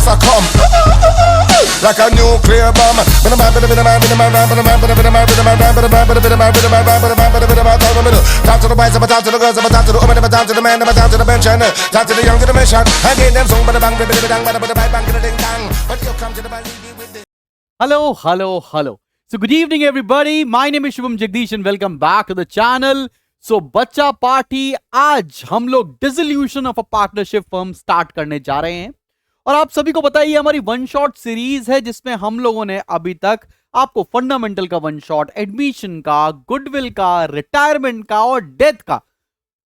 just a come like a nuclear bomb. Talk to the boys, talk to the girls, talk to the women, talk to the men, talk to the bench, talk to the young generation. I get them song, but the bang, but the bang, but the ding dang. But you come to the bang with the. Hello. So good evening everybody. My name is Shubham Jagdish and welcome back to the channel. So बच्चा party, आज हम लोग dissolution of a partnership firm start करने जा रहे हैं और आप सभी को पता है ये हमारी वन शॉट सीरीज है जिसमें हम लोगों ने अभी तक आपको फंडामेंटल का वन शॉट, एडमिशन का, गुडविल का, रिटायरमेंट का और डेथ का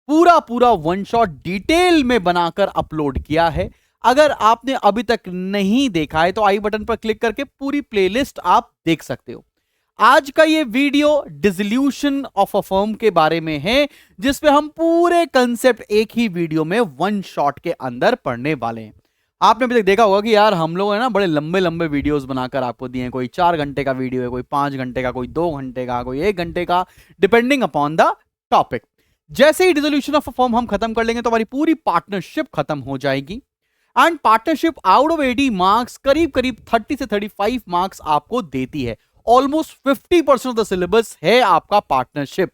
पूरा वन शॉट डिटेल में बनाकर अपलोड किया है। अगर आपने अभी तक नहीं देखा है तो आई बटन पर क्लिक करके पूरी प्लेलिस्ट आप देख सकते हो। आज का ये video dissolution of a firm के बारे में है जिसमें हम पूरे कंसेप्ट एक ही वीडियो में वन शॉट के अंदर पढ़ने वाले हैं। आपने अभी तक देखा होगा कि यार हम लोग है ना बड़े लंबे वीडियोस बनाकर आपको दिए हैं। कोई 4 घंटे का वीडियो है, कोई 5 घंटे का, कोई 2 घंटे का, कोई 1 घंटे का, डिपेंडिंग अपॉन द टॉपिक। जैसे ही डिसोल्यूशन ऑफ अ फर्म हम खत्म कर लेंगे तो हमारी पूरी पार्टनरशिप खत्म हो जाएगी and partnership out of 80 marks करीब 30 से 35 मार्क्स आपको देती है। ऑलमोस्ट 50% ऑफ द सिलेबस है आपका पार्टनरशिप।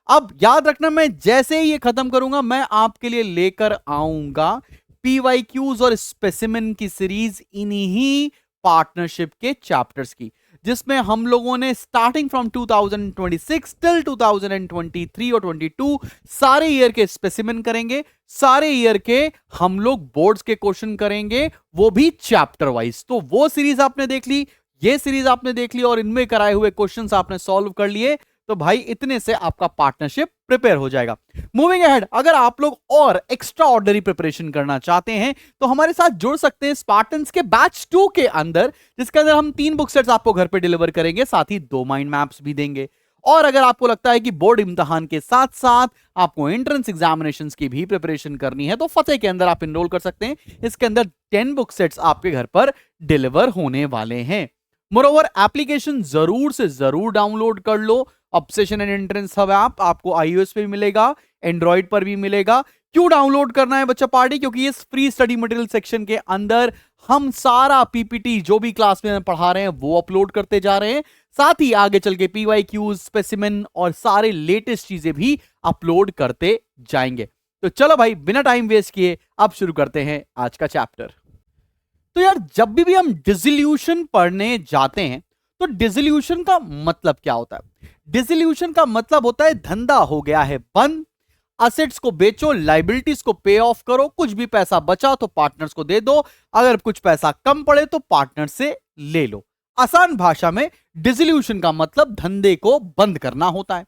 अब याद रखना, मैं जैसे ही ये खत्म करूंगा मैं आपके लिए लेकर आऊंगा पीवाईक्यूज और स्पेसिमेन की सीरीज इन्हीं पार्टनरशिप के चैप्टर्स की, जिसमें हम लोगों ने स्टार्टिंग फ्रॉम 2026 टिल 2023 और 22 सारे ईयर के स्पेसिमेन करेंगे, सारे ईयर के हम लोग बोर्ड्स के क्वेश्चन करेंगे, वो भी चैप्टर वाइज। तो वो सीरीज आपने देख ली, ये सीरीज आपने देख ली और इनमें कराए हुए क्वेश्चंस आपने सॉल्व कर लिए तो भाई इतने से आपका पार्टनरशिप प्रिपेयर हो जाएगा। मूविंग अहेड, अगर आप लोग और एक्स्ट्रा ऑर्डिनरी प्रिपरेशन करना चाहते हैं तो हमारे साथ जुड़ सकते हैं स्पार्टन्स के बैच 2 के अंदर, जिसके अंदर हम 3 बुक सेट्स आपको घर पे डिलीवर करेंगे, साथ ही 2 माइंड मैप्स भी देंगे। और अगर आपको लगता है कि बोर्ड इम्तिहान के साथ साथ आपको एंट्रेंस एग्जामिनेशंस की भी प्रिपरेशन करनी है तो फतेह के अंदर आप इनरोल कर सकते हैं। इसके अंदर 10 बुक सेट्स आपके घर पर डिलीवर होने वाले हैं। मोरोवर एप्लीकेशन जरूर से जरूर डाउनलोड कर लो। Obsession and entrance hub app आपको iOS पे भी मिलेगा, एंड्रॉइड पर भी मिलेगा। क्यों डाउनलोड करना है बच्चा पार्टी? क्योंकि इस फ्री स्टडी मटेरियल सेक्शन के अंदर हम सारा पीपीटी जो भी क्लास में पढ़ा रहे हैं वो अपलोड करते जा रहे हैं, साथ ही आगे चल के पीवाईक्यूज, स्पेसिमेन और सारे लेटेस्ट चीजें भी अपलोड करते जाएंगे। तो चलो भाई बिना टाइम वेस्ट किए अब शुरू करते हैं आज का चैप्टर। तो यार जब भी हम डिसोल्यूशन पढ़ने जाते हैं तो डिसोल्यूशन का मतलब क्या होता है? डिसोल्यूशन का मतलब होता है धंधा हो गया है बंद, असेट्स को बेचो, लाइबिलिटीज को पे ऑफ करो, कुछ भी पैसा बचा तो पार्टनर्स को दे दो, अगर कुछ पैसा कम पड़े तो पार्टनर से ले लो। आसान भाषा में डिसोल्यूशन का मतलब धंधे को बंद करना होता है।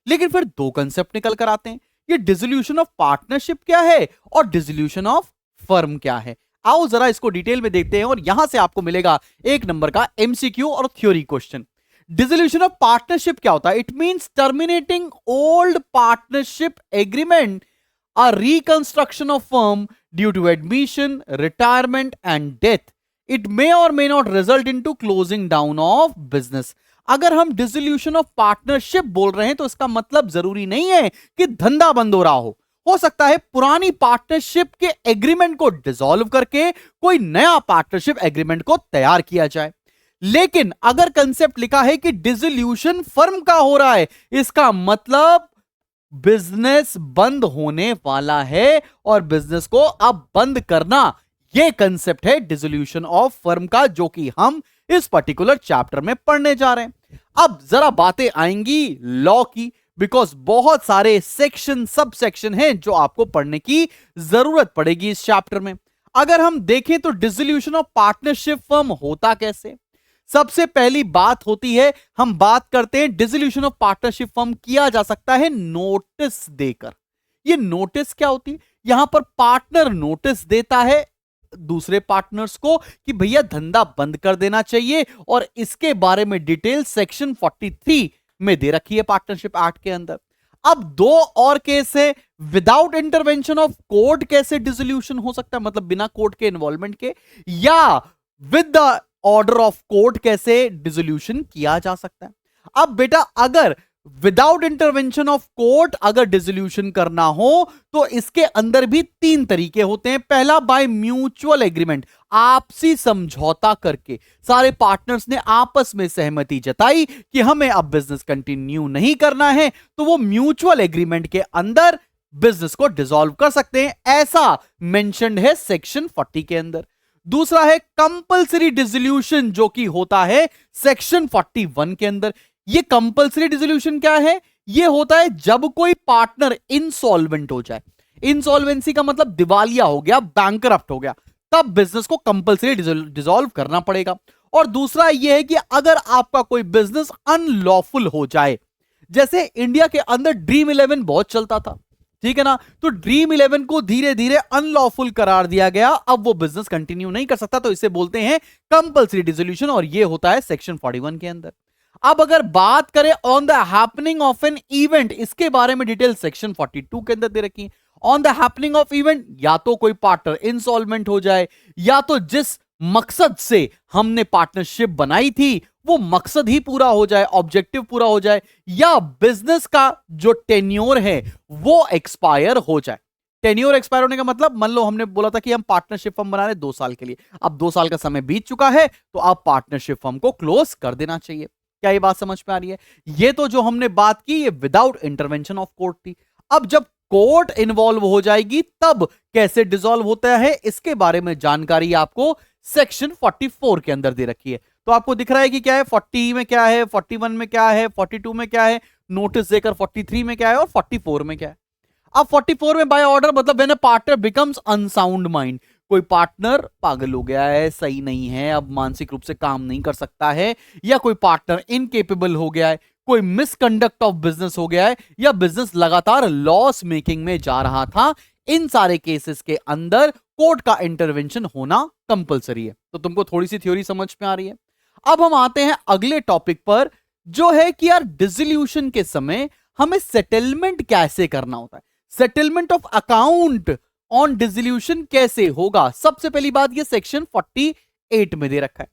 लेकिन फिर 2 कंसेप्ट निकल कर आते हैं, ये डिसोल्यूशन ऑफ पार्टनरशिप क्या है और डिसोल्यूशन ऑफ फर्म क्या है। आओ जरा इसको डिटेल में देखते हैं और यहां से आपको मिलेगा 1 नंबर का एमसीक्यू और theory question. Dissolution of partnership क्या होता है? It means terminating old partnership agreement, a reconstruction of firm due to admission, retirement and death. It may or may not result into closing down of business. अगर हम dissolution of partnership बोल रहे हैं तो इसका मतलब जरूरी नहीं है कि धंधा बंद हो रहा हो सकता है पुरानी पार्टनरशिप के एग्रीमेंट को डिसॉल्व करके कोई नया पार्टनरशिप एग्रीमेंट को तैयार किया जाए। लेकिन अगर कंसेप्ट लिखा है कि डिसोल्यूशन फर्म का हो रहा है, इसका मतलब बिजनेस बंद होने वाला है और बिजनेस को अब बंद करना, यह कंसेप्ट है डिसोल्यूशन ऑफ फर्म का, जो कि हम इस पर्टिकुलर चैप्टर में पढ़ने जा रहे हैं। अब जरा बातें आएंगी लॉ की, बिकॉज बहुत सारे सेक्शन, सब सेक्शन हैं जो आपको पढ़ने की जरूरत पड़ेगी इस चैप्टर में। अगर हम देखें तो डिसोल्यूशन ऑफ पार्टनरशिप फर्म होता कैसे? सबसे पहली बात होती है, हम बात करते हैं डिसोल्यूशन ऑफ पार्टनरशिप फर्म किया जा सकता है नोटिस देकर। ये नोटिस क्या होती है? यहां पर पार्टनर नोटिस देता है दूसरे पार्टनर्स को कि भैया धंधा बंद कर देना चाहिए, और इसके बारे में डिटेल सेक्शन 43 में दे रखी है पार्टनरशिप एक्ट के अंदर। अब 2 और केस है, विदाउट इंटरवेंशन ऑफ कोर्ट कैसे डिसोल्यूशन हो सकता है, मतलब बिना कोर्ट के इन्वॉल्वमेंट के, या with the order of court कैसे डिसोल्यूशन किया जा सकता है। अब बेटा अगर विदाउट इंटरवेंशन ऑफ कोर्ट अगर डिसोल्यूशन करना हो तो इसके अंदर भी 3 तरीके होते हैं। पहला, बाय म्यूचुअल एग्रीमेंट, आपसी समझौता करके सारे पार्टनर्स ने आपस में सहमति जताई कि हमें अब बिजनेस कंटिन्यू नहीं करना है, तो वो म्यूचुअल एग्रीमेंट के अंदर बिजनेस को डिसॉल्व कर सकते हैं, ऐसा मेंशन्ड है सेक्शन 40 के अंदर। दूसरा है कंपल्सरी डिसोल्यूशन, जो कि होता है सेक्शन 41 के अंदर। ये कंपल्सरी डिसोल्यूशन क्या है? ये होता है जब कोई पार्टनर इंसॉल्वेंट हो जाए। इंसॉल्वेंसी का मतलब दिवालिया हो गया, बैंकरप्ट हो गया, तब बिजनेस को कंपल्सरी डिसॉल्व करना पड़ेगा। और दूसरा यह है कि अगर आपका कोई बिजनेस अनलॉफुल हो जाए, जैसे इंडिया के अंदर ड्रीम 11 बहुत चलता था, ठीक है ना, तो ड्रीम 11 को धीरे धीरे अनलॉफुल करार दिया गया, अब वो बिजनेस कंटिन्यू नहीं कर सकता, तो इसे बोलते हैं कंपल्सरी डिसोल्यूशन, और ये होता है सेक्शन 41 के अंदर। अब अगर बात करें on the happening of an event, इसके बारे में डिटेल सेक्शन 42 के अंदर दे रखी है। On the happening of event, या तो कोई पार्टनर इंसॉल्वेंट हो जाए, या तो जिस मकसद से हमने पार्टनरशिप बनाई थी वो मकसद ही पूरा हो जाए, ऑब्जेक्टिव पूरा हो जाए, या बिजनेस का जो टेन्योर है वो एक्सपायर हो जाए। टेन्योर एक्सपायर होने का मतलब, मान लो हमने बोला था कि हम पार्टनरशिप फर्म बना रहे 2 साल के लिए, अब 2 साल का समय बीत चुका है, तो अब पार्टनरशिप फर्म को क्लोज कर देना चाहिए। क्या ये बात समझ में आ रही है? ये तो जो हमने बात की ये विदाउट इंटरवेंशन ऑफ कोर्ट थी। अब जब कोर्ट इन्वॉल्व हो जाएगी तब कैसे डिसॉल्व होता है, इसके बारे में जानकारी आपको सेक्शन 44 के अंदर दे रखी है। तो आपको दिख रहा है कि क्या है, 40 में क्या है, 41 में क्या है, 42 में क्या है, नोटिस देकर 43 में क्या है और 44 में क्या है। अब 44 में बाय ऑर्डर मतलब when a partner becomes unsound mind, कोई पार्टनर पागल हो गया है, सही नहीं है, अब मानसिक रूप से काम नहीं कर सकता है, या कोई पार्टनर इनकेपेबल हो गया है, कोई मिसकंडक्ट ऑफ बिजनेस हो गया है, या बिजनेस लगातार लॉस मेकिंग में जा रहा था, इन सारे केसेस के अंदर कोर्ट का इंटरवेंशन होना कंपलसरी है। तो तुमको थोड़ी सी थ्योरी समझ में आ रही है। अब हम आते हैं अगले टॉपिक पर, जो है कि यार डिसोल्यूशन के समय हमें सेटलमेंट कैसे करना होता है, settlement of account on dissolution कैसे होगा। सबसे पहली बात ये सेक्शन 48 में दे रखा है,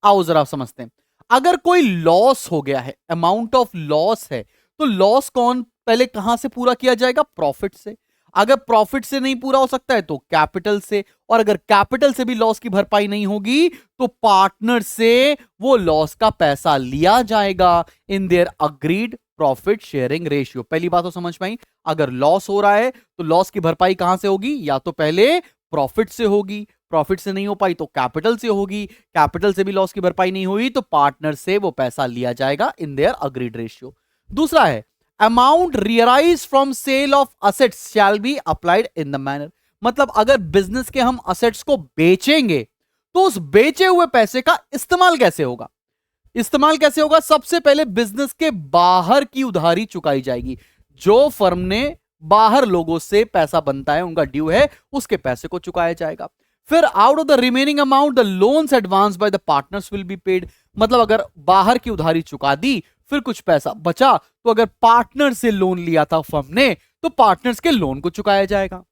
आओ जरा समझते हैं। अगर कोई लॉस हो गया है, अमाउंट ऑफ लॉस है, तो लॉस कौन पहले कहां से पूरा किया जाएगा? प्रॉफिट से। अगर प्रॉफिट से नहीं पूरा हो सकता है तो कैपिटल से, और अगर कैपिटल से भी लॉस की भरपाई नहीं होगी तो पार्टनर से वो लॉस का पैसा लिया जाएगा in their agreed profit sharing ratio. पहली बात तो समझ में आई, अगर लॉस हो रहा है तो लॉस की भरपाई कहां से होगी? या तो पहले प्रॉफिट से होगी, प्रॉफिट से नहीं हो पाई तो कैपिटल से होगी, कैपिटल से भी लॉस की भरपाई नहीं हुई तो पार्टनर से वो पैसा लिया जाएगा इन देयर अग्रीड रेशियो। दूसरा है amount realise from sale of assets shall be applied in the manner, मतलब अगर बिजनेस के हम असेट्स को बेचेंगे तो उस बेचे हुए पैसे का इस्तेमाल कैसे होगा? इस्तेमाल कैसे होगा? सबसे पहले बिजनेस के बाहर की उधारी चुकाई जाएगी, जो फर्म ने बाहर लोगों से पैसा बनता है, उनका ड्यू है, उसके पैसे को चुकाया जाएगा। फिर out of the remaining amount the loans advance by the partners will be paid, मतलब अगर बाहर की उधारी चुका दी फिर कुछ पैसा बचा तो अगर पार्टनर से लोन लिया था फर्म ने तो पार्टनर्स के लोन को चुकाया जाएगा।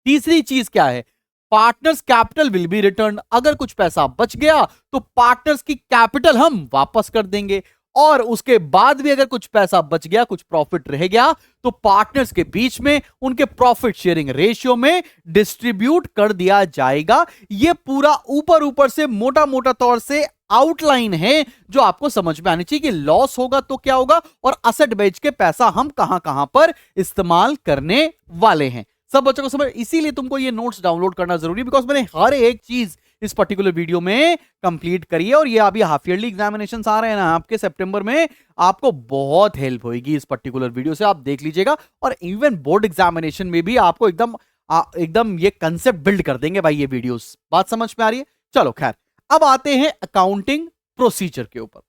तीसरी चीज क्या है? Partners capital will be return, अगर कुछ पैसा बच गया तो पार्टनर्स की कैपिटल हम वापस कर देंगे, और उसके बाद भी अगर कुछ पैसा बच गया, कुछ प्रॉफिट रह गया तो पार्टनर्स के बीच में उनके प्रॉफिट शेयरिंग रेशियो में डिस्ट्रीब्यूट कर दिया जाएगा। यह पूरा ऊपर ऊपर से मोटा मोटा तौर से आउटलाइन है जो आपको समझ में आनी चाहिए कि लॉस होगा तो क्या होगा और असेट बेच के पैसा हम कहां कहां पर इस्तेमाल करने वाले हैं। सब बच्चों को समझ, इसीलिए तुमको ये नोट्स डाउनलोड करना जरूरी, बिकॉज मैंने हर एक चीज इस पर्टिकुलर वीडियो में कंप्लीट करी है, और ये अभी हाफ ईयरली एग्जामिनेशंस आ रहे हैं ना आपके सितंबर में, आपको बहुत हेल्प होगी इस पर्टिकुलर वीडियो से, आप देख लीजिएगा। और इवन बोर्ड एग्जामिनेशन में भी आपको एकदम ये कंसेप्ट बिल्ड कर देंगे भाई ये वीडियोस। बात समझ में आ रही है? चलो खैर, अब आते हैं अकाउंटिंग प्रोसीजर के ऊपर।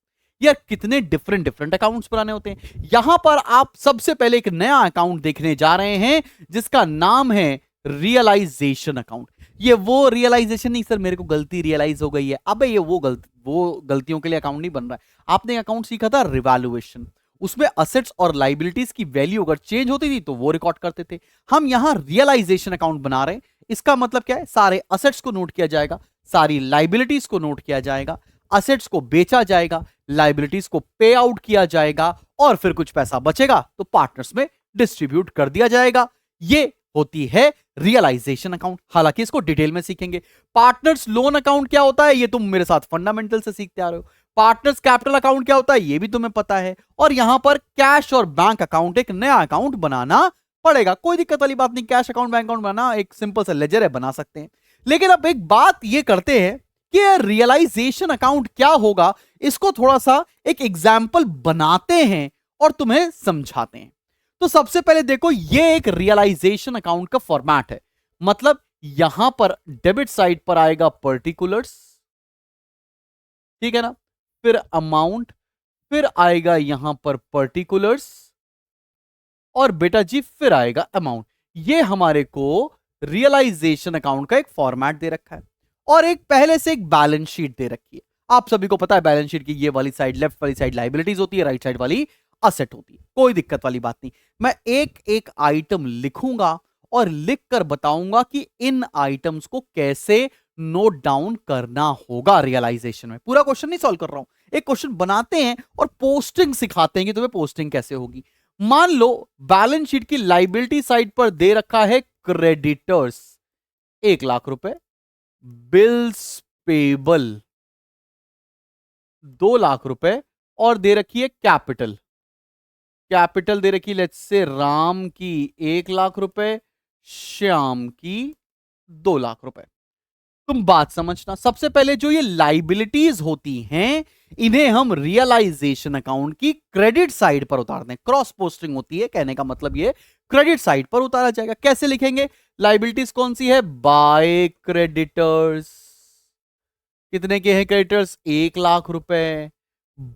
यार कितने डिफरेंट अकाउंट्स बनाने होते हैं। यहां पर आप सबसे पहले एक नया अकाउंट देखने जा रहे हैं जिसका नाम है रियलाइजेशन अकाउंट। ये वो रियलाइजेशन नहीं सर मेरे को गलती रियलाइज हो गई है, अबे ये वो गलतियों के लिए अकाउंट नहीं बन रहा है। आपने अकाउंट सीखा था रिवैल्यूएशन, उसमें असेट्स और लाइबिलिटीज की वैल्यू अगर चेंज होती थी तो वो रिकॉर्ड करते थे। हम यहां रियलाइजेशन अकाउंट बना रहे हैं, इसका मतलब क्या है? सारे असेट्स को नोट किया जाएगा, सारी लाइबिलिटीज को नोट किया जाएगा, असेट्स को बेचा जाएगा, लाइबिलिटीज को पे आउट किया जाएगा और फिर कुछ पैसा बचेगा तो पार्टनर्स में डिस्ट्रीब्यूट कर दिया जाएगा। ये होती है रियलाइजेशन अकाउंट। हालांकि इसको डिटेल में सीखेंगे। पार्टनर्स लोन अकाउंट क्या होता है ये तुम मेरे साथ फंडामेंटल से सीखते आ रहे हो। पार्टनर्स कैपिटल अकाउंट क्या होता है ये भी तुम्हें पता है। और यहां पर कैश और बैंक अकाउंट, एक नया अकाउंट बनाना पड़ेगा। कोई दिक्कत वाली बात नहीं, कैश अकाउंट बैंक अकाउंट बनाना एक सिंपल सा लेजर है, बना सकते हैं। लेकिन अब एक बात ये करते हैं कि रियलाइजेशन अकाउंट क्या होगा, इसको थोड़ा सा एक एग्जाम्पल बनाते हैं और तुम्हें समझाते हैं। तो सबसे पहले देखो, ये एक रियलाइजेशन अकाउंट का फॉर्मेट है। मतलब यहां पर डेबिट साइड पर आएगा पर्टिकुलर्स, ठीक है ना, फिर अमाउंट, फिर आएगा यहां पर पर्टिकुलर्स और बेटा जी फिर आएगा अमाउंट। ये हमारे को रियलाइजेशन अकाउंट का एक फॉर्मेट दे रखा है और एक पहले से एक बैलेंस शीट दे रखी है। आप सभी को पता है बैलेंस शीट की ये वाली साइड, लेफ्ट वाली साइड लाइबिलिटीज होती है, राइट साइड वाली असेट होती है। कोई दिक्कत वाली बात नहीं। मैं एक एक आइटम लिखूंगा और लिखकर बताऊंगा कि इन आइटम्स को कैसे नोट डाउन करना होगा रियलाइजेशन में। पूरा क्वेश्चन नहीं सॉल्व कर रहा हूं, एक क्वेश्चन बनाते हैं और पोस्टिंग सिखाते हैं कि तुम्हें पोस्टिंग कैसे होगी। मान लो बैलेंस शीट की लाइबिलिटी साइड पर दे रखा है क्रेडिटर्स 1,00,000 रुपए, बिल्स पेबल 2,00,000 रुपए और दे रखी है कैपिटल। कैपिटल दे रखी लेट्स से राम की 1,00,000 रुपए, श्याम की 2,00,000 रुपए। तुम बात समझना, सबसे पहले जो ये लाइबिलिटीज होती हैं इन्हें हम रियलाइजेशन अकाउंट की क्रेडिट साइड पर उतार दें। क्रॉस पोस्टिंग होती है, कहने का मतलब ये क्रेडिट साइड पर उतारा जाएगा। कैसे लिखेंगे? लाइबिलिटीज कौन सी है? By creditors. कितने के हैं क्रेडिटर्स? 1,00,000 रुपए।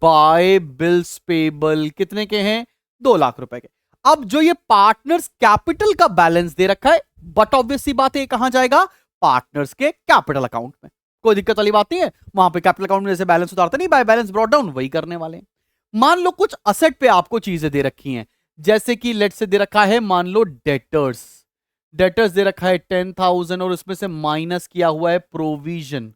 बाय बिल्स पेबल कितने के हैं? 2,00,000 रुपए के। अब जो ये पार्टनर्स कैपिटल का बैलेंस दे रखा है, बट ऑब्वियस सी बात है कहां जाएगा? पार्टनर्स के कैपिटल अकाउंट में। कोई दिक्कत वाली बात नहीं है, वहां पे कैपिटल अकाउंट में जैसे बैलेंस उतारते नहीं, बाय बैलेंस ब्रॉट डाउन, वही करने वाले हैं। मान लो कुछ असेट पे आपको चीजें दे रखी हैं, जैसे कि लेट से दे रखा है, मान लो डेटर्स। डेटर्स दे रखा है 10,000 और उसमें से माइनस किया हुआ है प्रोविजन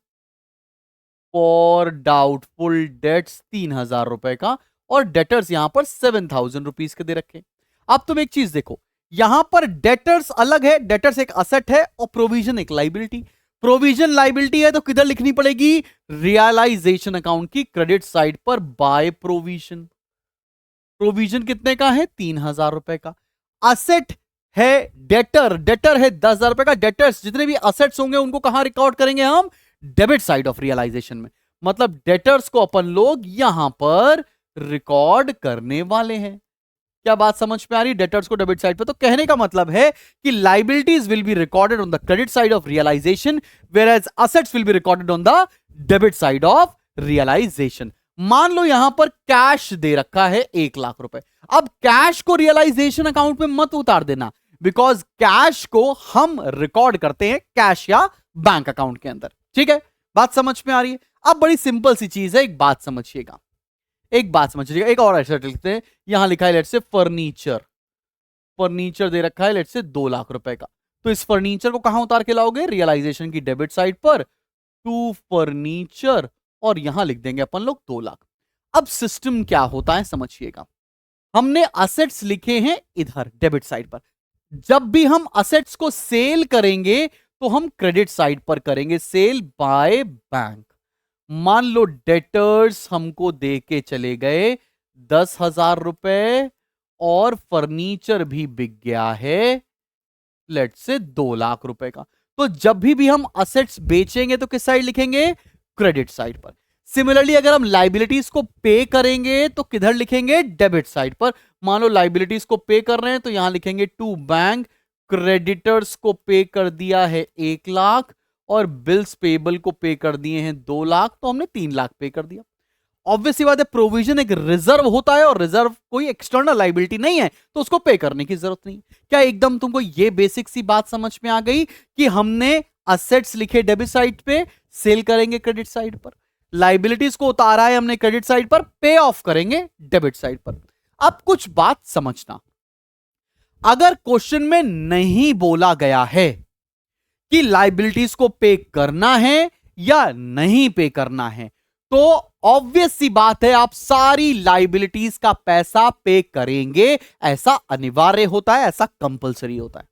फॉर डाउटफुल डेट्स 3,000 रुपए का, और डेटर्स यहां पर 7,000 रुपीज के दे रखे। अब तुम एक चीज देखो, यहां पर डेटर्स अलग है, डेटर्स एक असेट है और प्रोविजन एक लाइबिलिटी। प्रोविजन लाइबिलिटी है तो किधर लिखनी पड़ेगी? रियलाइजेशन अकाउंट की क्रेडिट साइड पर बाय प्रोविजन। प्रोविजन कितने का है? 3,000 रुपए का। असेट है डेटर, डेटर है 10,000 रुपए का। डेटर्स जितने भी असेट्स होंगे उनको कहां रिकॉर्ड करेंगे हम? डेबिट साइड ऑफ रियलाइजेशन में। मतलब डेटर्स को अपन लोग यहां पर रिकॉर्ड करने वाले हैं। क्या बात समझ में आ रही? डेटर्स को डेबिट साइड पे, तो कहने का मतलब है कि liabilities will be recorded on the credit side of realisation, whereas assets will be recorded on the debit side of realisation. मान लो यहां पर कैश दे रखा है 1,00,000 रुपए। अब कैश को रियलाइजेशन अकाउंट में मत उतार देना, बिकॉज कैश को हम रिकॉर्ड करते हैं कैश या बैंक अकाउंट के अंदर। ठीक है, बात समझ में आ रही है? अब बड़ी सिंपल सी चीज है, एक बात समझिएगा, एक बात समझिएगा। एक और ऐसा लिखते हैं, यहां लिखा है लेट से फर्नीचर। फर्नीचर दे रखा है लेट से 2,00,000 रुपए का। तो इस फर्नीचर को कहां उतार के लाओगे? रियलाइजेशन की डेबिट साइड पर, टू फर्नीचर, और यहां लिख देंगे अपन लोग 2,00,000। अब सिस्टम क्या होता है समझिएगा। हमने असेट्स लिखे हैं इधर डेबिट साइड पर। जब भी हम असेट्स को सेल करेंगे तो हम क्रेडिट साइड पर करेंगे, सेल बाय बैंक। मान लो डेटर्स हमको दे के चले गए 10,000 रुपए और फर्नीचर भी बिक गया है लेट से 2,00,000 रुपए का। तो जब भी हम असेट्स बेचेंगे तो किस साइड लिखेंगे? क्रेडिट साइड पर। सिमिलरली अगर हम लाइबिलिटीज को पे करेंगे तो किधर लिखेंगे? डेबिट साइड पर। मान लो लाइबिलिटीज को पे कर रहे हैं तो यहां लिखेंगे टू बैंक। क्रेडिटर्स को पे कर दिया है 1,00,000 और बिल्स पेबल को पे कर दिए हैं 2,00,000, तो हमने 3,00,000 पे कर दिया। ऑब्वियसली बात है, प्रोविजन एक रिजर्व होता है और रिजर्व कोई एक्सटर्नल लाइबिलिटी नहीं है, तो उसको पे करने की जरूरत नहीं। क्या एकदम तुमको ये बेसिक सी बात समझ में आ गई कि हमने असेट्स लिखे डेबिट साइड पे, सेल करेंगे क्रेडिट साइड पर, लाइबिलिटीज को उतारा है हमने क्रेडिट साइड पर, पे ऑफ करेंगे डेबिट साइड पर। अब कुछ बात समझना, अगर क्वेश्चन में नहीं बोला गया है कि लाइबिलिटीज को पे करना है या नहीं पे करना है, तो ऑब्वियस सी बात है आप सारी लाइबिलिटीज का पैसा पे करेंगे, ऐसा अनिवार्य होता है, ऐसा कंपलसरी होता है।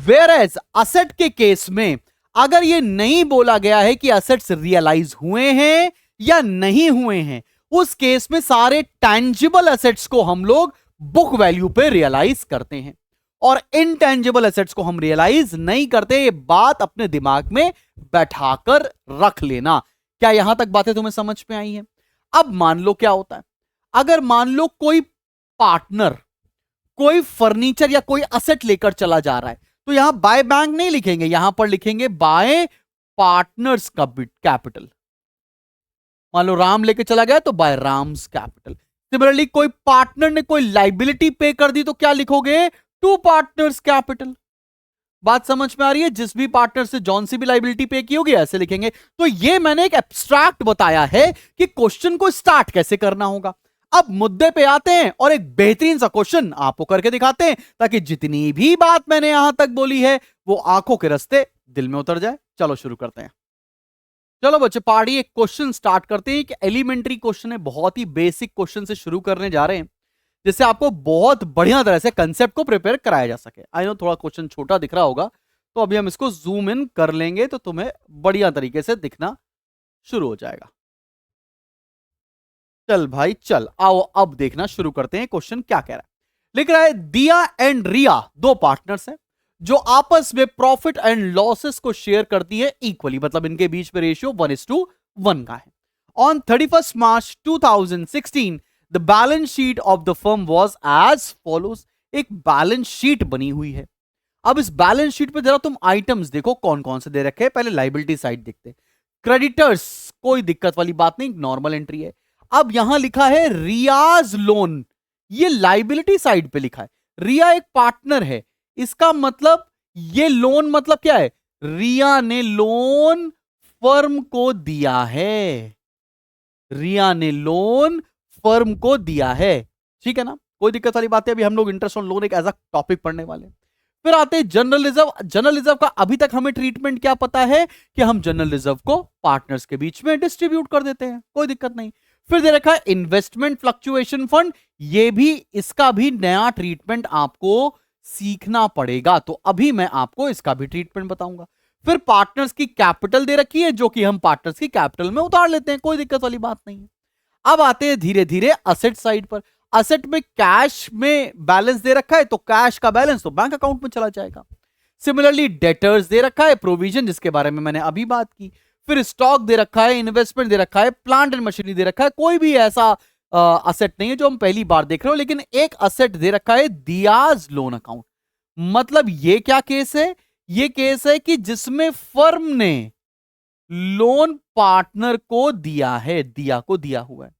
वेयरएज असेट के केस में अगर यह नहीं बोला गया है कि असेट्स रियलाइज हुए हैं या नहीं हुए हैं, उस केस में सारे टैंजिबल असेट्स को हम लोग बुक वैल्यू पे रियलाइज करते हैं और इनटैंजिबल असेट्स को हम रियलाइज नहीं करते। ये बात अपने दिमाग में बैठाकर रख लेना। क्या यहां तक बातें तुम्हें समझ में आई हैं? अब मान लो क्या होता है, अगर मान लो कोई पार्टनर कोई फर्नीचर या कोई असेट लेकर चला जा रहा है, तो यहां बाय बैंक नहीं लिखेंगे, यहां पर लिखेंगे बाय पार्टनर्स कैपिटल। मान लो राम लेके चला गया तो बाय राम्स कैपिटल। सिमिलरली कोई पार्टनर ने कोई लाइबिलिटी पे कर दी तो क्या लिखोगे? To partners capital. बात समझ में आ रही है? जिस भी पार्टनर से जॉन सी भी लाइबिलिटी पे की होगी ऐसे लिखेंगे। तो ये मैंने एक एब्स्ट्रैक्ट बताया है कि क्वेश्चन को स्टार्ट कैसे करना होगा। अब मुद्दे पे आते हैं और एक बेहतरीन सा क्वेश्चन आपको करके दिखाते हैं ताकि जितनी भी बात मैंने यहां तक बोली है वो आंखों के रास्ते दिल में उतर जाए। चलो शुरू करते हैं। चलो बच्चे पार्टी एक क्वेश्चन स्टार्ट करते हैं। एक एलिमेंट्री क्वेश्चन है, बहुत ही बेसिक क्वेश्चन से शुरू करने जा रहे हैं जिससे आपको बहुत बढ़िया तरह से कंसेप्ट को प्रिपेयर कराया जा सके। आई नो थोड़ा क्वेश्चन छोटा दिख रहा होगा, तो अभी हम इसको जूम इन कर लेंगे तो तुम्हें बढ़िया तरीके से दिखना शुरू हो जाएगा। चल भाई चल, आओ अब देखना शुरू करते हैं। क्वेश्चन क्या कह रहा है? लिख रहा है दिया एंड रिया दो पार्टनर्स हैं जो आपस में प्रॉफिट एंड लॉसेस को शेयर करती है इक्वली, मतलब इनके बीच में रेशियो 1:1 का है। On 31 March 2016 the balance sheet of the firm was as follows. एक बैलेंस शीट बनी हुई है। अब इस बैलेंस शीट पे जरा तुम आइटम्स देखो कौन कौन से दे रखे हैं। पहले लाइबिलिटी साइड देखते हैं। क्रेडिटर्स, कोई दिक्कत वाली बात नहीं, नॉर्मल एंट्री है। अब यहां लिखा है रियाज लोन, ये लाइबिलिटी साइड पे लिखा है। रिया एक पार्टनर है, इसका मतलब ये लोन मतलब क्या है? रिया ने लोन फर्म को दिया है। रिया ने लोन फर्म को दिया है, ठीक है ना? कोई दिक्कत वाली बात है। अभी हम लोग इंटरेस्ट ऑन लोन एक एज अ टॉपिक पढ़ने वाले हैं। फिर आते हैं जनरल रिजर्व। जनरल रिजर्व का अभी तक हमें ट्रीटमेंट क्या पता है कि हम जनरल रिजर्व को पार्टनर्स के बीच में डिस्ट्रीब्यूट कर देते हैं, कोई दिक्कत नहीं। फिर दे रखा है इन्वेस्टमेंट फ्लक्चुएशन फंड, ये भी इसका भी नया ट्रीटमेंट आपको सीखना पड़ेगा, तो अभी मैं आपको इसका भी ट्रीटमेंट बताऊंगा। फिर पार्टनर्स की कैपिटल दे रखी है जो कि हम पार्टनर्स की कैपिटल में उतार लेते हैं, कोई दिक्कत वाली बात नहीं है। अब आते हैं धीरे धीरे असेट साइड पर। असेट में कैश में बैलेंस दे रखा है तो कैश का बैलेंस तो बैंक अकाउंट में चला जाएगा। सिमिलरली डेटर्स दे रखा है, प्रोविजन जिसके बारे में मैंने अभी बात की। फिर स्टॉक दे रखा है, इन्वेस्टमेंट दे रखा है, प्लांट एंड मशीनरी दे रखा है। कोई भी ऐसा असेट नहीं है जो हम पहली बार देख रहे हो, लेकिन एक असेट दे रखा है दियाज लोन अकाउंट। मतलब ये क्या केस है? ये केस है कि जिसमें फर्म ने लोन पार्टनर को दिया है, दिया को दिया हुआ है।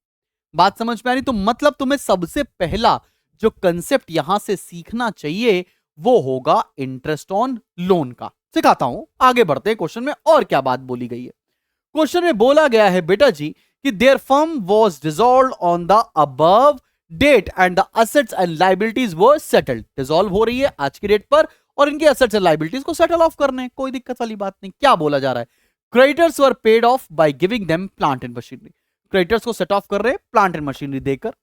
बात समझ में आ रही? तो मतलब तुम्हें सबसे पहला जो कंसेप्ट यहां से सीखना चाहिए वो होगा इंटरेस्ट ऑन लोन का। सिखाता हूं, आगे बढ़ते हैं क्वेश्चन में और क्या बात बोली गई है। क्वेश्चन में बोला गया है बेटा जी कि their firm was dissolved on the above date and the assets and liabilities were settled. Dissolve हो रही है आज की डेट पर और इनके असेट्स एंड लायबिलिटीज को सेटल ऑफ करने, कोई दिक्कत वाली बात नहीं। क्या बोला जा रहा है? Creditors were paid of by giving them plant and machinery. Creditors को सेट ऑफ कर रहे हैं प्लांट एंड मशीनरी देकर,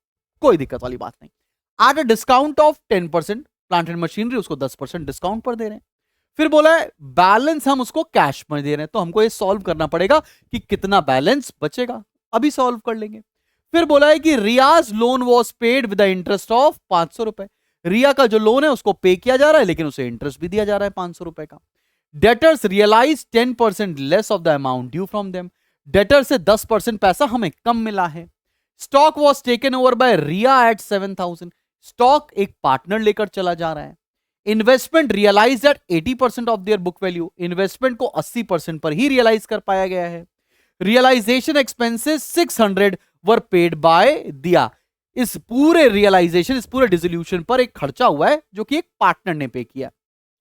कोई दिक्कत वाली बात नहीं। At a discount of 10%, plant and machinery उसको 10% डिस्काउंट पर दे रहे हैं। फिर बोला है बैलेंस हम उसको कैश में दे रहे हैं, तो हमको ये सॉल्व करना पड़ेगा कि कितना बैलेंस बचेगा। अभी सॉल्व कर लेंगे। फिर बोला है कि Riya's loan was paid with the interest of 500 रुपए। रिया का जो लोन है उसको पे किया जा रहा है लेकिन उसे इंटरेस्ट भी दिया जा रहा है 500 रुपए का। Debtors realise 10% less of the amount due from them. Debtor से 10% पैसा हमें कम मिला है। Stock was taken over by Riya at 7000। Stock एक पार्टनर लेकर चला जा रहा है। Investment realise at 80% of their book value. Investment को 80% पर ही रियलाइज कर पाया गया है। Realisation expenses 600 were paid by दिया। इस पूरे रियलाइजेशन, इस पूरे डिसोल्यूशन पर एक खर्चा हुआ है जो कि एक पार्टनर ने पे किया।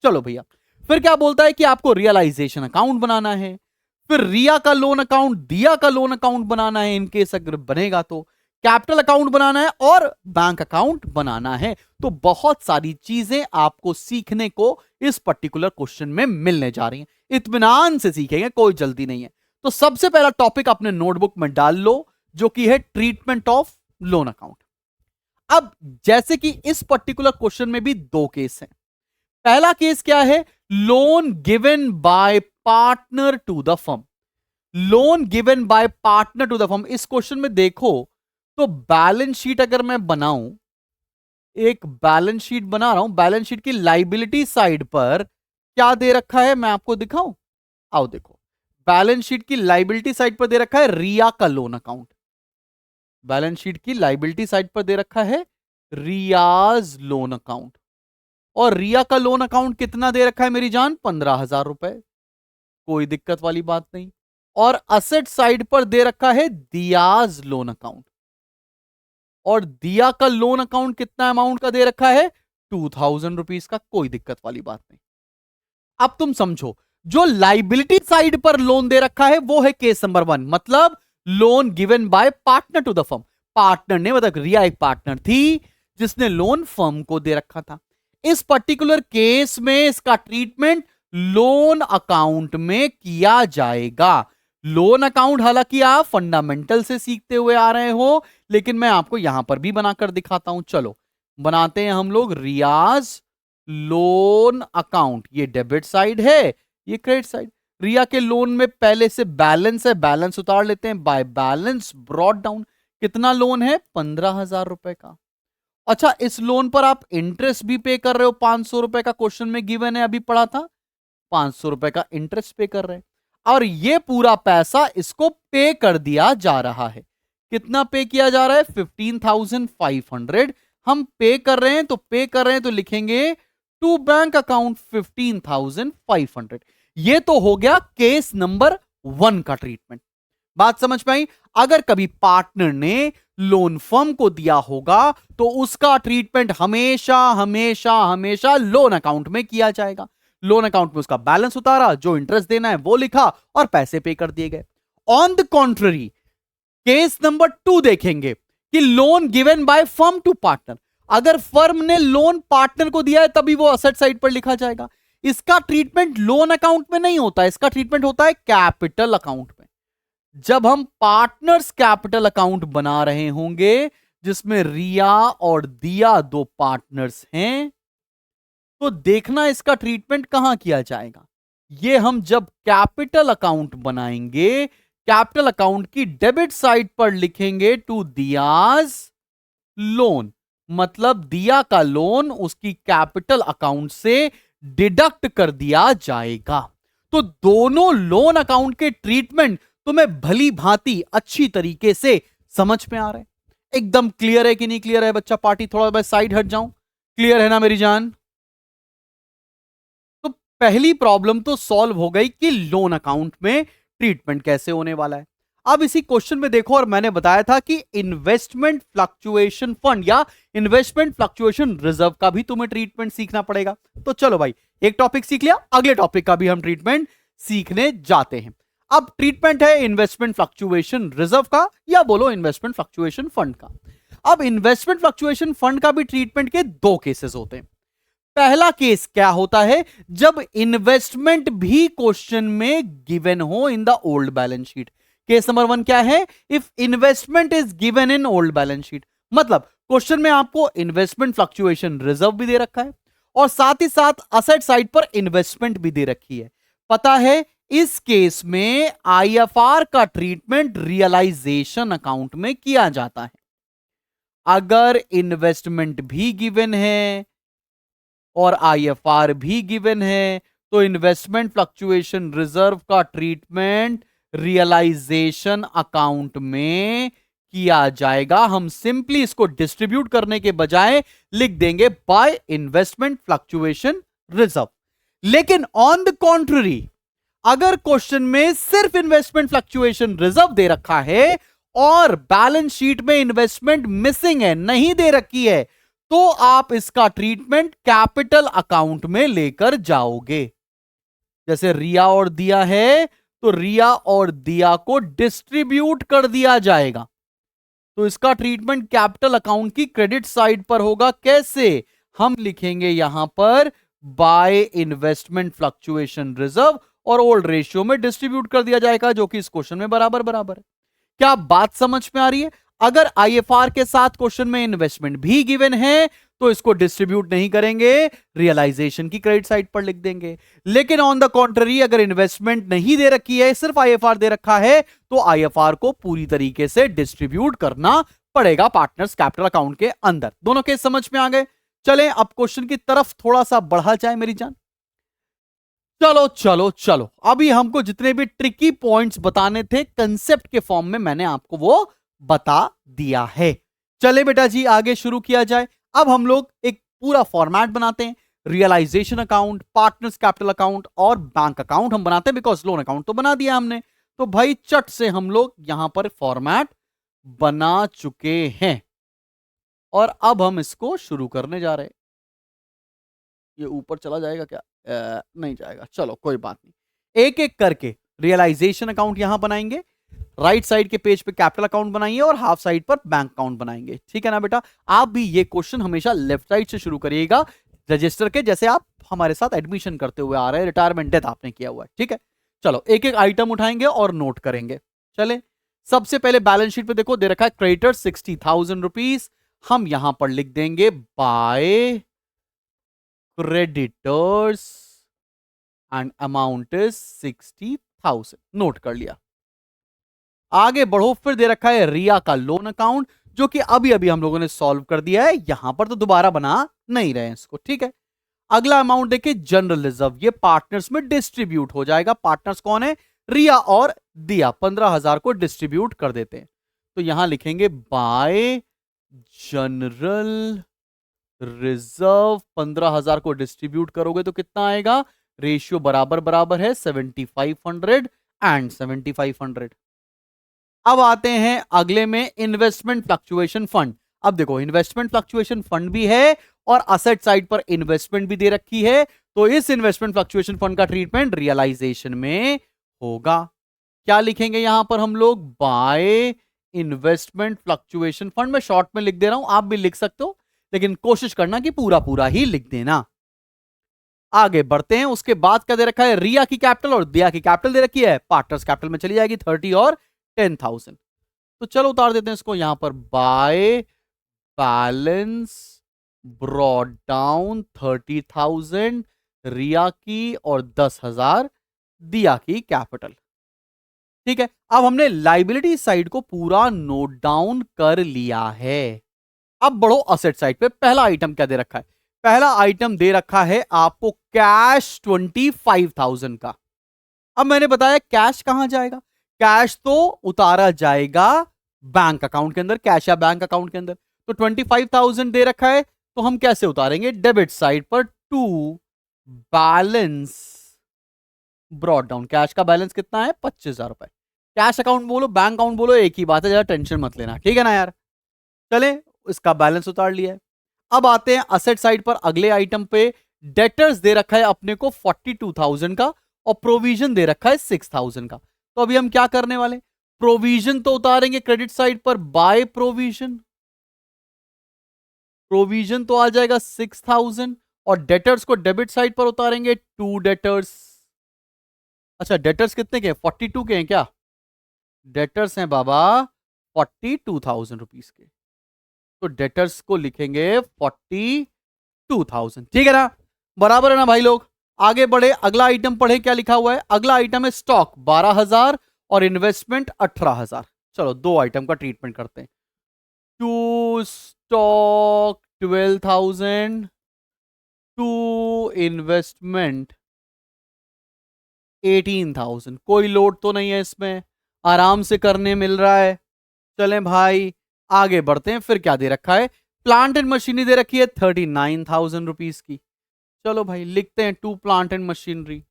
चलो भैया, फिर क्या बोलता है कि आपको रियलाइजेशन अकाउंट बनाना है। फिर रिया का लोन अकाउंट, दिया का लोन अकाउंट बनाना है इनकेस अगर बनेगा तो। कैपिटल अकाउंट बनाना है और बैंक अकाउंट बनाना है। तो बहुत सारी चीजें आपको सीखने को इस पर्टिकुलर क्वेश्चन में मिलने जा रही हैं। इत्मीनान से सीखेंगे, कोई जल्दी नहीं है। तो सबसे पहला टॉपिक अपने नोटबुक में डाल लो, जो कि है ट्रीटमेंट ऑफ लोन अकाउंट। अब जैसे कि इस पर्टिकुलर क्वेश्चन में भी दो केस हैं। पहला केस क्या है? Loan given by partner to the firm. Loan given by partner to the firm, इस क्वेश्चन में देखो तो बैलेंस शीट अगर मैं बनाऊं, एक बैलेंस शीट बना रहा हूं, बैलेंस शीट की लाइबिलिटी साइड पर क्या दे रखा है मैं आपको दिखाऊं। आओ देखो, बैलेंस शीट की लाइबिलिटी साइड पर दे रखा है रिया का लोन अकाउंट। बैलेंस शीट की लाइबिलिटी साइड पर दे रखा है रियाज लोन अकाउंट, और रिया का लोन अकाउंट कितना दे रखा है मेरी जान? 15,000 रुपए। कोई दिक्कत वाली बात नहीं। और असेट साइड पर दे रखा है दियाज लोन अकाउंट, और दिया का लोन अकाउंट कितना अमाउंट का दे रखा है? 2,000 रुपीज का। कोई दिक्कत वाली बात नहीं। अब तुम समझो, जो लाइबिलिटी साइड पर लोन दे रखा है वो है केस नंबर 1, मतलब loan given by partner to the firm. Partner ने, मतलब रिया एक पार्टनर थी जिसने लोन फर्म को दे रखा था। इस पर्टिकुलर केस में इसका ट्रीटमेंट लोन अकाउंट में किया जाएगा। लोन अकाउंट हालांकि आप फंडामेंटल से सीखते हुए आ रहे हो, लेकिन मैं आपको यहां पर भी बनाकर दिखाता हूं। चलो बनाते हैं हम लोग रियाज लोन अकाउंट। ये डेबिट साइड है, ये क्रेडिट साइड। रिया के लोन में पहले से बैलेंस है, बैलेंस उतार लेते हैं। By balance brought down. कितना लोन है? 15,000 रुपए का। अच्छा, इस लोन पर आप इंटरेस्ट भी पे कर रहे हो। 500 रुपए का क्वेश्चन में गिवन है, अभी पढ़ा था। 500 रुपए का इंटरेस्ट पे कर रहे हैं, और ये पूरा पैसा इसको पे कर दिया जा रहा है। कितना पे किया जा रहा है? 15,500 हम पे कर रहे हैं। तो पे कर रहे हैं तो लिखेंगे टू बैंक अकाउंट 15,500। ये तो हो गया केस नंबर 1 का ट्रीटमेंट। बात समझ पाई? अगर कभी पार्टनर ने लोन फर्म को दिया होगा तो उसका ट्रीटमेंट हमेशा हमेशा हमेशा लोन अकाउंट में किया जाएगा। लोन अकाउंट में उसका बैलेंस उतारा, जो इंटरेस्ट देना है वो लिखा, और पैसे पे कर दिए गए। On the contrary, case number 2 देखेंगे कि loan given by firm to partner. अगर फर्म ने लोन पार्टनर को दिया है तभी वो असेट साइड पर लिखा जाएगा। इसका ट्रीटमेंट लोन अकाउंट में नहीं होता, इसका ट्रीटमेंट होता है कैपिटल अकाउंट में। जब हम पार्टनर्स कैपिटल अकाउंट बना रहे होंगे जिसमें रिया और दिया दो पार्टनर्स हैं, तो देखना इसका ट्रीटमेंट कहां किया जाएगा। ये हम जब कैपिटल अकाउंट बनाएंगे, कैपिटल अकाउंट की डेबिट साइड पर लिखेंगे टू दियाज लोन, मतलब दिया का लोन उसकी कैपिटल अकाउंट से डिडक्ट कर दिया जाएगा। तो दोनों लोन अकाउंट के ट्रीटमेंट तुम्हें भली भांति अच्छी तरीके से समझ में आ रहे हैं। एकदम क्लियर है कि नहीं क्लियर है बच्चा पार्टी? थोड़ा मैं साइड हट जाऊं, क्लियर है ना मेरी जान? तो पहली प्रॉब्लम तो सॉल्व हो गई कि लोन अकाउंट में ट्रीटमेंट कैसे होने वाला है। अब इसी क्वेश्चन में देखो, और मैंने बताया था कि इन्वेस्टमेंट फ्लक्चुएशन फंड या इन्वेस्टमेंट फ्लक्चुएशन रिजर्व का भी तुम्हें ट्रीटमेंट सीखना पड़ेगा। तो चलो भाई, एक टॉपिक सीख लिया, अगले टॉपिक का भी हम ट्रीटमेंट सीखने जाते हैं। अब ट्रीटमेंट है इन्वेस्टमेंट फ्लक्चुएशन रिजर्व का, या बोलो इन्वेस्टमेंट फ्लक्चुएशन फंड का। अब इन्वेस्टमेंट फ्लक्चुएशन फंड का भी ट्रीटमेंट के दो केसेस होते हैं। पहला केस क्या होता है? जब इन्वेस्टमेंट भी क्वेश्चन में गिवन हो in the old balance sheet. Case number 1 क्या है? If investment is given in old balance sheet, मतलब क्वेश्चन में आपको इन्वेस्टमेंट फ्लक्चुएशन रिजर्व भी दे रखा है और साथ ही साथ असेट साइड पर इन्वेस्टमेंट भी दे रखी है। पता है इस केस में आईएफआर का ट्रीटमेंट रियलाइजेशन अकाउंट में किया जाता है। अगर इन्वेस्टमेंट भी गिवन है और आईएफआर भी गिवन है तो इन्वेस्टमेंट फ्लक्चुएशन रिजर्व का ट्रीटमेंट रियलाइजेशन अकाउंट में किया जाएगा। हम सिंपली इसको डिस्ट्रीब्यूट करने के बजाय लिख देंगे बाय इन्वेस्टमेंट फ्लक्चुएशन रिजर्व। लेकिन ऑन द कॉन्ट्ररी, अगर क्वेश्चन में सिर्फ इन्वेस्टमेंट फ्लक्चुएशन रिजर्व दे रखा है और बैलेंस शीट में इन्वेस्टमेंट मिसिंग है, नहीं दे रखी है, तो आप इसका ट्रीटमेंट कैपिटल अकाउंट में लेकर जाओगे। जैसे रिया और दिया है तो रिया और दिया को डिस्ट्रीब्यूट कर दिया जाएगा, तो इसका ट्रीटमेंट कैपिटल अकाउंट की क्रेडिट साइड पर होगा। कैसे? हम लिखेंगे यहां पर बाय इन्वेस्टमेंट फ्लक्चुएशन रिजर्व और ओल्ड रेशियो में डिस्ट्रीब्यूट कर दिया जाएगा, जो कि इस क्वेश्चन में बराबर बराबर है। क्या बात समझ में आ रही है? अगर आईएफआर के साथ क्वेश्चन में इन्वेस्टमेंट भी गिवन है तो इसको डिस्ट्रीब्यूट नहीं करेंगे, रियलाइजेशन की क्रेडिट साइड पर लिख देंगे। लेकिन ऑन द कॉन्ट्ररी अगर इन्वेस्टमेंट नहीं दे रखी है, सिर्फ आईएफआर दे रखा है, तो आईएफआर को पूरी तरीके से डिस्ट्रीब्यूट करना पड़ेगा पार्टनर्स कैपिटल अकाउंट के अंदर। दोनों केस समझ में आ गए? चलें अब क्वेश्चन की तरफ थोड़ा सा बढ़ा जाए मेरी जान। चलो चलो चलो, अभी हमको जितने भी ट्रिकी पॉइंट्स बताने थे कंसेप्ट के फॉर्म में मैंने आपको वो बता दिया है। चले बेटा जी आगे शुरू किया जाए। अब हम लोग एक पूरा फॉर्मेट बनाते हैं, realisation account, partners capital account और बैंक अकाउंट हम बनाते हैं, बिकॉज लोन अकाउंट तो बना दिया हमने। तो भाई चट से हम लोग यहां पर फॉर्मेट बना चुके हैं और अब हम इसको शुरू करने जा रहे हैं। ये ऊपर चला जाएगा क्या? नहीं जाएगा, चलो कोई बात नहीं। एक एक करके रियलाइजेशन अकाउंट यहां बनाएंगे, राइट साइड के पेज पे कैपिटल अकाउंट बनाइए और हाफ साइड पर बैंक अकाउंट बनाएंगे। ठीक है ना बेटा? आप भी ये क्वेश्चन हमेशा लेफ्ट साइड से शुरू करिएगा रजिस्टर के, जैसे आप हमारे साथ एडमिशन करते हुए आ रहे हैं, रिटायरमेंट डेथ आपने किया हुआ है। ठीक है, चलो एक एक आइटम उठाएंगे और नोट करेंगे। चले सबसे पहले बैलेंस शीट पे देखो दे रखा है क्रेडिटर 60,000 रुपीज। हम यहां पर लिख देंगे by creditors and amount is 60,000। Note कर लिया। आगे बढ़ो, फिर दे रखा है रिया का लोन अकाउंट, जो कि अभी अभी हम लोगों ने सॉल्व कर दिया है, यहां पर तो दोबारा बना नहीं रहे हैं इसको। ठीक है, अगला अमाउंट देखिए जनरल रिजर्व, ये पार्टनर्स में डिस्ट्रीब्यूट हो जाएगा। पार्टनर्स कौन है? रिया और दिया। 15,000 को डिस्ट्रीब्यूट कर देते हैं, तो यहां लिखेंगे बाय जनरल रिजर्व। 15,000 को डिस्ट्रीब्यूट करोगे तो कितना आएगा? रेशियो बराबर बराबर है 7500 एंड 7500। अब आते हैं अगले में इन्वेस्टमेंट फ्लक्चुएशन फंड। अब देखो इन्वेस्टमेंट फ्लक्चुएशन फंड भी है और असेट साइड पर इन्वेस्टमेंट भी दे रखी है, तो इस इन्वेस्टमेंट फ्लक्चुएशन फंड का ट्रीटमेंट रियलाइजेशन में होगा। क्या लिखेंगे यहां पर हम लोग? By investment fluctuation fund. मैं शॉर्ट में लिख दे रहा हूं, आप भी लिख सकते हो, लेकिन कोशिश करना कि पूरा पूरा ही लिख देना। आगे बढ़ते हैं, उसके बाद क्या दे रखा है? रिया की कैपिटल और दिया की कैपिटल दे रखी है, पार्टनर्स कैपिटल में चली जाएगी 30 और 10,000। तो चलो उतार देते हैं इसको यहां पर। बाय बैलेंस ब्रॉड डाउन 30,000 रिया की और 10,000 दिया की कैपिटल। ठीक है, अब हमने लाइबिलिटी साइड को पूरा नोट डाउन कर लिया है। अब बढ़ो असेट साइड पे। पहला आइटम क्या दे रखा है? पहला आइटम दे रखा है आपको कैश 25,000 का। अब मैंने बताया कैश कहां जाएगा? कैश तो उतारा जाएगा बैंक अकाउंट के अंदर, कैश या बैंक अकाउंट के अंदर। तो 25,000 दे रखा है, तो हम कैसे उतारेंगे? डेबिट साइड पर to balance brought down. Cash का बैलेंस कितना है? 25,000 रुपए। कैश अकाउंट बोलो बैंक अकाउंट बोलो एक ही बात है, ज्यादा टेंशन मत लेना। ठीक है ना यार? चले इसका बैलेंस उतार लिया है। अब आते हैं असेट साइड पर अगले आइटम पे। डेटर्स दे रखा है अपने को 42,000 का और प्रोविजन दे रखा है 6,000 का। तो अभी हम क्या करने वाले? प्रोविजन तो उतारेंगे क्रेडिट साइड पर बाय प्रोविजन। प्रोविजन तो आ जाएगा 6,000 और डेटर्स को डेबिट साइड पर उतारेंगे टू डेटर्स। अच्छा डेटर्स कितने के? 42 के हैं क्या? डेटर्स हैं बाबा 42,000 रुपीज के, तो डेटर्स को लिखेंगे 42,000। ठीक है ना? बराबर है ना भाई लोग? आगे बढ़े, अगला आइटम पढ़े क्या लिखा हुआ है। अगला आइटम है स्टॉक 12,000 और इन्वेस्टमेंट 18,000। चलो दो आइटम का ट्रीटमेंट करते हैं। To stock 12,000, to investment 18,000। कोई लोड तो नहीं है इसमें, आराम से करने मिल रहा है। चलें भाई आगे बढ़ते हैं। फिर क्या दे रखा है? प्लांट एंड मशीनरी दे रखी है 39,000 रुपीज की। चलो भाई लिखते हैं to plant and machinery.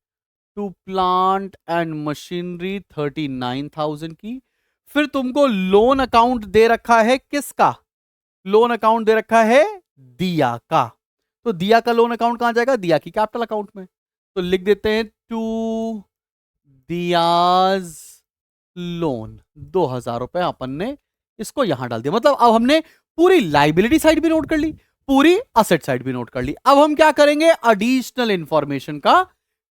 To plant and machinery 39,000 की। फिर तुमको लोन अकाउंट दे रखा है किसका? लोन अकाउंट दे रखा है दिया का। तो दिया का लोन अकाउंट कहां जाएगा? दिया की कैपिटल अकाउंट में। तो लिख देते हैं टू दियाज लोन 2,000 रुपए अपन ने इसको यहां डाल दिया। मतलब अब हमने पूरी लाइबिलिटी साइड भी नोट कर ली, पूरी असेट साइड भी नोट कर ली। अब हम क्या करेंगे? एडिशनल इंफॉर्मेशन का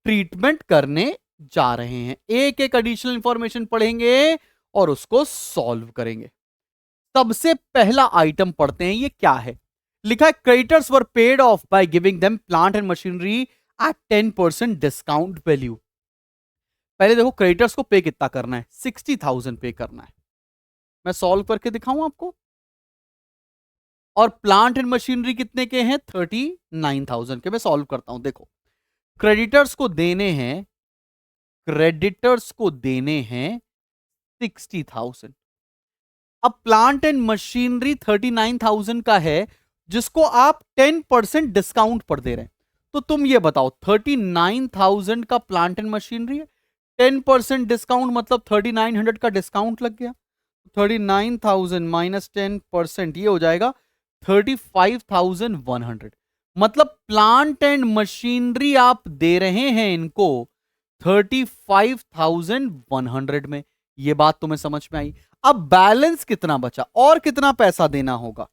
ट्रीटमेंट करने जा रहे हैं। एक एक एडिशनल इंफॉर्मेशन पढ़ेंगे और उसको सॉल्व करेंगे। सबसे पहला आइटम पढ़ते हैं, ये क्या है। लिखा है creditors were paid of by giving them plant and machinery at 10% discount value. पहले देखो क्रेडिटर्स को पे कितना करना है, 60,000 पे करना है। मैं सॉल्व करके दिखाऊं आपको। और प्लांट एंड मशीनरी कितने के हैं, 39,000 के। मैं सॉल्व करता हूं। देखो क्रेडिटर्स को देने हैं, क्रेडिटर्स को देने हैं 60,000। अब प्लांट एंड मशीनरी 39,000 का है, जिसको आप 10% डिस्काउंट पर दे रहे हैं। तो तुम ये बताओ 39,000 का प्लांट एंड मशीनरी है, 10% डिस्काउंट मतलब 3900 का डिस्काउंट लग गया। 39,000 माइनस 10% ये हो जाएगा 35,100। मतलब प्लांट एंड मशीनरी आप दे रहे हैं इनको 35,100 में। ये बात तुम्हें समझ में आई। अब बैलेंस कितना बचा और कितना पैसा देना होगा,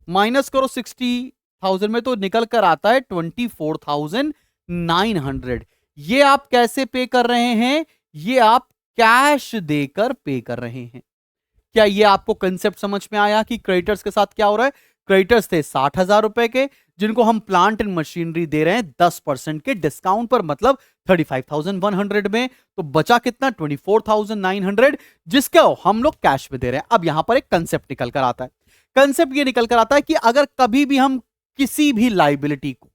माइनस करो 60,000 में तो निकल कर आता है 24,900। ये आप कैसे पे कर रहे हैं, ये आप कैश देकर पे कर रहे हैं। क्या ये आपको कंसेप्ट समझ में आया कि क्रेडिटर्स के साथ क्या हो रहा है। क्रेडिटर्स थे 60,000 रुपए के, जिनको हम प्लांट एंड मशीनरी दे रहे हैं 10% के डिस्काउंट पर, मतलब 35,100 में। तो बचा कितना, 24,900, जिसको हम लोग कैश में दे रहे हैं। अब यहां पर एक कंसेप्ट निकल कर आता है। कंसेप्ट ये निकल कर आता है कि अगर कभी भी हम किसी भी लाइबिलिटी को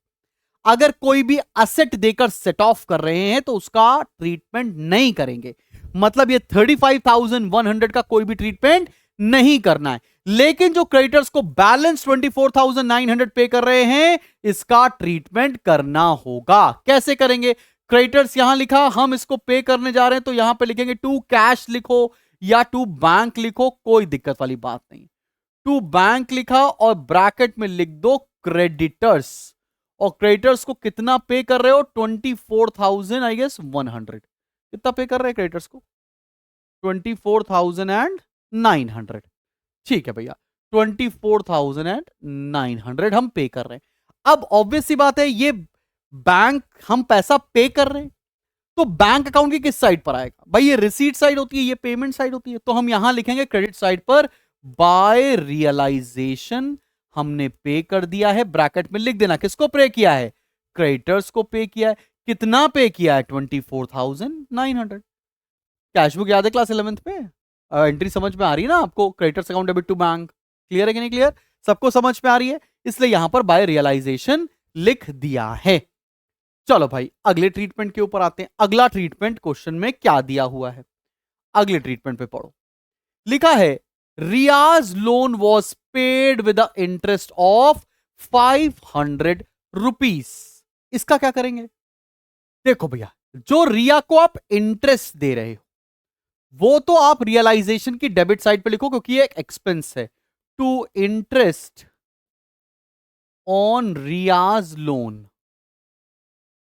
अगर कोई भी असेट देकर सेट ऑफ कर रहे हैं तो उसका ट्रीटमेंट नहीं करेंगे। मतलब ये 35,100 का कोई भी ट्रीटमेंट नहीं करना है। लेकिन जो क्रेडिटर्स को बैलेंस 24,900 पे कर रहे हैं, इसका ट्रीटमेंट करना होगा। कैसे करेंगे, क्रेडिटर्स यहां लिखा, हम इसको पे करने जा रहे हैं तो यहां पे लिखेंगे टू कैश लिखो या टू बैंक लिखो, कोई दिक्कत वाली बात नहीं। टू बैंक लिखा और ब्रैकेट में लिख दो क्रेडिटर्स। और क्रेडिटर्स को कितना पे कर रहे हो, 24,000 आई गेस 100। कितना पे कर रहे हैं क्रेडिटर्स को, 24,900। ठीक है भैया, 24,900 हम पे कर रहे हैं। अब ऑब्वियस सी बात है, ये बैंक हम पैसा पे कर रहे हैं तो बैंक अकाउंट की किस साइड पर आएगा भाई, ये रिसीट साइड होती है, ये पेमेंट साइड होती है। तो हम यहां लिखेंगे क्रेडिट साइड पर बाय रियलाइजेशन हमने पे कर दिया है। ब्रैकेट में लिख देना किसको पे किया है, क्रेडिटर्स को पे किया है। कितना पे किया है, 24,900। कैशबुक याद है क्लास 11th में, एंट्री समझ में आ रही है ना आपको, creditors account debit to bank. Clear है कि नहीं क्लियर, सबको समझ में आ रही है। इसलिए यहां पर बाय रियलाइजेशन लिख दिया है। चलो भाई अगले ट्रीटमेंट के ऊपर आते हैं। अगला ट्रीटमेंट क्वेश्चन में क्या दिया हुआ है, अगले ट्रीटमेंट पे पढ़ो। लिखा है Riya's loan was paid with the interest of 500 rupees. इसका क्या करेंगे, देखो भैया जो रिया को आप इंटरेस्ट दे रहे हो वो तो आप रियलाइजेशन की डेबिट साइड पे लिखो क्योंकि ये एक एक्सपेंस है। To interest on Riya's loan,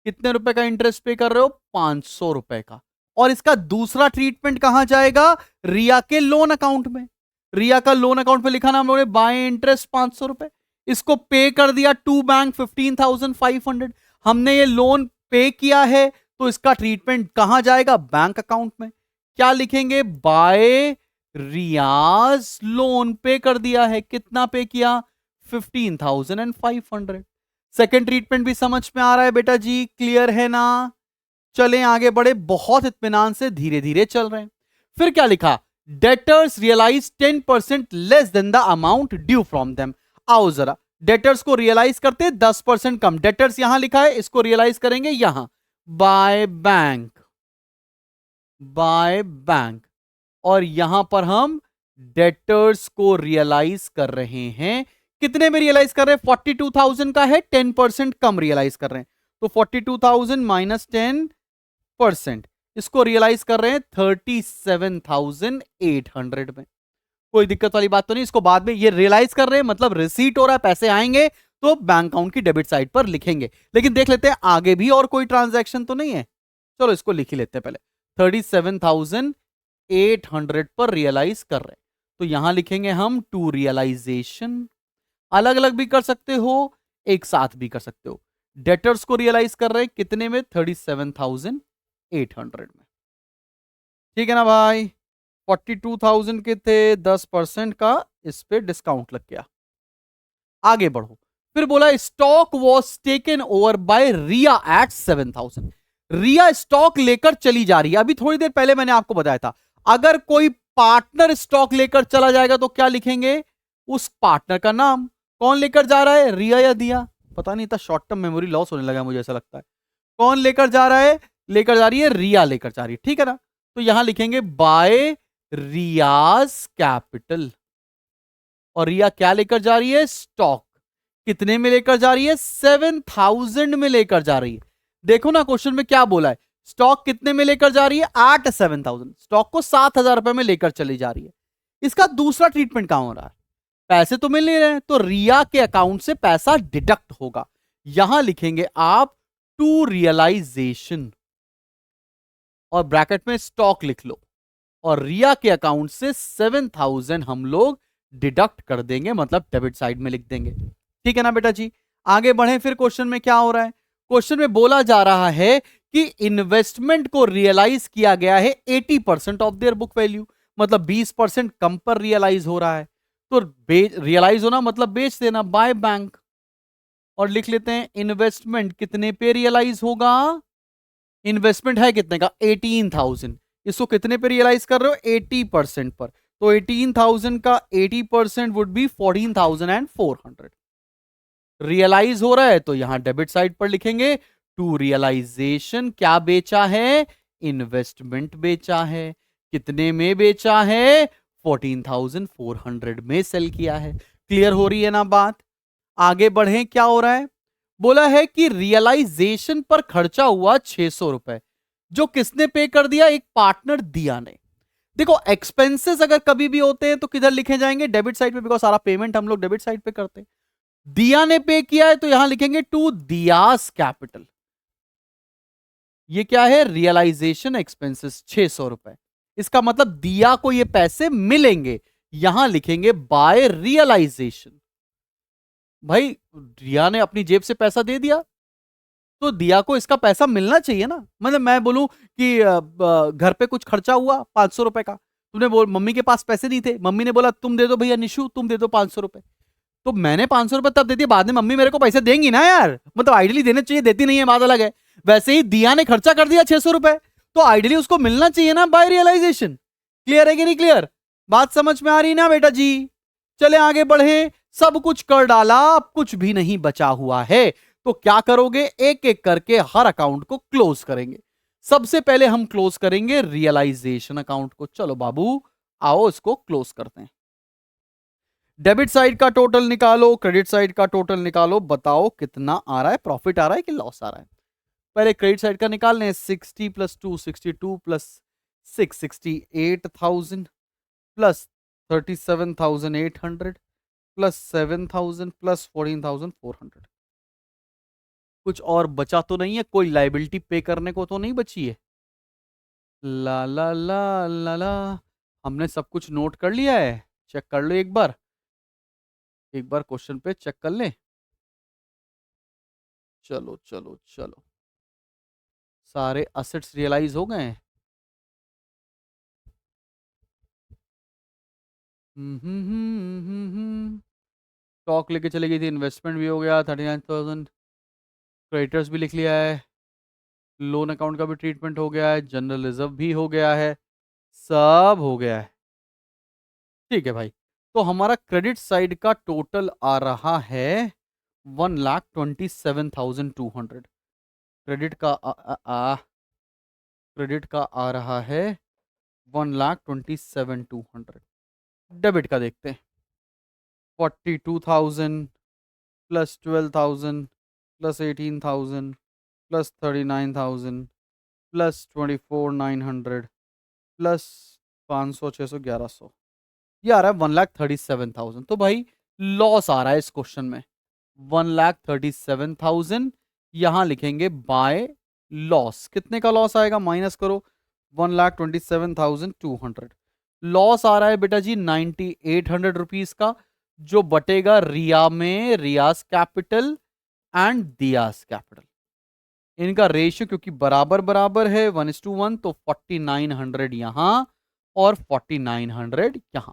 कितने रुपए का इंटरेस्ट पे कर रहे हो, 500 रुपए का। और इसका दूसरा ट्रीटमेंट कहां जाएगा, रिया के लोन अकाउंट में। रिया का लोन अकाउंट पे लिखा ना हम लोगों ने बाय इंटरेस्ट 500 रुपए, इसको पे कर दिया टू बैंक 15,500। हमने ये लोन पे किया है तो इसका ट्रीटमेंट कहां जाएगा, बैंक अकाउंट में। क्या लिखेंगे, बाय रियाज लोन पे कर दिया है, कितना पे किया, 15,500। सेकेंड ट्रीटमेंट भी समझ में आ रहा है बेटा जी, क्लियर है ना। चलें आगे बढ़े, बहुत इत्मीनान से धीरे धीरे चल रहे हैं। फिर क्या लिखा, debtors realise 10% less than the amount due from them. आओ जरा डेटर्स को रियलाइज करते 10% कम। डेटर्स यहां लिखा है, इसको रियलाइज करेंगे यहां बाय बैंक, बाय बैंक। और यहां पर हम डेटर्स को रियलाइज कर रहे हैं, कितने में रियलाइज कर रहे हैं, 42,000 का है, 10% कम रियलाइज कर रहे हैं। तो 42,000 माइनस 10%, इसको रियलाइज कर रहे हैं 37,800 में। कोई दिक्कत वाली बात तो नहीं, इसको बाद में ये रियलाइज कर रहे हैं मतलब रिसीट हो रहा है, पैसे आएंगे तो बैंक अकाउंट की डेबिट साइड पर लिखेंगे। लेकिन देख लेते हैं आगे भी और कोई ट्रांजैक्शन तो नहीं है, चलो इसको लिख ही लेते हैं पहले। 37,800 पर रियलाइज कर रहे हैं तो यहां लिखेंगे हम टू रियलाइजेशन। अलग अलग भी कर सकते हो, एक साथ भी कर सकते हो। डेटर्स को रियलाइज कर रहे हैं कितने में, 37,000 800 में। ठीक है ना भाई, 42,000 के थे, 10% का इस पे डिस्काउंट लग गया। आगे बढ़ो, फिर बोला stock was taken over by Riya at 7,000। Riya stock लेकर चली जा रही है। अभी थोड़ी देर पहले मैंने आपको बताया था, अगर कोई पार्टनर स्टॉक लेकर चला जाएगा तो क्या लिखेंगे, उस पार्टनर का नाम। कौन लेकर जा रहा है, रिया या दिया? पता नहीं था, शॉर्ट टर्म मेमोरी लॉस होने लगा मुझे ऐसा लगता है। कौन लेकर जा रहा है, लेकर जा रही है रिया, लेकर जा रही है, ठीक है ना। तो यहां लिखेंगे बाय रियाज कैपिटल। और रिया क्या लेकर जा रही है, स्टॉक। कितने में लेकर जा रही है, 7,000 में लेकर जा रही है। देखो ना क्वेश्चन में क्या बोला है, स्टॉक कितने में लेकर जा रही है, 7,000। स्टॉक को 7,000 रुपए में लेकर चली जा रही है। इसका दूसरा ट्रीटमेंट कहां हो रहा है, पैसे तो मिल नहीं रहे हैं, तो रिया के अकाउंट से पैसा डिडक्ट होगा। यहां लिखेंगे आप टू रियलाइजेशन और ब्रैकेट में स्टॉक लिख लो, और रिया के अकाउंट से 7,000 हम लोग डिडक्ट कर देंगे, मतलब डेबिट साइड में लिख देंगे। ठीक है ना बेटा जी। आगे बढ़े, फिर क्वेश्चन में क्या हो रहा है, क्वेश्चन में बोला जा रहा है कि इन्वेस्टमेंट को रियलाइज किया गया है 80% ऑफ देयर बुक वैल्यू, मतलब 20% कम पर रियलाइज हो रहा है। तो रियलाइज होना मतलब बेच देना, बाय बैंक। और लिख लेते हैं इन्वेस्टमेंट कितने पे रियलाइज होगा, इन्वेस्टमेंट है कितने का, 18,000। इसको कितने पे रियलाइज कर रहे हो, 80% पर। तो 18,000 का 80% वुड बी 14,400। रियलाइज हो रहा है तो यहां डेबिट साइड पर लिखेंगे टू रियलाइजेशन। क्या बेचा है, इन्वेस्टमेंट बेचा है। कितने में बेचा है, 14,400 में सेल किया है। क्लियर हो रही है ना बात। आगे बढ़े, क्या हो रहा है, बोला है कि रियलाइजेशन पर खर्चा हुआ 600 रुपए, जो किसने पे कर दिया, एक पार्टनर दिया ने। देखो एक्सपेंसेस अगर कभी भी होते हैं तो किधर लिखे जाएंगे, डेबिट साइड पे, बिकॉज सारा पेमेंट हम लोग डेबिट साइड पे करते हैं। दिया ने पे किया है तो यहां लिखेंगे टू दियास कैपिटल। ये क्या है, रियलाइजेशन एक्सपेंसेस 600 रुपए। इसका मतलब दिया को ये पैसे मिलेंगे, यहां लिखेंगे बाय रियलाइजेशन। भाई दिया ने अपनी जेब से पैसा दे दिया तो दिया को इसका पैसा मिलना चाहिए ना। मतलब मैं बोलूं कि घर पे कुछ खर्चा हुआ 500 रुपए का, तुमने बोल मम्मी के पास पैसे नहीं थे, मम्मी ने बोला तुम दे दो भैया निशु, तुम दे दो 500 रुपए। तो मैंने 500 रुपए तब दे दिए, बाद में मम्मी मेरे को पैसे देंगी ना यार, मतलब आइडियली देने चाहिए, देती नहीं है बात अलग है। वैसे ही दिया ने खर्चा कर दिया 600 रुपए, तो आइडियली उसको मिलना चाहिए ना बाय रियलाइजेशन। क्लियर है कि नहीं क्लियर, बात समझ में आ रही ना बेटा जी। चले आगे बढ़े, सब कुछ कर डाला, अब कुछ भी नहीं बचा हुआ है, तो क्या करोगे, एक एक करके हर अकाउंट को क्लोज करेंगे। सबसे पहले हम क्लोज करेंगे रियलाइजेशन अकाउंट को। चलो बाबू आओ इसको क्लोज करते हैं। डेबिट साइड का टोटल निकालो, क्रेडिट साइड का टोटल निकालो, बताओ कितना आ रहा है, प्रॉफिट आ रहा है कि लॉस आ रहा है। पहले क्रेडिट साइड का निकाल लें, 60 + 2 62 + 6 68,000 प्लस 37,800 प्लस 7,000 प्लस 14,400। कुछ और बचा तो नहीं है, कोई लाइबिलिटी पे करने को तो नहीं बची है। ला ला ला ला ला, हमने सब कुछ नोट कर लिया है, चेक कर लो एक बार, एक बार क्वेश्चन पे चेक कर लें। चलो चलो चलो, सारे असेट्स रियलाइज हो गए हैं। स्टॉक लेके चली गई थी, इन्वेस्टमेंट भी हो गया 39,000, क्रेडिटर्स भी लिख लिया है, लोन अकाउंट का भी ट्रीटमेंट हो गया है, जनरल रिजर्व भी हो गया है, सब हो गया है। ठीक है भाई, तो हमारा क्रेडिट साइड का टोटल आ रहा है 1,27,200। क्रेडिट का क्रेडिट का आ रहा है 1,27,200। डेबिट का देखते हैं, 42,000 plus 12,000 plus 18,000 plus 39,000 plus 24,900 plus 500 600 1100, ये आ रहा है 1,37,000। तो भाई लॉस आ रहा है इस क्वेश्चन में, 1,37,000। यहां लिखेंगे बाय लॉस। कितने का लॉस आएगा, माइनस करो, 1,27,200। लॉस आ रहा है बेटा जी 9,800 रुपीज का, जो बटेगा रिया में, रियाज कैपिटल एंड दियास कैपिटल। इनका रेशियो क्योंकि बराबर बराबर है 1:1, तो 4900 यहां और 4900 यहां।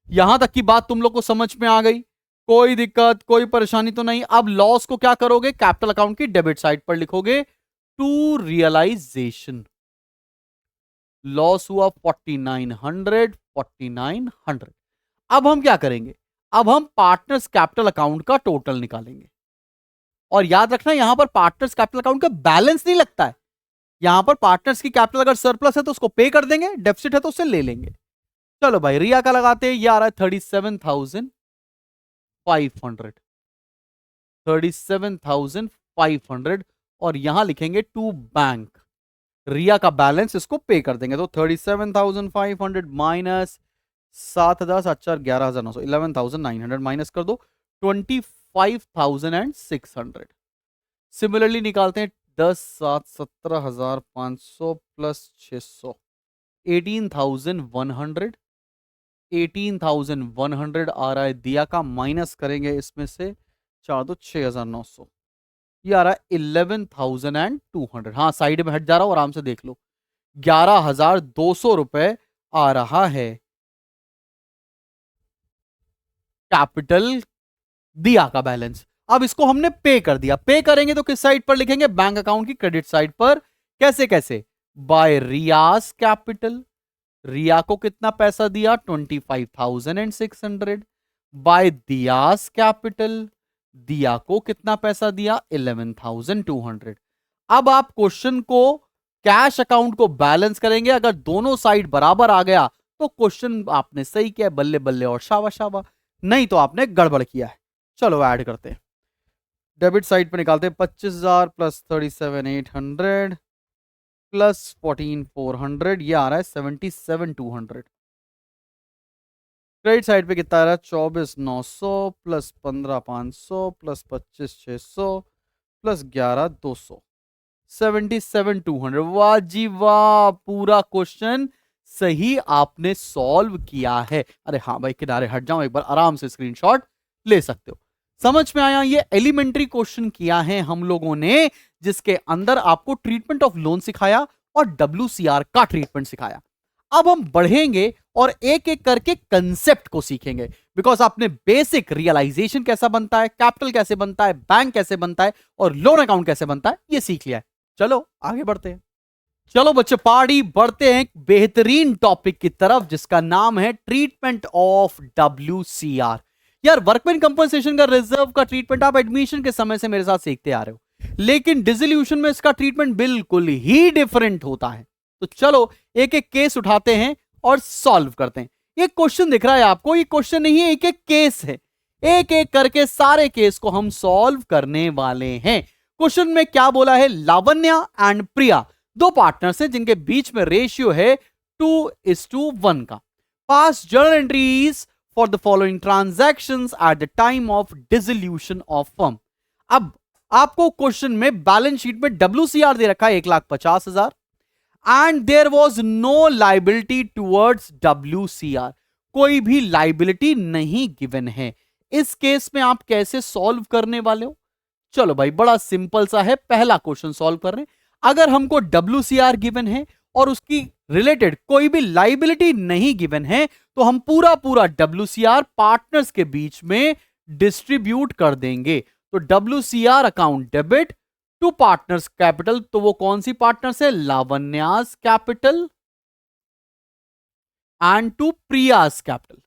यहां तक की बात तुम लोग को समझ में आ गई, कोई दिक्कत कोई परेशानी तो नहीं। अब लॉस को क्या करोगे, कैपिटल अकाउंट की डेबिट साइड पर लिखोगे टू रियलाइजेशन। लॉस हुआ 4900। अब हम क्या करेंगे, अब हम पार्टनर्स कैपिटल अकाउंट का टोटल निकालेंगे। और याद रखना यहां पर पार्टनर्स कैपिटल अकाउंट का बैलेंस नहीं लगता है, यहां पर पार्टनर्स की कैपिटल अगर सरप्लस है तो उसको पे कर देंगे, डेफिसिट है तो उससे ले लेंगे। चलो भाई रिया का लगाते हैं, ये आ रहा है 37,500, 37,500 और यहां लिखेंगे टू बैंक। रिया का बैलेंस इसको पे कर देंगे, तो 37,500 माइनस 7,000 11,900, 11,900 माइनस कर दो 25,600। सिमिलरली निकालते हैं 10 7 17,500 प्लस 600 18,100, 18,100 आ रहा है दिया का, माइनस करेंगे इसमें से 4 2 6,900, ये आ रहा है 11,200। हाँ साइड में हट जा रहा हूं, आराम से देख लो, 11,200 रुपए आ रहा है कैपिटल दिया का बैलेंस। अब इसको हमने पे कर दिया, पे करेंगे तो किस साइड पर लिखेंगे, बैंक अकाउंट की क्रेडिट साइड पर। कैसे कैसे, बाय रियाज कैपिटल। रिया को कितना पैसा दिया 25,600, बाय दियास कैपिटल। दिया को कितना पैसा दिया 11,200। अब आप क्वेश्चन को कैश अकाउंट को बैलेंस करेंगे, अगर दोनों साइड बराबर आ गया तो क्वेश्चन आपने सही किया, बल्ले बल्ले और शाबा शाबा, नहीं तो आपने गड़बड़ किया है। चलो ऐड करते हैं, डेबिट साइड पे निकालते हैं 25,000 प्लस 37,800 प्लस 14,400, ये आ रहा है 77,200। क्रेडिट साइड पे कितना आ रहा है 24,900 प्लस 15,500 प्लस 25,600 प्लस 11,200, 77,200। वाह जी वाह, पूरा क्वेश्चन सही आपने सॉल्व किया है। अरे हाँ भाई किनारे हट जाओ, एक बार आराम से स्क्रीनशॉट ले सकते हो। समझ में आया, ये एलिमेंट्री क्वेश्चन किया है हम लोगों ने, जिसके अंदर आपको ट्रीटमेंट ऑफ लोन सिखाया और WCR का ट्रीटमेंट सिखाया। अब हम बढ़ेंगे और एक एक करके कंसेप्ट को सीखेंगे, बिकॉज आपने बेसिक रियलाइजेशन कैसा बनता है, कैपिटल कैसे बनता है, बैंक कैसे बनता है और लोन अकाउंट कैसे बनता है, ये सीख लिया है। चलो आगे बढ़ते हैं। चलो बच्चे पार्टी बढ़ते हैं एक बेहतरीन टॉपिक की तरफ, जिसका नाम है ट्रीटमेंट ऑफ WCR। यार वर्कमैन कंपनसेशन का रिजर्व का ट्रीटमेंट आप एडमिशन के समय से मेरे साथ सीखते आ रहे हो, लेकिन डिसोल्यूशन में इसका ट्रीटमेंट बिल्कुल ही डिफरेंट होता है। तो चलो एक एक केस उठाते हैं और सॉल्व करते हैं। ये क्वेश्चन दिख रहा है आपको, ये क्वेश्चन नहीं है, एक एक केस है, एक एक करके सारे केस को हम सॉल्व करने वाले हैं। क्वेश्चन में क्या बोला है, लावण्या एंड प्रिया दो पार्टनर्स हैं जिनके बीच में रेशियो है 2:1 का। Pass journal entries for the following transactions at the time of dissolution of firm. अब आपको क्वेश्चन में बैलेंस शीट में WCR दे रखा है 1,50,000 and there was no liability towards WCR, कोई भी लाइबिलिटी नहीं गिवन है। इस केस में आप कैसे सॉल्व करने वाले हो, चलो भाई बड़ा सिंपल सा है, पहला क्वेश्चन सॉल्व कर रहे हैं। अगर हमको WCR गिवन है और उसकी रिलेटेड कोई भी लाइबिलिटी नहीं गिवन है, तो हम पूरा पूरा WCR पार्टनर्स के बीच में डिस्ट्रीब्यूट कर देंगे। तो WCR account debit to partners capital, तो वो कौन सी पार्टनर्स है, Lavanya's capital and to Priya's capital.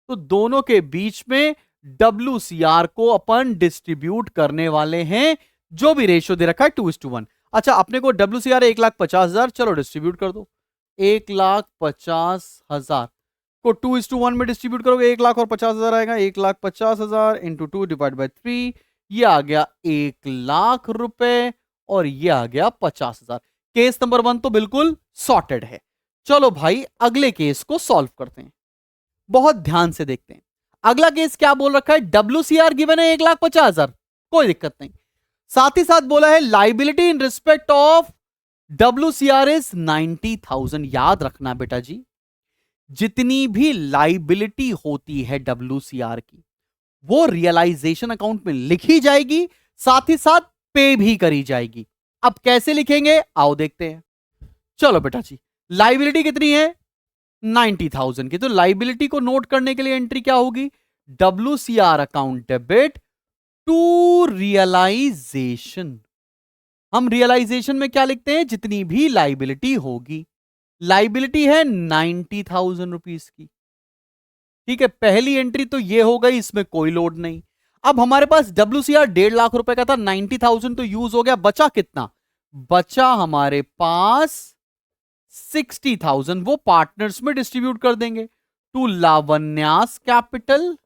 तो दोनों के बीच में WCR को अपन डिस्ट्रीब्यूट करने वाले हैं, जो भी रेशियो दे रखा है 2:1। अच्छा अपने को WCR 1,50,000, चलो डिस्ट्रीब्यूट कर दो। 1,50,000 को 2:1 में डिस्ट्रीब्यूट करोगे 1,50,000 आएगा, 1,50,000 इंटू 2 डिवाइड बाई 3, ये आ गया 1,00,000 रुपए और ये आ गया 50,000। केस नंबर 1 तो बिल्कुल सॉर्टेड है। चलो भाई अगले केस को सॉल्व करते हैं, बहुत ध्यान से देखते हैं। अगला केस क्या बोल रखा है, WCR गिवन है 1,50,000, कोई दिक्कत नहीं। साथ ही साथ बोला है liability in respect of WCR is 90,000। याद रखना बेटा जी, जितनी भी लाइबिलिटी होती है WCR की, वो रियलाइजेशन अकाउंट में लिखी जाएगी, साथ ही साथ पे भी करी जाएगी। अब कैसे लिखेंगे आओ देखते हैं। चलो बेटा जी, लाइबिलिटी कितनी है 90,000 की, तो लाइबिलिटी को नोट करने के लिए एंट्री क्या होगी, WCR account debit to realisation. हम रियलाइजेशन में क्या लिखते हैं, जितनी भी लाइबिलिटी होगी। लाइबिलिटी है 90,000 रुपीस की, ठीक है। पहली एंट्री तो ये हो गई, इसमें कोई लोड नहीं। अब हमारे पास WCR 1.5 लाख रुपए का था, 90,000 तो यूज हो गया, बचा कितना, बचा हमारे पास 60,000, वो पार्टनर्स में डिस्ट्रीब्यूट कर देंगे to Lavanya's capital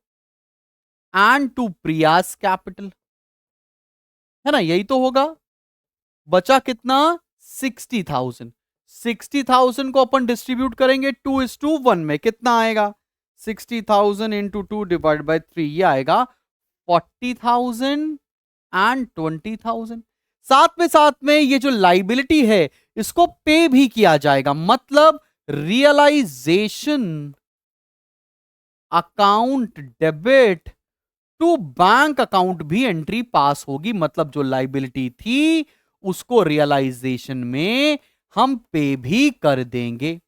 and to Priya's capital, है ना, यही तो होगा। बचा कितना 60,000, 60,000 को अपन डिस्ट्रीब्यूट करेंगे 2:1 में, कितना आएगा 60,000 इंटू 2 डिवाइड बाई 3, ये आएगा 40,000 एंड 20,000। साथ में ये जो लाइबिलिटी है इसको पे भी किया जाएगा, मतलब realisation account debit to bank account भी एंट्री पास होगी, मतलब जो लाइबिलिटी थी उसको रियलाइजेशन में हम पे भी कर देंगे।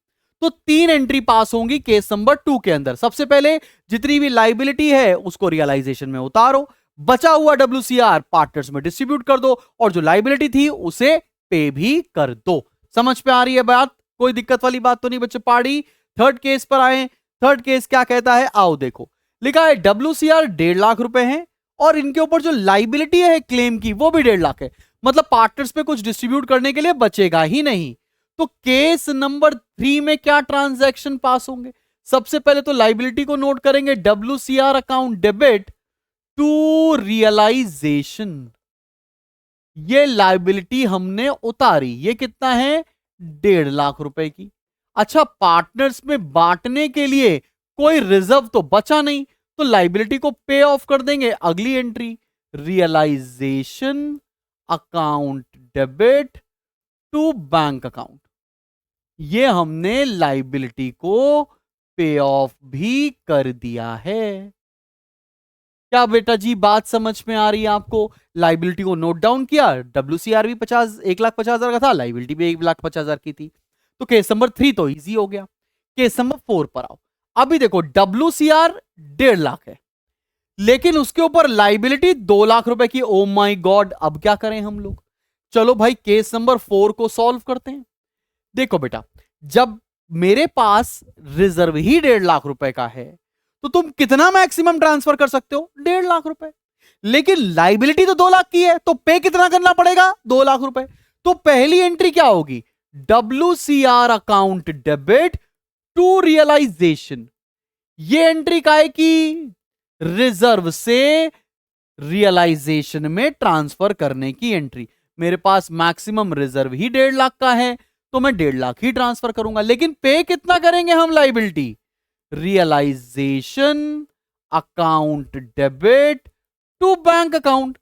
तो 3 एंट्री पास होंगी केस नंबर 2 के अंदर। सबसे पहले जितनी भी लाइबिलिटी है उसको रियलाइजेशन में उतारो, बचा हुआ WCR पार्टनर्स में डिस्ट्रीब्यूट कर दो, और जो लाइबिलिटी थी उसे पे भी कर दो। समझ पे आ रही है बात, कोई दिक्कत वाली बात तो नहीं बच्चे पार्टी। थर्ड केस पर आए, थर्ड केस क्या कहता है आओ देखो। लिखा है WCR 1.5 लाख रुपए हैं और इनके ऊपर जो लाइबिलिटी है क्लेम की वो भी 1.5 लाख है, मतलब पार्टनर्स पे कुछ डिस्ट्रीब्यूट करने के लिए बचेगा ही नहीं। तो केस नंबर 3 में क्या ट्रांजैक्शन पास होंगे, सबसे पहले तो लाइबिलिटी को नोट करेंगे WCR account debit to realisation, ये लाइबिलिटी हमने उतारी, ये कितना है 1.5 लाख रुपए की। अच्छा, पार्टनर्स में बांटने के लिए कोई रिजर्व तो बचा नहीं, तो लाइबिलिटी को पे ऑफ कर देंगे। अगली entry realisation account debit to bank account, ये हमने लाइबिलिटी को पे ऑफ भी कर दिया है। क्या बेटा जी बात समझ में आ रही है आपको? लाइबिलिटी को नोट डाउन किया, WCR भी 1,50,000 का था, लाइबिलिटी भी 1,50,000 की थी। तो केस नंबर 3 तो इजी हो गया। केस नंबर 4 पर आओ। अभी देखो WCR 1.5 लाख है, लेकिन उसके ऊपर लाइबिलिटी 2 लाख रुपए की। ओ माय गॉड, अब क्या करें हम लोग? चलो भाई केस नंबर 4 को सॉल्व करते हैं। देखो बेटा, जब मेरे पास रिजर्व ही 1.5 लाख रुपए का है तो तुम कितना मैक्सिमम ट्रांसफर कर सकते हो 1.5 लाख रुपए, लेकिन लाइबिलिटी तो 2 लाख की है, तो पे कितना करना पड़ेगा 2 लाख रुपए। तो पहली एंट्री क्या होगी, WCR account debit to realisation, ये एंट्री का है कि रिजर्व से रियलाइजेशन में ट्रांसफर करने की एंट्री। मेरे पास मैक्सिमम रिजर्व ही 1.5 लाख का है तो मैं 1.5 लाख ही ट्रांसफर करूंगा, लेकिन पे कितना करेंगे हम liability, realisation account debit to bank account.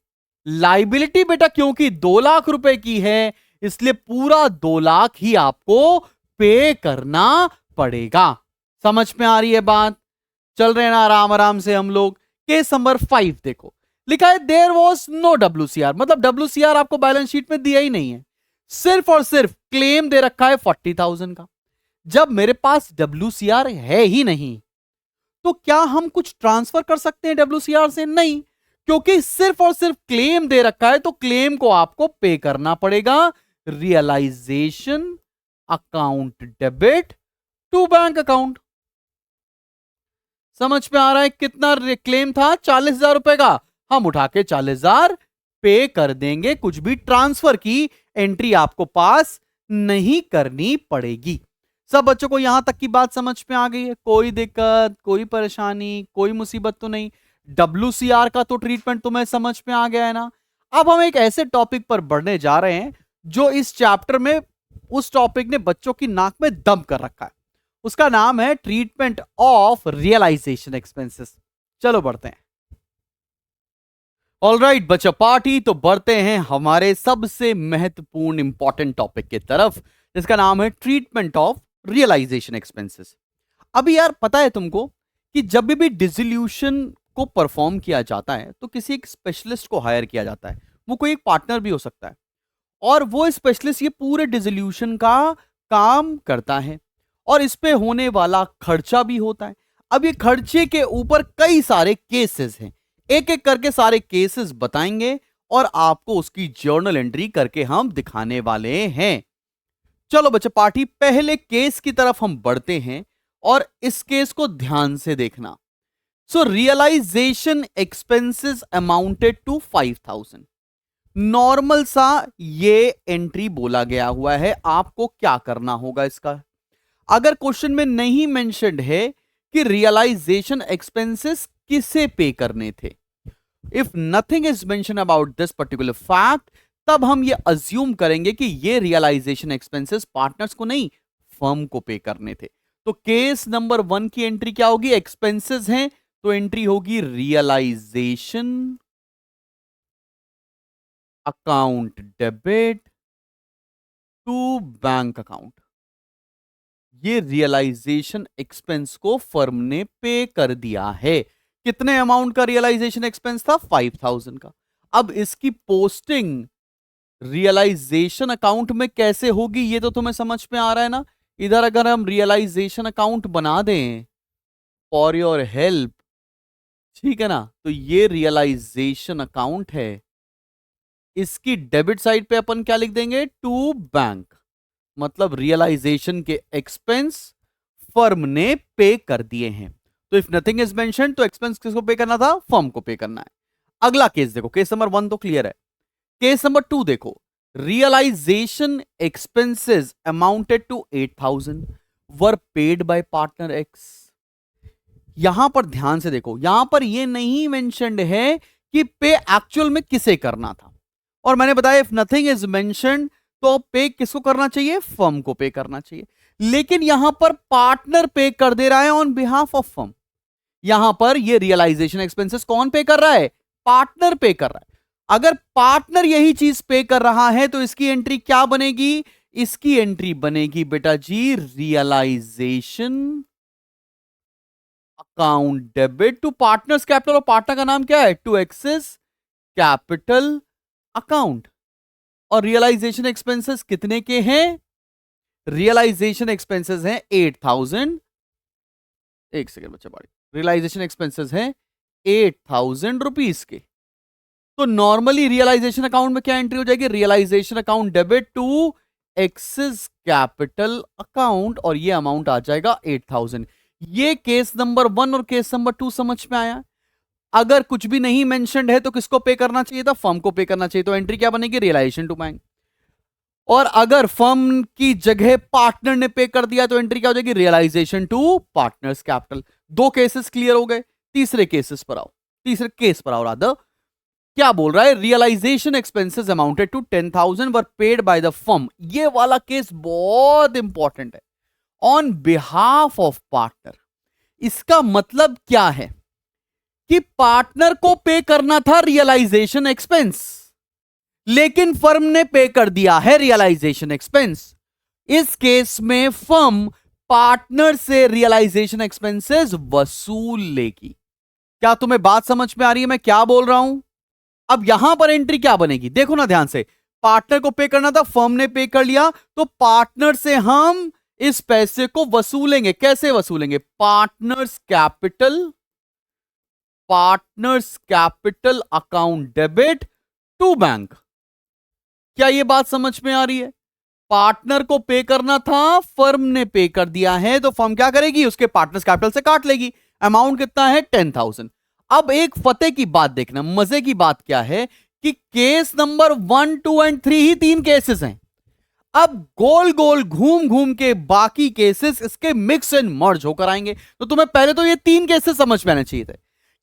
Liability बेटा क्योंकि 2 लाख रुपए की है इसलिए पूरा 2 लाख ही आपको पे करना पड़ेगा। समझ में आ रही है बात? चल रहे हैं ना आराम आराम से हम लोग। केस नंबर 5 देखो, लिखा है देयर वॉज नो WCR, मतलब WCR आपको बैलेंस शीट में दिया ही नहीं है, सिर्फ और सिर्फ क्लेम दे रखा है 40,000 का। जब मेरे पास WCR है ही नहीं तो क्या हम कुछ ट्रांसफर कर सकते हैं WCR से? नहीं, क्योंकि सिर्फ और सिर्फ क्लेम दे रखा है, तो क्लेम को आपको पे करना पड़ेगा। Realisation account debit to bank account. समझ में आ रहा है कितना क्लेम था 40,000 रुपए का, हम उठा के 40,000 पे कर देंगे, कुछ भी ट्रांसफर की एंट्री आपको पास नहीं करनी पड़ेगी। सब बच्चों को यहां तक की बात समझ में आ गई है? कोई दिक्कत, कोई परेशानी, कोई मुसीबत तो नहीं? WCR का तो ट्रीटमेंट तुम्हें समझ में आ गया है ना। अब हम एक ऐसे टॉपिक पर बढ़ने जा रहे हैं जो इस चैप्टर में उस टॉपिक ने बच्चों की नाक में दम कर रखा है, उसका नाम है ट्रीटमेंट ऑफ रियलाइजेशन एक्सपेंसेस। चलो बढ़ते हैं। ऑलराइट बच्चा पार्टी, तो बढ़ते हैं हमारे सबसे महत्वपूर्ण इंपॉर्टेंट टॉपिक की तरफ, जिसका नाम है ट्रीटमेंट ऑफ रियलाइजेशन एक्सपेंसेस। अभी यार पता है तुमको कि जब भी डिसोल्यूशन को परफॉर्म किया जाता है तो किसी एक स्पेशलिस्ट को हायर किया जाता है, वो कोई एक पार्टनर भी हो सकता है, और वो स्पेशलिस्ट ये पूरे डिसोल्यूशन का काम करता है, और इस पे होने वाला खर्चा भी होता है। अब ये खर्चे के ऊपर कई सारे केसेस हैं, एक एक करके सारे केसेस बताएंगे और आपको उसकी जर्नल एंट्री करके हम दिखाने वाले हैं। चलो बच्चे पार्टी, पहले केस की तरफ हम बढ़ते हैं और इस केस को ध्यान से देखना। So realisation expenses amounted to 5000। Normal सा ये एंट्री बोला गया हुआ है, आपको क्या करना होगा इसका। अगर क्वेश्चन में नहीं मेंशन्ड है कि रियलाइजेशन एक्सपेंसेस किसे पे करने थे, if nothing is mention about this particular fact, तब हम ये अज्यूम करेंगे कि ये रियलाइजेशन एक्सपेंसेस पार्टनर्स को नहीं, फर्म को पे करने थे। तो केस नंबर 1 की एंट्री क्या होगी, एक्सपेंसेस हैं तो एंट्री होगी realisation account debit to bank account. ये रियलाइजेशन एक्सपेंस को फर्म ने पे कर दिया है। कितने अमाउंट का रियलाइजेशन एक्सपेंस था, 5000 का। अब इसकी पोस्टिंग रियलाइजेशन अकाउंट में कैसे होगी, ये तो तुम्हें समझ में आ रहा है ना। इधर अगर हम रियलाइजेशन अकाउंट बना दें फॉर योर हेल्प, ठीक है ना, तो ये रियलाइजेशन अकाउंट है, इसकी डेबिट साइड पे अपन क्या लिख देंगे, टू बैंक, मतलब रियलाइजेशन के एक्सपेंस फर्म ने पे कर दिए हैं। तो इफ नथिंग इज मेंशन्ड, तो एक्सपेंस किसको पे करना था, फर्म को पे करना है। अगला केस देखो, केस नंबर 1 तो क्लियर है। केस नंबर 2 देखो, realisation expenses amounted to 8000 were paid by partner X. यहां पर ध्यान से देखो, यहां पर यह नहीं मेंशन्ड है कि पे एक्चुअल में किसे करना था, और मैंने बताया इफ नथिंग इज मेंशन्ड तो पे किसको करना चाहिए, फर्म को पे करना चाहिए। लेकिन यहां पर पार्टनर पे कर दे रहा है ऑन बिहाफ ऑफ फर्म। यहां पर ये रियलाइजेशन एक्सपेंसेस कौन पे कर रहा है, पार्टनर पे कर रहा है। अगर पार्टनर यही चीज पे कर रहा है तो इसकी एंट्री क्या बनेगी, इसकी एंट्री बनेगी बेटा जी realisation account debit to partners capital, और पार्टनर का नाम क्या है, टू एक्सिस कैपिटल अकाउंट। और रियलाइजेशन एक्सपेंसेस कितने के हैं, रियलाइजेशन एक्सपेंसेस हैं 8000। एक सेकेंड बच्चा पढ़ी, रियलाइजेशन एक्सपेंसेस हैं 8000 रुपीस के। तो नॉर्मली रियलाइजेशन अकाउंट में क्या एंट्री हो जाएगी, realisation account debit to X's capital account, और ये अमाउंट आ जाएगा 8000। ये केस नंबर 1 और केस नंबर 2 समझ में आया। अगर कुछ भी नहीं मेंशन्ड है तो किसको पे करना चाहिए था, फर्म को पे करना चाहिए। तो एंट्री क्या बनेगी, रियलाइजेशन टू बैंक। और अगर फर्म की जगह पार्टनर ने पे कर दिया तो एंट्री क्या हो जाएगी, realisation to partners capital. 2 cases clear हो गए। तीसरे केसेस पर आओ, तीसरे केस पर आओ रादर। क्या बोल रहा है, realisation expenses amounted to 10000 were paid by the firm. ये वाला केस बहुत इंपॉर्टेंट है, ऑन बिहाफ ऑफ पार्टनर। इसका मतलब क्या है कि पार्टनर को पे करना था रियलाइजेशन एक्सपेंस, लेकिन फर्म ने पे कर दिया है रियलाइजेशन एक्सपेंस। इस केस में फर्म पार्टनर से रियलाइजेशन एक्सपेंसेस वसूल लेगी। क्या तुम्हें बात समझ में आ रही है मैं क्या बोल रहा हूं। अब यहां पर एंट्री क्या बनेगी, देखो ना ध्यान से। पार्टनर को पे करना था, फर्म ने पे कर लिया, तो पार्टनर से हम इस पैसे को वसूलेंगे। कैसे वसूलेंगे, partners capital account debit to bank. क्या यह बात समझ में आ रही है। पार्टनर को पे करना था, फर्म ने पे कर दिया है, तो फर्म क्या करेगी, उसके पार्टनर्स कैपिटल से काट लेगी। अमाउंट कितना है, 10000। अब एक फतेह की बात देखना, मजे की बात क्या है कि case number 1, 2 and 3 he 3 cases हैं। अब गोल गोल घूम घूम के बाकी केसेस इसके मिक्स एंड मर्ज होकर आएंगे। तो तुम्हें पहले तो ये 3 केसेस समझ में आने चाहिए थे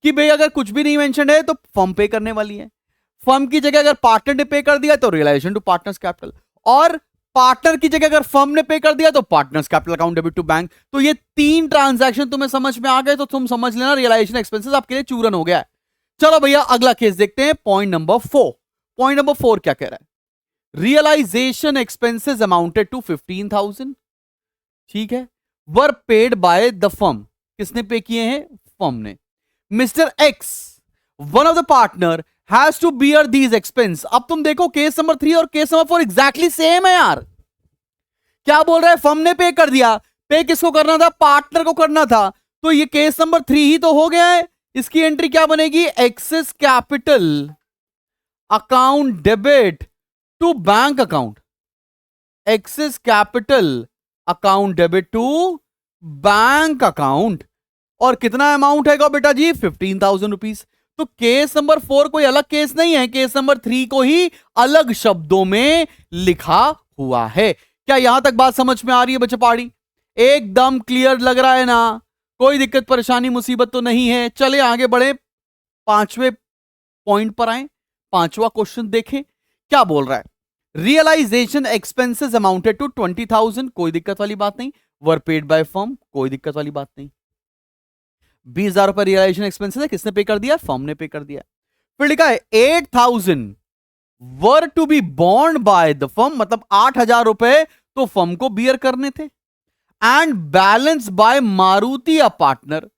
कि भाई अगर कुछ भी नहीं मेंशन है तो फर्म पे करने वाली है, फर्म की जगह अगर पार्टनर ने पे कर दिया तो रियलाइजेशन टू पार्टनर्स कैपिटल, और पार्टनर की जगह अगर फर्म ने पे कर दिया तो partners capital account debit to bank. तो ये 3 ट्रांजैक्शन तुम्हें समझ में आ गए तो तुम समझ लेना रियलाइजेशन एक्सपेंसेस आपके लिए चूरन हो गया है। चलो भैया अगला केस देखते हैं, पॉइंट नंबर 4। पॉइंट नंबर 4 क्या कह रहा है, रियलाइजेशन एक्सपेंसेस अमाउंटेड टू 15000, ठीक है, were paid by the firm. किसने पे किए हैं, फर्म ने। Mister X, one of the partner, has to bear these expense. अब तुम देखो केस नंबर 3 और केस नंबर 4 एग्जैक्टली सेम है यार। क्या बोल रहा है, फर्म ने पे कर दिया, पे किसको करना था, पार्टनर को करना था, तो ये केस नंबर 3 ही तो हो गया है। इसकी एंट्री क्या बनेगी, X's capital account debit to bank account, X's capital account debit to bank account. और कितना अमाउंट है बेटा जी, 15,000 रुपीज। तो केस नंबर 4 कोई अलग केस नहीं है, केस नंबर 3 को ही अलग शब्दों में लिखा हुआ है। क्या यहां तक बात समझ में आ रही है बच्चे पहाड़ी, एकदम क्लियर लग रहा है ना, कोई दिक्कत परेशानी मुसीबत तो नहीं है। चले आगे बढ़े, 5वें पॉइंट पर आए, 5वां क्वेश्चन देखें क्या बोल रहा है। रियलाइजेशन एक्सपेंसेस अमाउंटेड टू 20,000, कोई दिक्कत वाली बात नहीं। वर पेड बाय फर्म, कोई दिक्कत वाली बात नहीं। 20,000 रुपए रियलाइजेशन एक्सपेंसेस है, किसने पे कर दिया, फर्म ने पे कर दिया। फिर लिखा है 8,000 were to be borne by the firm, मतलब 8,000 रुपए तो फर्म को बियर करने थे। And balance by Maruti a partner,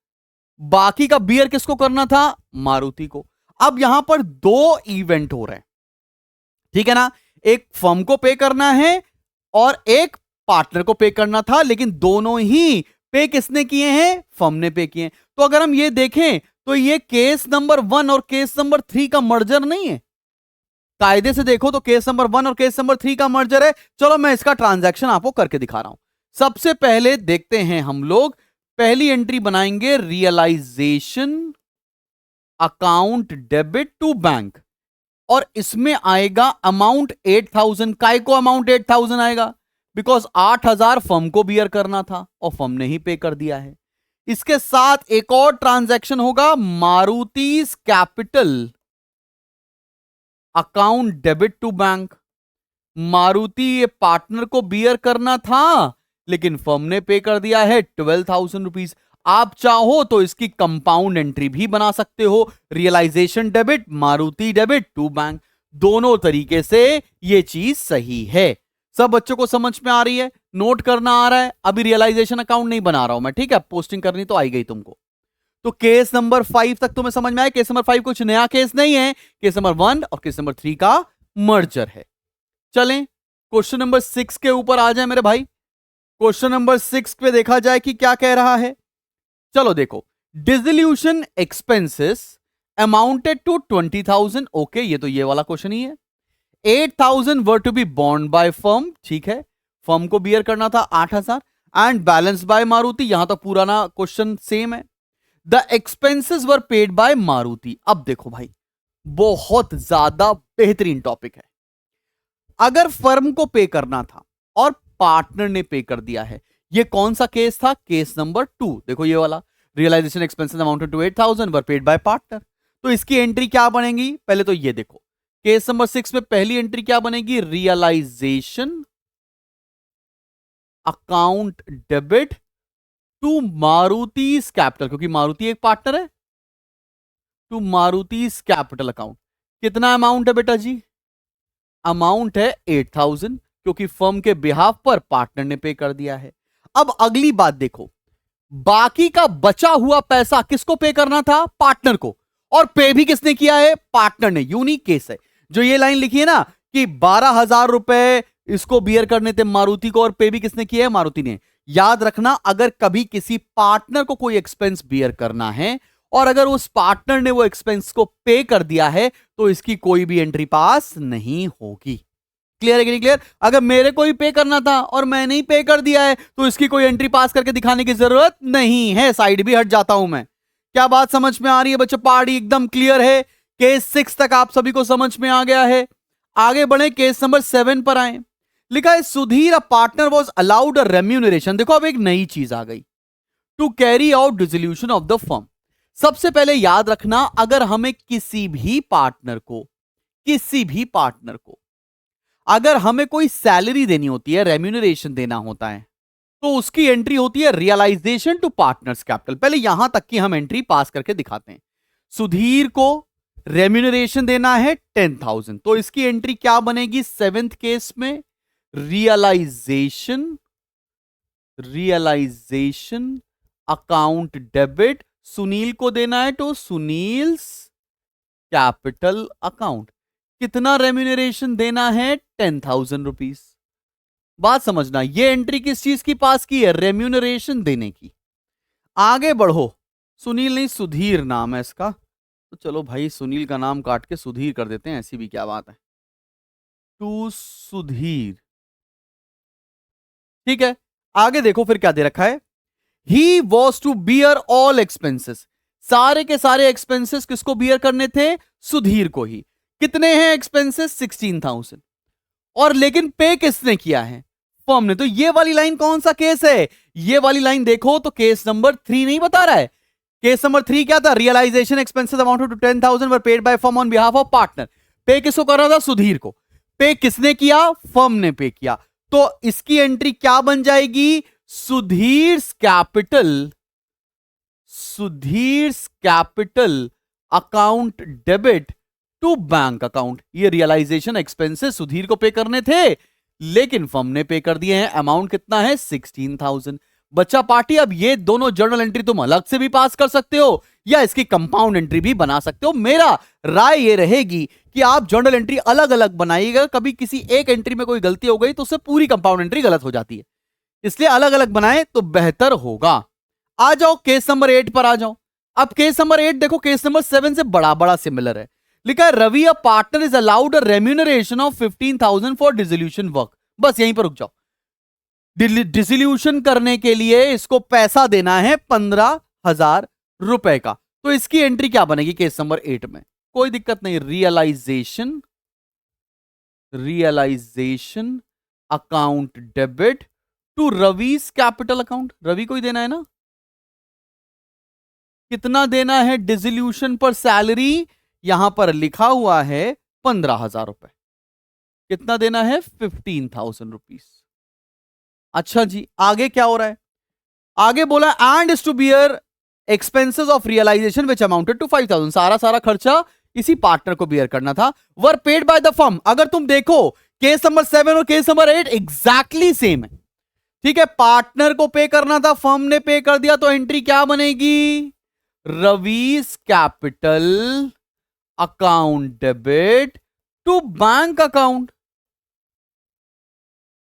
बाकी का बियर किसको करना था, मारुति को। अब यहां पर दो इवेंट हो रहे हैं, ठीक है ना, एक फर्म को पे करना है और एक पार्टनर को पे करना था, लेकिन दोनों ही पे किसने किए हैं, फर्म ने पे किए हैं। तो अगर हम ये देखें तो ये केस नंबर 1 और केस नंबर 3 का मर्जर नहीं है। कायदे से देखो तो केस नंबर 1 और केस नंबर 3 का मर्जर है। चलो मैं इसका ट्रांजैक्शन आपको करके दिखा रहा हूं। सबसे पहले देखते हैं हम लोग, पहली एंट्री बनाएंगे realisation account debit to bank, और इसमें आएगा अमाउंट 8,000। काय को अमाउंट 8,000 आएगा, बिकॉज 8,000 फर्म को बियर करना था और फर्म ने ही पे कर दिया है। इसके साथ एक और ट्रांजैक्शन होगा, Maruti capital account debit to bank. Maruti ये पार्टनर को बियर करना था, लेकिन फर्म ने पे कर दिया है 12,000 रुपीज। आप चाहो तो इसकी कंपाउंड एंट्री भी बना सकते हो, realisation debit Maruti debit to bank. दोनों तरीके से ये चीज सही है। सब बच्चों को समझ में आ रही है, नोट करना आ रहा है। अभी रियलाइजेशन अकाउंट नहीं बना रहा हूं मैं, ठीक है, पोस्टिंग करनी तो आई गई तुमको। तो केस नंबर 5 तक तुम्हें समझ में आया। केस नंबर 5 कुछ नया केस नहीं है, केस नंबर 1 और केस नंबर 3 का मर्जर है। चलें क्वेश्चन नंबर 6 के ऊपर आ जाए मेरे भाई। क्वेश्चन नंबर 6 पे देखा जाए कि क्या कह रहा है। चलो देखो, dissolution expenses amounted to 20,000, okay, ये तो ये वाला क्वेश्चन ही है। 8,000 were to be borne by firm, ठीक है, फर्म को बियर करना था 8,000, एंड बैलेंस बाय मारुति, यहां तक पुराना क्वेश्चन सेम है। The expenses were paid bye Maruti. अब देखो भाई, बहुत ज्यादा बेहतरीन टॉपिक है। अगर फर्म को पे करना था और पार्टनर ने पे कर दिया है, ये कौन सा केस था, केस नंबर 2। देखो ये वाला, realisation expenses amounted to 8,000 were paid by partner. तो इसकी एंट्री क्या बनेगी, पहले तो ये देखो, केस नंबर 6 में पहली एंट्री क्या बनेगी, realisation account debit to Maruti capital, क्योंकि मारुति एक पार्टनर है, टू मारुति कैपिटल अकाउंट। कितना अमाउंट है बेटा जी, अमाउंट है 8,000, क्योंकि फर्म के बिहाफ पर पार्टनर ने पे कर दिया है। अब अगली बात देखो, बाकी का बचा हुआ पैसा किसको पे करना था, पार्टनर को, और पे भी किसने किया है, पार्टनर ने। यूनिक केस है। जो ये लाइन लिखी है ना कि 12,000 रुपए इसको बियर करने थे मारुति को, और पे भी किसने किया है, मारुति ने। याद रखना, अगर कभी किसी पार्टनर को कोई एक्सपेंस बियर करना है और अगर उस पार्टनर ने वो एक्सपेंस को पे कर दिया है, तो इसकी कोई भी एंट्री पास नहीं होगी। क्लियर है कि नहीं क्लियर। अगर मेरे को ही पे करना था और मैंने ही पे कर दिया है, तो इसकी कोई एंट्री पास करके दिखाने की जरूरत नहीं है, साइड भी हट जाता हूं मैं। क्या बात समझ में आ रही है बच्चों, पहाड़ी एकदम क्लियर है। केस 6 तक आप सभी को समझ में आ गया है। आगे बढ़े, केस नंबर 7 पर आए। लिखा है Sudhir a partner was allowed a remuneration. देखो अब एक नई चीज आ गई, to carry out dissolution of the firm. सबसे पहले याद रखना, अगर हमें किसी भी पार्टनर को अगर हमें कोई सैलरी देनी होती है, रेम्यूनरेशन देना होता है, तो उसकी एंट्री होती है रियलाइजेशन टू पार्टनर्स कैपिटल। पहले यहां तक की हम एंट्री पास करके दिखाते हैं। सुधीर को रेम्यूनरेशन देना है 10,000, तो इसकी एंट्री क्या बनेगी 7th केस में, रियलाइजेशन अकाउंट डेबिट। सुनील को देना है तो सुनील्स कैपिटल अकाउंट। कितना रेम्यूनरेशन देना है? 10,000 रुपीज। बात समझना, ये एंट्री किस चीज की पास की है? रेम्यूनरेशन देने की। आगे बढ़ो। सुनील नहीं, सुधीर नाम है इसका, तो चलो भाई सुनील का नाम काट के सुधीर कर देते हैं, ऐसी भी क्या बात है। टू सुधीर, ठीक है। आगे देखो फिर क्या दे रखा है। He was to bear all expenses. सारे के सारे एक्सपेंसेस किसको बियर करने थे? सुधीर को ही। कितने हैं एक्सपेंसेस? 16,000। और लेकिन पे किसने किया है? फर्म ने। तो ये वाली लाइन कौन सा केस है? ये वाली लाइन देखो तो केस नंबर 3 नहीं बता रहा है। केस नंबर 3 क्या था? Realisation expenses amounted to 10,000 were paid by firm on behalf of partner. Pay किसको कर रहा था? सुधीर को। पे किसने किया? फर्म ने पे किया। तो इसकी एंट्री क्या बन जाएगी? Sudhir's capital, Sudhir's capital account debit to bank account. ये रियलाइजेशन एक्सपेंसेस सुधीर को पे करने थे, लेकिन फर्म ने पे कर दिए हैं। अमाउंट कितना है? 16,000। बच्चा पार्टी, अब ये दोनों जर्नल एंट्री तुम अलग से भी पास कर सकते हो या इसकी कंपाउंड एंट्री भी बना सकते हो। मेरा राय ये रहेगी कि आप जर्नल एंट्री अलग अलग बनाइएगा। कभी किसी एक एंट्री में कोई गलती हो गई तो उससे पूरी कंपाउंड एंट्री गलत हो जाती है, इसलिए अलग अलग बनाएं तो बेहतर होगा। आ जाओ केस नंबर 8 पर आ जाओ। अब केस नंबर 8 देखो, केस नंबर 7 से बड़ा बड़ा सिमिलर है। लिखा है Ravi a partner is allowed a remuneration of 15,000 for dissolution work. बस यहीं पर रुक जाओ। डिसोल्यूशन करने के लिए इसको पैसा देना है 15,000 रुपए का। तो इसकी एंट्री क्या बनेगी केस नंबर 8 में? कोई दिक्कत नहीं। Realisation, realisation account debit to Ravi's capital account. Ravi को ही देना है ना। कितना देना है डिसोल्यूशन पर सैलरी? यहां पर लिखा हुआ है 15,000 रुपए। कितना देना है? 15,000 रुपीज। अच्छा जी, आगे क्या हो रहा है? आगे बोला and is to bear expenses of realisation which amounted to 5,000। सारा खर्चा इसी पार्टनर को बियर करना था। Were paid by the firm. अगर तुम देखो केस नंबर 7 और केस नंबर 8 एग्जैक्टली सेम है, ठीक है। पार्टनर को पे करना था, फर्म ने पे कर दिया, तो एंट्री क्या बनेगी? Ravi's capital account debit to bank account.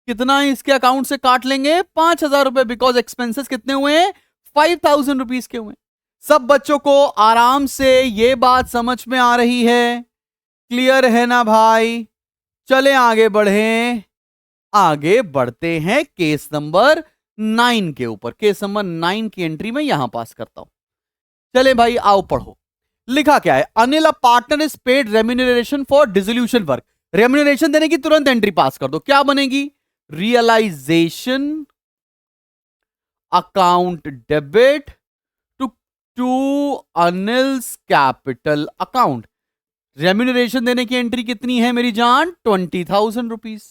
कितना इसके अकाउंट से काट लेंगे? 5,000 रुपए, बिकॉज एक्सपेंसेस कितने हुए? 5,000 रुपीज के हुए। सब बच्चों को आराम से ये बात समझ में आ रही है? क्लियर है ना भाई? चले आगे बढ़े। आगे बढ़ते हैं केस नंबर 9 के ऊपर। केस नंबर 9 की एंट्री में यहां पास करता हूं। चले भाई आओ पढ़ो। लिखा क्या है? Anil a partner is paid remuneration for dissolution work. Remuneration देने की तुरंत एंट्री पास कर दो। क्या बनेगी? Realisation account debit to Anil's capital account. Remuneration देने की एंट्री कितनी है मेरी जान? 20,000 रुपीज।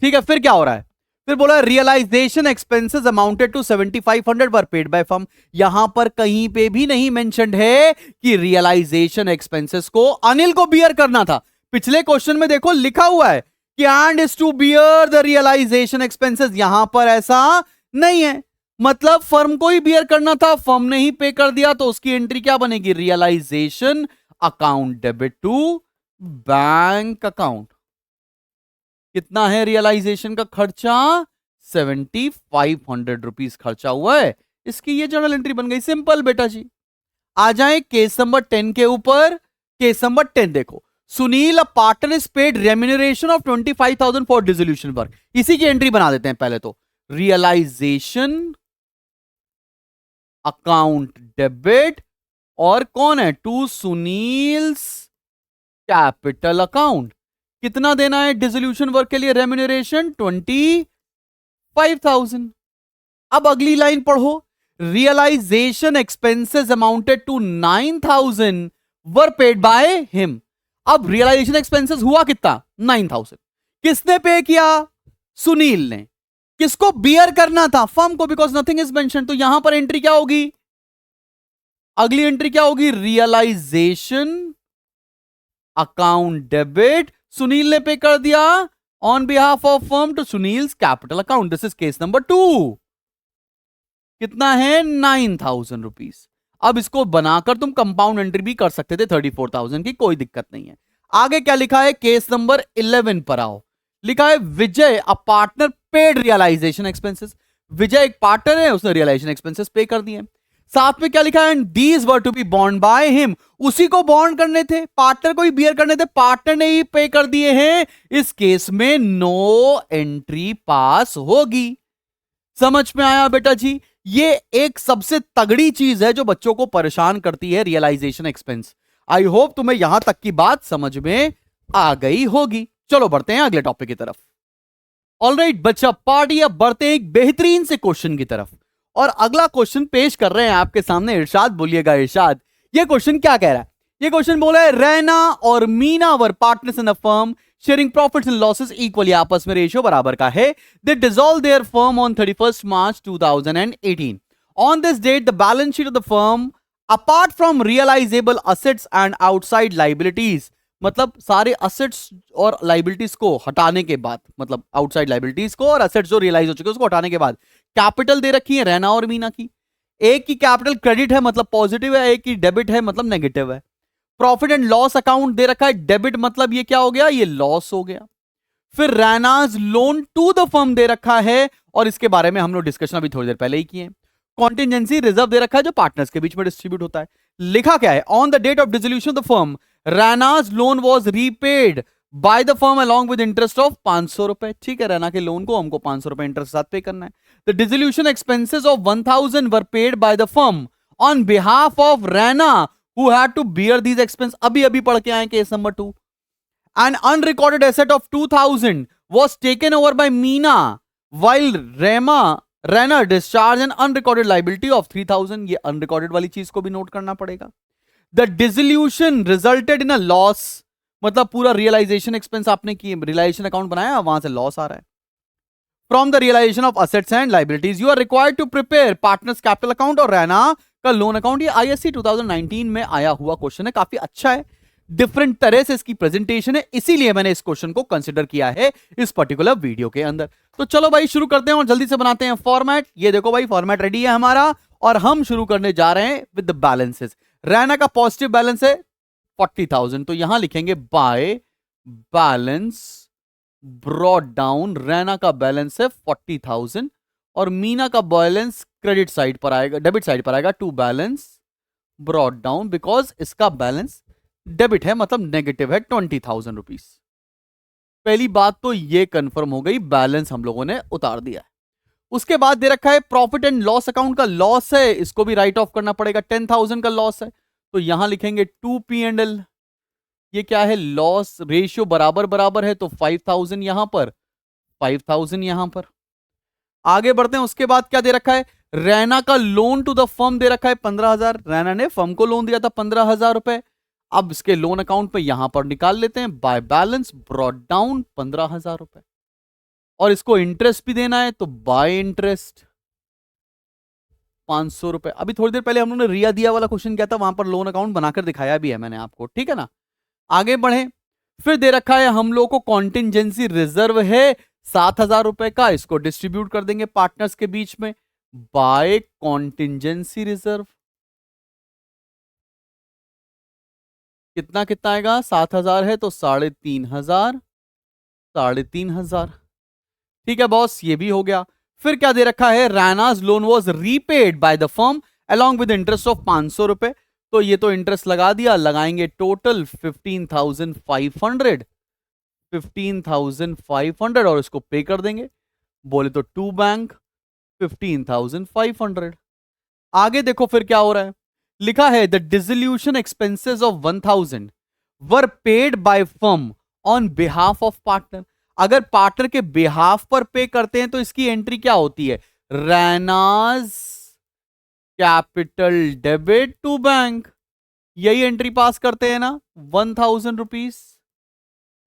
ठीक है, फिर क्या हो रहा है? फिर बोला realisation expenses amounted to 7,500 were paid by firm. यहां पर कहीं पे भी नहीं मेंशन्ड है कि रियलाइजेशन एक्सपेंसेस को अनिल को बियर करना था। पिछले क्वेश्चन में देखो लिखा हुआ है कि and is to bear the realisation expenses. यहां पर ऐसा नहीं है, मतलब फर्म को ही बियर करना था, फर्म ने ही पे कर दिया, तो उसकी एंट्री क्या बनेगी? Realisation account debit to bank account. कितना है रियलाइजेशन का खर्चा? 7,500 रुपीज खर्चा हुआ है। इसकी ये जर्नल एंट्री बन गई। सिंपल बेटा जी। आ जाए केस नंबर 10 के ऊपर। केस नंबर 10 देखो। सुनील अ partner is paid remuneration of 25,000 for dissolution work. इसी की एंट्री बना देते हैं पहले तो। रियलाइजेशन अकाउंट डेबिट और कौन है? To Sunil's capital account. कितना देना है डिसोल्यूशन वर्क के लिए रेम्यूनरेशन? 25,000। अब अगली लाइन पढ़ो। Realisation expenses amounted to 9,000 were paid by him. अब रियलाइजेशन एक्सपेंसेस हुआ कितना? 9,000। किसने पे किया? सुनील ने। किसको बियर करना था? फर्म को, बिकॉज नथिंग इज मेंशन। तो यहां पर एंट्री क्या होगी? अगली एंट्री क्या होगी? Realisation account debit. सुनील ने पे कर दिया on behalf of firm to Sunil's capital account. This is case number 2। कितना है? 9,000 रुपीज। अब इसको बनाकर तुम कंपाउंड एंट्री भी कर सकते थे 34,000 की, कोई दिक्कत नहीं है। आगे क्या लिखा है, केस नंबर 11 पर आओ। लिखा है Vijay a partner paid realisation expenses. Vijay एक पार्टनर है, उसने रियलाइजेशन एक्सपेंसेस पे कर दिए। साथ में क्या लिखा है, and these were to be बॉन्ड बाय हिम। उसी को बॉन्ड करने थे, पार्टनर को ही बियर करने थे, पार्टनर ने ही पे कर दिए हैं। इस केस में नो एंट्री पास होगी। समझ में आया बेटा जी? ये एक सबसे तगड़ी चीज है जो बच्चों को परेशान करती है, रियलाइजेशन एक्सपेंस। आई होप तुम्हें यहां तक की बात समझ में आ गई होगी। चलो बढ़ते हैं अगले टॉपिक की तरफ। ऑलराइट बच्चा पार्टी, अब बढ़ते हैं एक बेहतरीन से क्वेश्चन की तरफ। और अगला क्वेश्चन पेश कर रहे हैं आपके सामने इरशाद। बोलिएगा इरशाद, ये क्वेश्चन क्या कह रहा है? ये क्वेश्चन बोला है रैना और Meena were partners in a firm sharing profits and losses equally, आपस में रेशियो बराबर का है। They dissolve their firm on 31 March 2018। On this date the balance sheet of the firm apart from realisable assets and outside liabilities, मतलब सारे assets और liabilities को हटाने के बाद, मतलब आउटसाइड लाइबिलिटीज को और असेट्स जो रियलाइज हो चुके हैं उसको हटाने के बाद कैपिटल दे रखी है रैना और मीना की। एक की कैपिटल क्रेडिट है मतलब पॉजिटिव है, एक की डेबिट है मतलब नेगेटिव है। प्रॉफिट एंड लॉस अकाउंट दे रखा है डेबिट, मतलब ये क्या हो गया, ये लॉस हो गया। फिर रैनाज लोन टू द फर्म दे रखा है, और इसके बारे में हम लोग डिस्कशन अभी थोड़ी देर पहले ही किए। कॉन्टिजेंसी रिजर्व दे रखा है जो पार्टनर्स के बीच में डिस्ट्रीब्यूट होता है। लिखा क्या है, on the date of dissolution of the firm Raina's loan was repaid by the firm along with interest of 500 रुपए। ठीक है, रैना के लोन को हमको 500 रुपए इंटरेस्ट साथ पे करना है। The dissolution expenses of 1000 were paid by the firm on behalf of Raina who had to bear these expense। अभी अभी पढ़ के आए case number 2। An unrecorded asset of 2000 was taken over by Meena while Rana discharged an unrecorded liability of 3000। ये unrecorded वाली चीज को भी नोट करना पड़ेगा। The dissolution resulted in a loss, मतलब पूरा रियलाइजेशन एक्सपेंस आपने किए, रियलाइजेशन अकाउंट बनाया, वहां से लॉस आ रहा है। From the realization of assets and liabilities, you are required to prepare partners capital account और रैना का लोन अकाउंट। ये आईएससी 2019 में आया हुआ क्वेश्चन है, काफी अच्छा है, डिफरेंट तरह से इसकी प्रेजेंटेशन है, इसीलिए मैंने इस क्वेश्चन को कंसिडर किया है इस पर्टिकुलर वीडियो के अंदर। तो चलो भाई शुरू करते हैं और जल्दी से बनाते हैं फॉर्मेट। ये देखो भाई फॉर्मेट रेडी है हमारा, और हम शुरू करने जा रहे हैं विद द बैलेंसेस। रैना का पॉजिटिव बैलेंस है 40,000, तो यहां लिखेंगे by balance brought down. Raina का बैलेंस है 40,000 और मीना का बैलेंस क्रेडिट साइड पर आएगा, डेबिट साइड पर आएगा, to balance brought down because इसका बैलेंस डेबिट है, मतलब नेगेटिव है 20,000 रुपीज। पहली बात तो ये कंफर्म हो गई, बैलेंस हम लोगों ने उतार दिया है। उसके बाद दे रखा है प्रॉफिट एंड लॉस अकाउंट का लॉस है, इसको भी राइट ऑफ करना पड़ेगा, 10,000 का लॉस है, तो यहां लिखेंगे 2 P&L। ये क्या है, लॉस रेशियो बराबर बराबर है, तो 5,000 यहां पर, 5,000 यहां पर। आगे बढ़ते हैं, उसके बाद क्या दे रखा है, रैना का लोन टू द फर्म दे रखा है 15,000। रैना ने फर्म को लोन दिया था 15,000 रुपए। अब इसके लोन अकाउंट पे यहां पर निकाल लेते हैं, बाय बैलेंस ब्रॉट डाउन 15,000 रुपए, और इसको इंटरेस्ट भी देना है, तो बाय इंटरेस्ट 500 रुपए। अभी थोड़ी देर पहले हम लोगों ने रिया दिया वाला क्वेश्चन किया था, वहां पर लोन अकाउंट बनाकर दिखाया भी है मैंने आपको, ठीक है ना। आगे बढ़े, फिर दे रखा है हम लोग को कॉन्टिजेंसी रिजर्व है 7,000 रुपए का, इसको डिस्ट्रीब्यूट कर देंगे पार्टनर्स के बीच में बाय कॉन्टिजेंसी रिजर्व। कितना कितना आएगा, 7,000 है तो 3,500, 3,500। ठीक है बॉस, ये भी हो गया। फिर क्या दे रखा है, Raina's loan was repaid by the firm along with interest of 500 रुपए, तो ये तो इंटरेस्ट लगा दिया, लगाएंगे टोटल 15,500, 15,500 और इसको पे कर देंगे, बोले तो टू बैंक 15,500। आगे देखो फिर क्या हो रहा है, लिखा है the dissolution expenses of 1,000 were paid by firm on behalf of partner. अगर पार्टनर के बिहाफ पर पे करते हैं तो इसकी एंट्री क्या होती है, रैनाज कैपिटल डेबिट टू बैंक, यही एंट्री पास करते हैं ना, 1,000 रुपीज।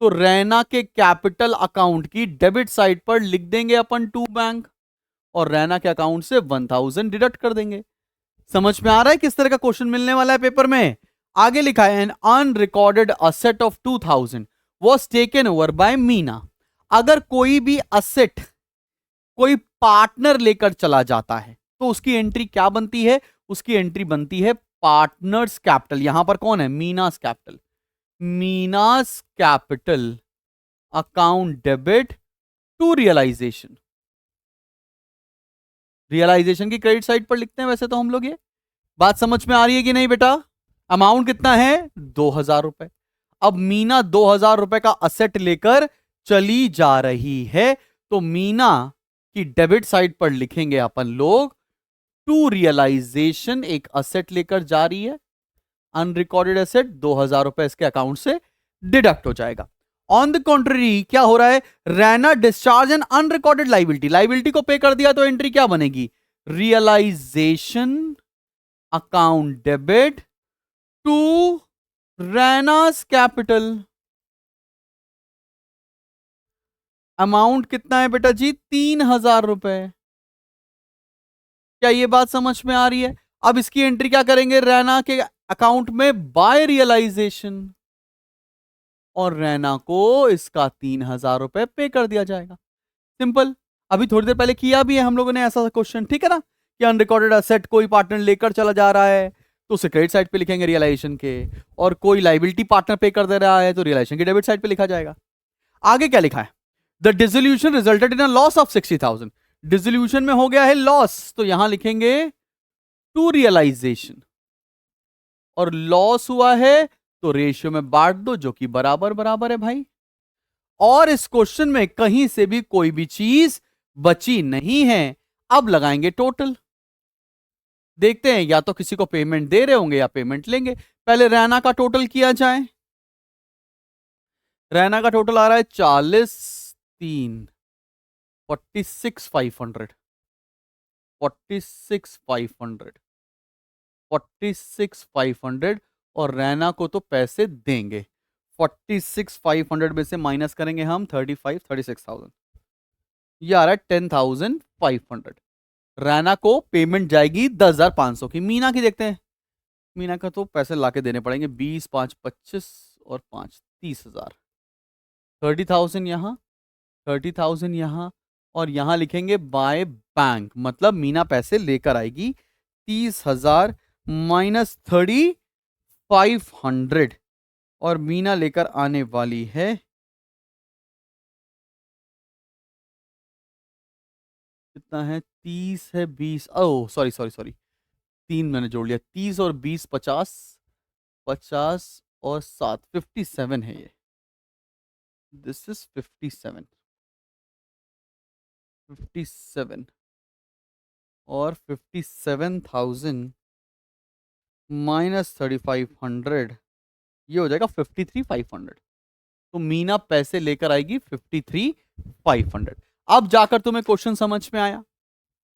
तो रैना के कैपिटल अकाउंट की डेबिट साइड पर लिख देंगे अपन टू बैंक, और रैना के अकाउंट से 1,000 डिडक्ट कर देंगे। समझ में आ रहा है किस तरह का क्वेश्चन मिलने वाला है पेपर में। आगे लिखा है an unrecorded asset of 2,000 was taken over by Meena. अगर कोई भी असेट कोई पार्टनर लेकर चला जाता है तो उसकी एंट्री क्या बनती है, उसकी एंट्री बनती है पार्टनर्स कैपिटल। यहां पर कौन है? Meena's capital. Meena's capital account debit to realisation. Realisation की क्रेडिट साइड पर लिखते हैं वैसे तो हम लोग। ये बात समझ में आ रही है कि नहीं बेटा? अमाउंट कितना है? 2000 रुपए। अब मीना 2000 रुपए का असेट लेकर चली जा रही है, तो मीना की डेबिट साइड पर लिखेंगे अपन लोग टू रियलाइजेशन। एक असेट लेकर जा रही है, अनरिकॉर्डेड एसेट, 2000 रुपए इसके अकाउंट से डिडक्ट हो जाएगा। ऑन द कॉन्ट्ररी क्या हो रहा है? Raina discharge an unrecorded liability. Liability को पे कर दिया तो एंट्री क्या बनेगी? Realisation account debit to Raina's capital. Amount कितना है बेटा जी? 3000 रुपए। क्या ये बात समझ में आ रही है? अब इसकी एंट्री क्या करेंगे? रैना के अकाउंट में बाय रियलाइजेशन, और रैना को इसका 3000 रुपए पे कर दिया जाएगा। सिंपल। अभी थोड़ी देर पहले किया भी है हम लोगों ने ऐसा क्वेश्चन, ठीक है ना? कि अनरिकॉर्डेड असेट कोई पार्टनर लेकर चला जा रहा है तो उसे क्रेडिट साइड पे लिखेंगे रियलाइजेशन के, और कोई लाइबिलिटी पार्टनर पे कर दे रहा है तो रियलाइजेशन के डेबिट साइड पे लिखा जाएगा। आगे क्या लिखा है? The dissolution resulted in a loss of 60,000। Dissolution में हो गया है लॉस, तो यहां लिखेंगे टू रियलाइजेशन, और लॉस हुआ है तो रेशियो में बांट दो जो कि बराबर बराबर है भाई। और इस क्वेश्चन में कहीं से भी कोई भी चीज बची नहीं है। अब लगाएंगे टोटल। देखते हैं या तो किसी को पेमेंट दे रहे होंगे या पेमेंट लेंगे। पहले रैना का टोटल किया जाए। रैना का टोटल आ रहा है 40,300, 46,500, 46,500, 46,500, और रैना को तो पैसे देंगे। 46,500 में से माइनस करेंगे हम 36,000, ये आ रहा है 10,500। रैना को पेमेंट जाएगी 10,500 की। मीना की देखते हैं। मीना का तो पैसे लाके देने पड़ेंगे, 20, 5, 25 और 5, 30,000। 30,000 यहाँ, 30,000 यहाँ, और यहाँ लिखेंगे बाय बैंक, मतलब मीना पैसे लेकर आएगी। 30,000 माइनस 3,500, और मीना लेकर आने वाली है कितना है? 30 है, 20, ओह सॉरी सॉरी सॉरी, 3 मैंने जोड़ लिया। 30 और 20 50, 50 और 7 57 है ये। दिस इज 57, 57, और 57,000 माइनस 3,500, ये हो जाएगा 53,500। तो मीना पैसे लेकर आएगी 53,500। अब जाकर तुम्हें क्वेश्चन समझ में आया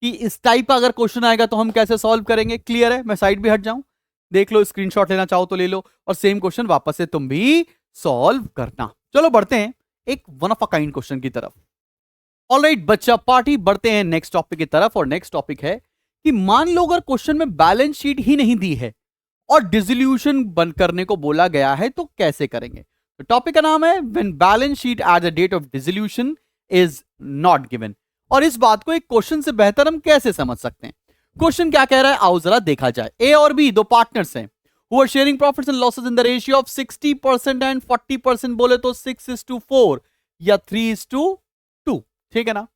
कि इस टाइप का अगर क्वेश्चन आएगा तो हम कैसे सॉल्व करेंगे। क्लियर है? मैं साइड भी हट जाऊं, देख लो, स्क्रीनशॉट लेना चाहो तो ले लो, और सेम क्वेश्चन वापस से तुम भी सॉल्व करना। चलो बढ़ते हैं एक one of a kind question की तरफ। ऑलराइट बच्चा पार्टी, बढ़ते हैं नेक्स्ट टॉपिक की तरफ, और नेक्स्ट टॉपिक है कि मान लो अगर क्वेश्चन में बैलेंस शीट ही नहीं दी है और डिसोल्यूशन बंद करने को बोला गया है तो कैसे करेंगे। तो टॉपिक का नाम है when balance sheet at the date of dissolution is not given. और इस बात को एक क्वेश्चन से बेहतर हम कैसे समझ सकते हैं? क्वेश्चन क्या कह रहा है आओ जरा देखा जाए। ए और बी दो पार्टनर्स हैं who are sharing profits and losses in the ratio of 60% and 40%, बोले तो 6:4 या 3:2, ठीक है ना?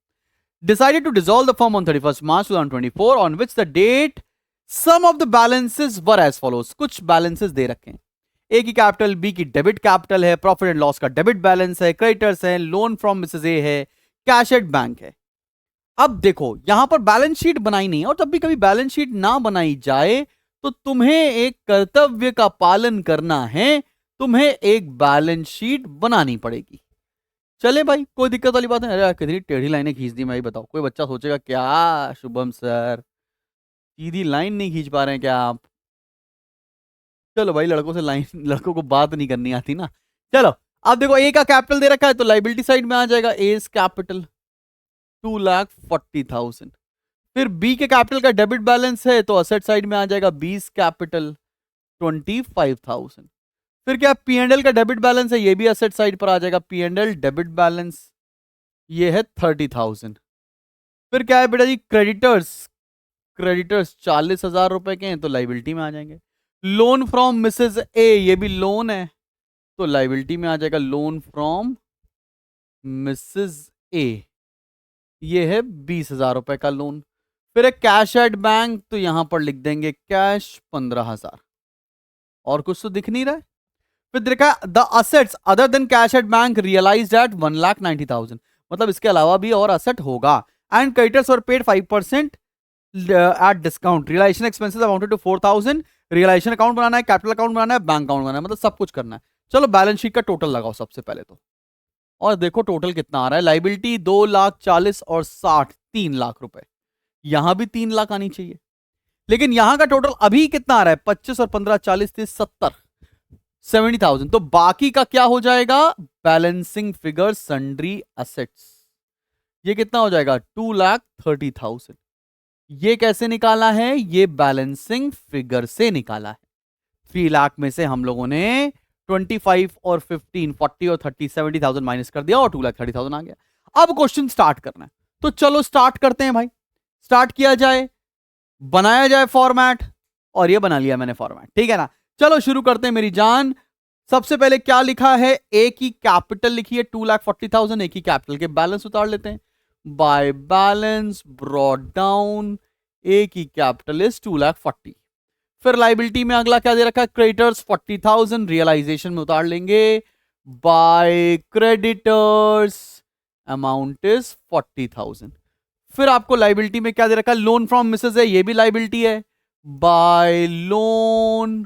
Decided to dissolve the firm on 31st March 2024, on which the date some of the balances were as follows। कुछ balances दे रखे हैं। ए की कैपिटल, बी की डेबिट कैपिटल है, प्रॉफिट एंड लॉस का डेबिट बैलेंस है, क्रेडिटर्स है, लोन फ्रॉम मिसेस ए है, कैश एट बैंक है। अब देखो यहां पर बैलेंस शीट बनाई नहीं है, और जब भी कभी बैलेंस शीट ना बनाई जाए तो तुम्हें एक कर्तव्य का पालन करना है, तुम्हें एक बैलेंस शीट बनानी पड़ेगी। चले भाई, कोई दिक्कत वाली बात नहीं। अरे कितनी टेढ़ी लाइनें खींच दी भाई, बताओ। कोई बच्चा सोचेगा क्या शुभम सर सीधी लाइन नहीं खींच पा रहे हैं क्या आप? चलो भाई, लड़कों से लाइन, लड़कों को बात नहीं करनी आती ना। चलो अब देखो, ए का कैपिटल दे रखा है तो लाइबिलिटी साइड में आ जाएगा एज कैपिटल 2,40,000। फिर बी के कैपिटल का डेबिट बैलेंस है तो असेट साइड में आ जाएगा बीस कैपिटल 25,000। फिर क्या पी एंड एल का डेबिट बैलेंस है, ये भी असेट साइड पर आ जाएगा, P and L debit balance ये है 30,000। फिर क्या है बेटा जी क्रेडिटर्स, क्रेडिटर्स 40,000 रुपए के हैं तो लाइबिलिटी में आ जाएंगे। लोन फ्रॉम मिसेस ए, ये भी लोन है तो लाइबिलिटी में आ जाएगा। लोन फ्रॉम मिसेस ए, ये है 20,000 रुपए का लोन। फिर एक कैश एट बैंक, तो यहां पर लिख देंगे कैश 15,000। और कुछ तो दिख नहीं रहा है। फिर देखा the assets other than cash at bank realised at 1,90,000, मतलब इसके अलावा भी और असेट होगा। And creditors were paid 5% at discount. Realisation expenses amounted to 4,000। Realisation account बनाना है, कैपिटल अकाउंट बनाना है, बैंक अकाउंट बनाना है, मतलब सब कुछ करना है। चलो बैलेंस शीट का टोटल लगाओ सबसे पहले तो, और देखो टोटल कितना आ रहा है। लाइबिलिटी 2,40,000 और 60, 3 लाख रुपए। यहां भी 3 लाख आनी चाहिए, लेकिन यहां का टोटल अभी कितना आ रहा है? 25 और 15, 40, 30, 70, 70,000। तो बाकी का क्या हो जाएगा? Balancing figure sundry assets. ये कितना हो जाएगा? 2,30,000। ये कैसे निकाला है? ये बैलेंसिंग फिगर से निकाला है। 3 लाख में से हम लोगों ने 25 और 15, 40 और 30, 70,000 माइनस कर दिया और 2,30,000 आ गया। अब क्वेश्चन स्टार्ट करना है, तो चलो स्टार्ट करते हैं भाई। स्टार्ट किया जाए, बनाया जाए फॉर्मेट, और ये बना लिया मैंने फॉर्मेट, ठीक है ना। चलो शुरू करते हैं मेरी जान। सबसे पहले क्या लिखा है? ए की कैपिटल लिखी है 2,40,000। ए की कैपिटल के बैलेंस उतार लेते हैं। बाय बैलेंस ब्रॉट डाउन, ए की कैपिटल इज 2,40,000। फिर लाइबिलिटी में अगला क्या दे रखा है? क्रेडिटर्स 40,000, रियलाइजेशन में उतार लेंगे। By creditors amount is 40,000। फिर आपको लाइबिलिटी में क्या दे रखा है? लोन फ्रॉम मिसेस है, ये भी लाइबिलिटी है। Bye loan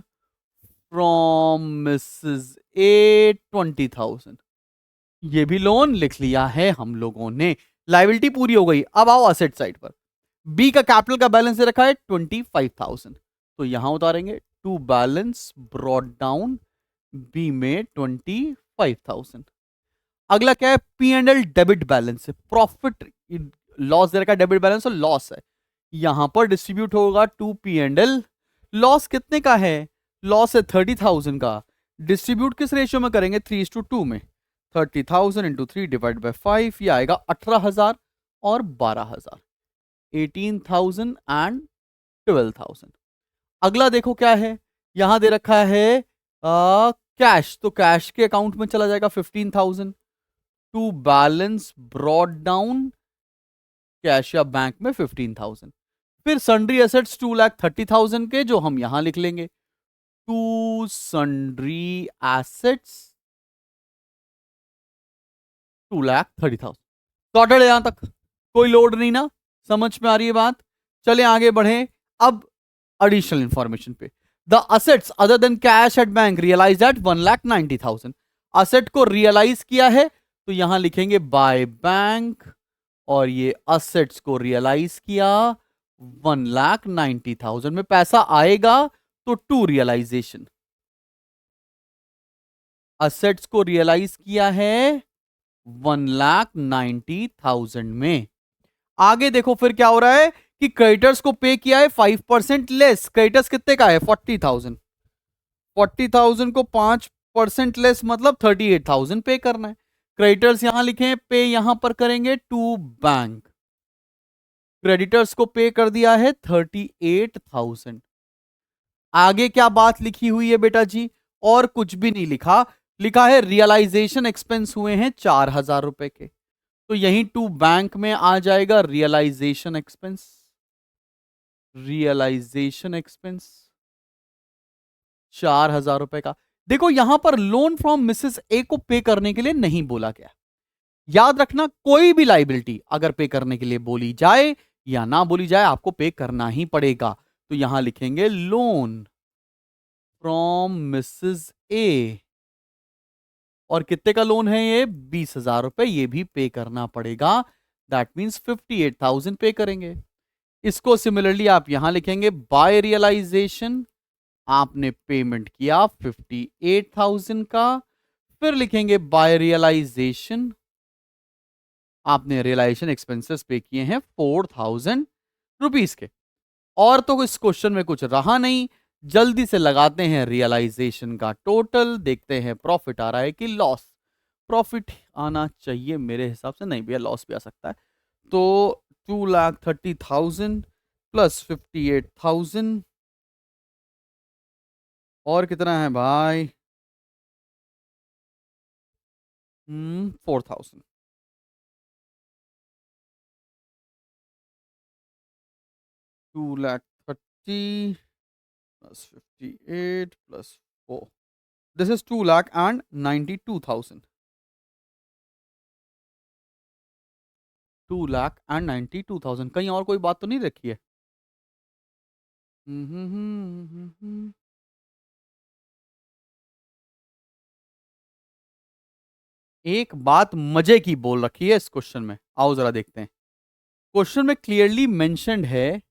from Mrs A 20,000, ये भी लोन लिख लिया है हम लोगों ने। लाइबिलिटी पूरी हो गई। अब आओ असेट साइड पर। बी का कैपिटल का बैलेंस दे रखा है 25,000, तो यहां उतारेंगे। To balance brought down B में 25,000। अगला क्या है? P and L debit balance है। प्रॉफिट लॉस दे रखा है, डेबिट बैलेंस और लॉस है, यहां पर डिस्ट्रीब्यूट होगा to P and L. Loss कितने का है? लॉस है 30,000 का। डिस्ट्रीब्यूट किस रेशियो में करेंगे? 3:2 में। 30,000 इंटू 3 डिवाइड बाई 5, ये आएगा 18,000 और 12,000, 18,000 एंड 12,000। अगला देखो क्या है, यहां दे रखा है कैश, तो कैश के अकाउंट में चला जाएगा 15,000। To balance brought down cash या बैंक में 15,000। फिर सन्ड्री एसेट्स 2,30,000 के, जो हम यहां लिख लेंगे। To sundry assets 2,30,000। टोटल यहां तक कोई लोड नहीं ना? समझ में आ रही है बात? चले आगे बढ़े। अब एडिशनल इंफॉर्मेशन पे। The assets other than cash at bank realise at 1,90,000। Asset को रियलाइज किया है तो यहां लिखेंगे बाय बैंक, और ये असेट्स को रियलाइज किया 1,90,000 में। पैसा आएगा तो टू रियलाइजेशन। असेट्स को रियलाइज किया है 1,90,000 में। आगे देखो फिर क्या हो रहा है कि क्रेडिटर्स को पे किया है 5% लेस। क्रेडिटर्स कितने का है? 40,000। 40,000 को 5% लेस मतलब 38,000 पे करना है। क्रेडिटर्स यहां लिखे, पे यहां पर करेंगे टू बैंक। क्रेडिटर्स को पे कर दिया है 38,000। आगे क्या बात लिखी हुई है बेटा जी? और कुछ भी नहीं लिखा। लिखा है रियलाइजेशन एक्सपेंस हुए हैं 4,000 रुपए के, तो यहीं टू बैंक में आ जाएगा रियलाइजेशन एक्सपेंस। रियलाइजेशन एक्सपेंस 4,000 रुपए का। देखो यहां पर लोन फ्रॉम मिसेस ए को पे करने के लिए नहीं बोला गया। याद रखना, कोई भी लाइबिलिटी अगर पे करने के लिए बोली जाए या ना बोली जाए, आपको पे करना ही पड़ेगा। तो यहां लिखेंगे लोन फ्रॉम मिसेस ए, और कितने का लोन है ये? 20,000 रुपए, ये भी पे करना पड़ेगा। दैट मीन्स 58,000 पे करेंगे। इसको सिमिलरली आप यहां लिखेंगे बाय रियलाइजेशन, आपने पेमेंट किया 58,000 का। फिर लिखेंगे बाय रियलाइजेशन, आपने रियलाइजेशन एक्सपेंसेस पे किए हैं 4,000 रुपीज के। और तो इस क्वेश्चन में कुछ रहा नहीं। जल्दी से लगाते हैं रियलाइजेशन का टोटल, देखते हैं प्रॉफिट आ रहा है कि लॉस। प्रॉफिट आना चाहिए मेरे हिसाब से, नहीं भैया लॉस भी आ सकता है। तो 2,30,000 प्लस 58,000 और कितना है भाई? 4,000। 2,30,000 plus 58 plus 4. This is 2,92,000. 2,92,000। कहीं और कोई बात तो नहीं रखी है? एक बात मजे की बोल रखी है इस क्वेश्चन में, आओ जरा देखते हैं। क्वेश्चन में क्लियरली मेंशन्ड है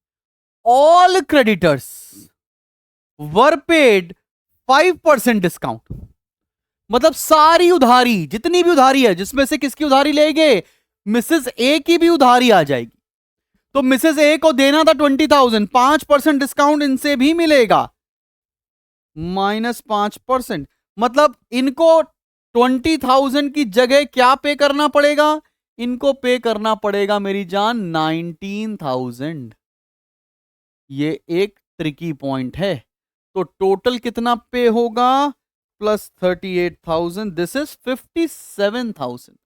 all creditors were paid 5% discount. मतलब सारी उधारी, जितनी भी उधारी है, जिसमें से किसकी उधारी लेंगे? मिसेस ए की भी उधारी आ जाएगी। तो मिसेस ए को देना था 20,000, 5% डिस्काउंट इनसे भी मिलेगा, -5%। मतलब इनको 20,000 की जगह क्या पे करना पड़ेगा? इनको पे करना पड़ेगा मेरी जान 19,000। ये एक ट्रिकी पॉइंट है। तो टोटल कितना पे होगा? Plus 38,000। This is 57,000।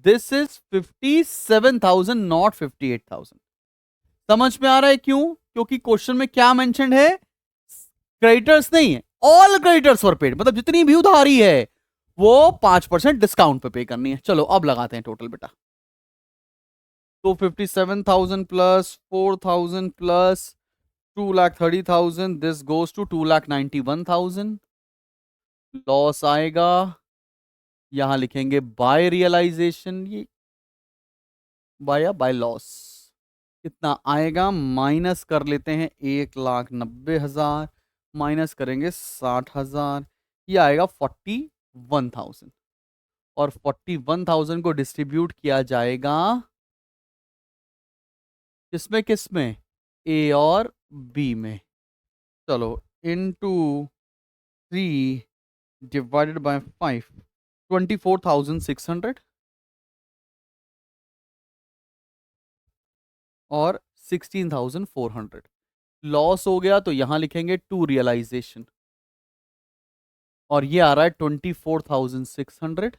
This is 57,000 not 58,000। समझ में आ रहा है क्यों? क्योंकि क्वेश्चन में क्या मेंशन है? क्रेडिटर्स नहीं है, ऑल क्रेडिटर्स वर पेड। मतलब जितनी भी उधारी है वो 5% डिस्काउंट पे करनी है। चलो अब लगाते हैं टोटल बेटा। तो 57,000 plus 4,000 plus 2,30,000, this goes to 2,91,000। Loss आएगा, यहां लिखेंगे बाय रियलाइजेशन, ये बाय लॉस। कितना आएगा? माइनस कर लेते हैं 1,90,000, माइनस करेंगे 60,000, ये आएगा 41,000। और 41,000 को डिस्ट्रीब्यूट किया जाएगा किसमें किसमें? ए और बी में। चलो इनटू 3 डिवाइडेड बाय 5, 24,600 और 16,400। लॉस हो गया तो यहां लिखेंगे टू रियलाइजेशन, और ये आ रहा है 24,600,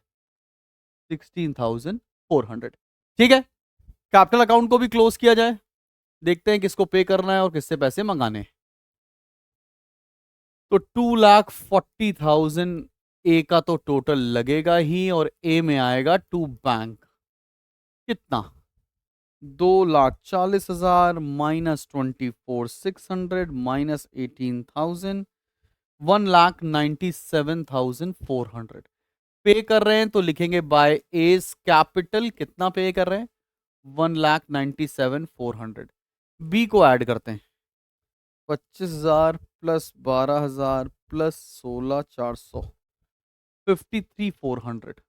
16,400। ठीक है, कैपिटल अकाउंट को भी क्लोज किया जाए, देखते हैं किसको पे करना है और किससे पैसे मंगाने हैं। तो 2,40,000 ए का तो टोटल लगेगा ही, और ए में आएगा टू बैंक। कितना? 2,40,000 माइनस 24,600 माइनस 18,000, 1,97,400। पे कर रहे हैं तो लिखेंगे बाय एज कैपिटल। कितना पे कर रहे हैं? 1,97,400। बी को ऐड करते हैं, 25,000 प्लस 12,000 प्लस 16,400, 53,400।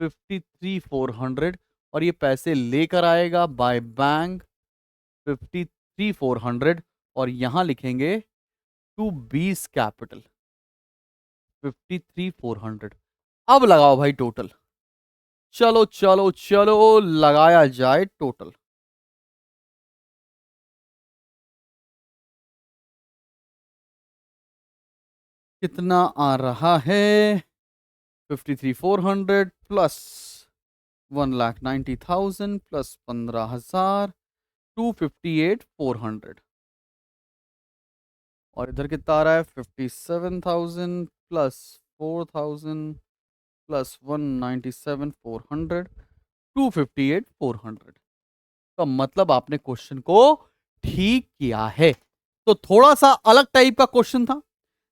53,400 और ये पैसे लेकर आएगा बाय बैंक 53,400, और यहां लिखेंगे टू बीस कैपिटल 53,400। अब लगाओ भाई टोटल। चलो चलो चलो लगाया जाए टोटल। कितना आ रहा है? 53,400 प्लस 1,90,000 प्लस 15,000, 258,400। और इधर कितना आ रहा है? 57,000 प्लस 4,000 प्लस 197,400, 258,400। तो मतलब आपने क्वेश्चन को ठीक किया है। तो थोड़ा सा अलग टाइप का क्वेश्चन था,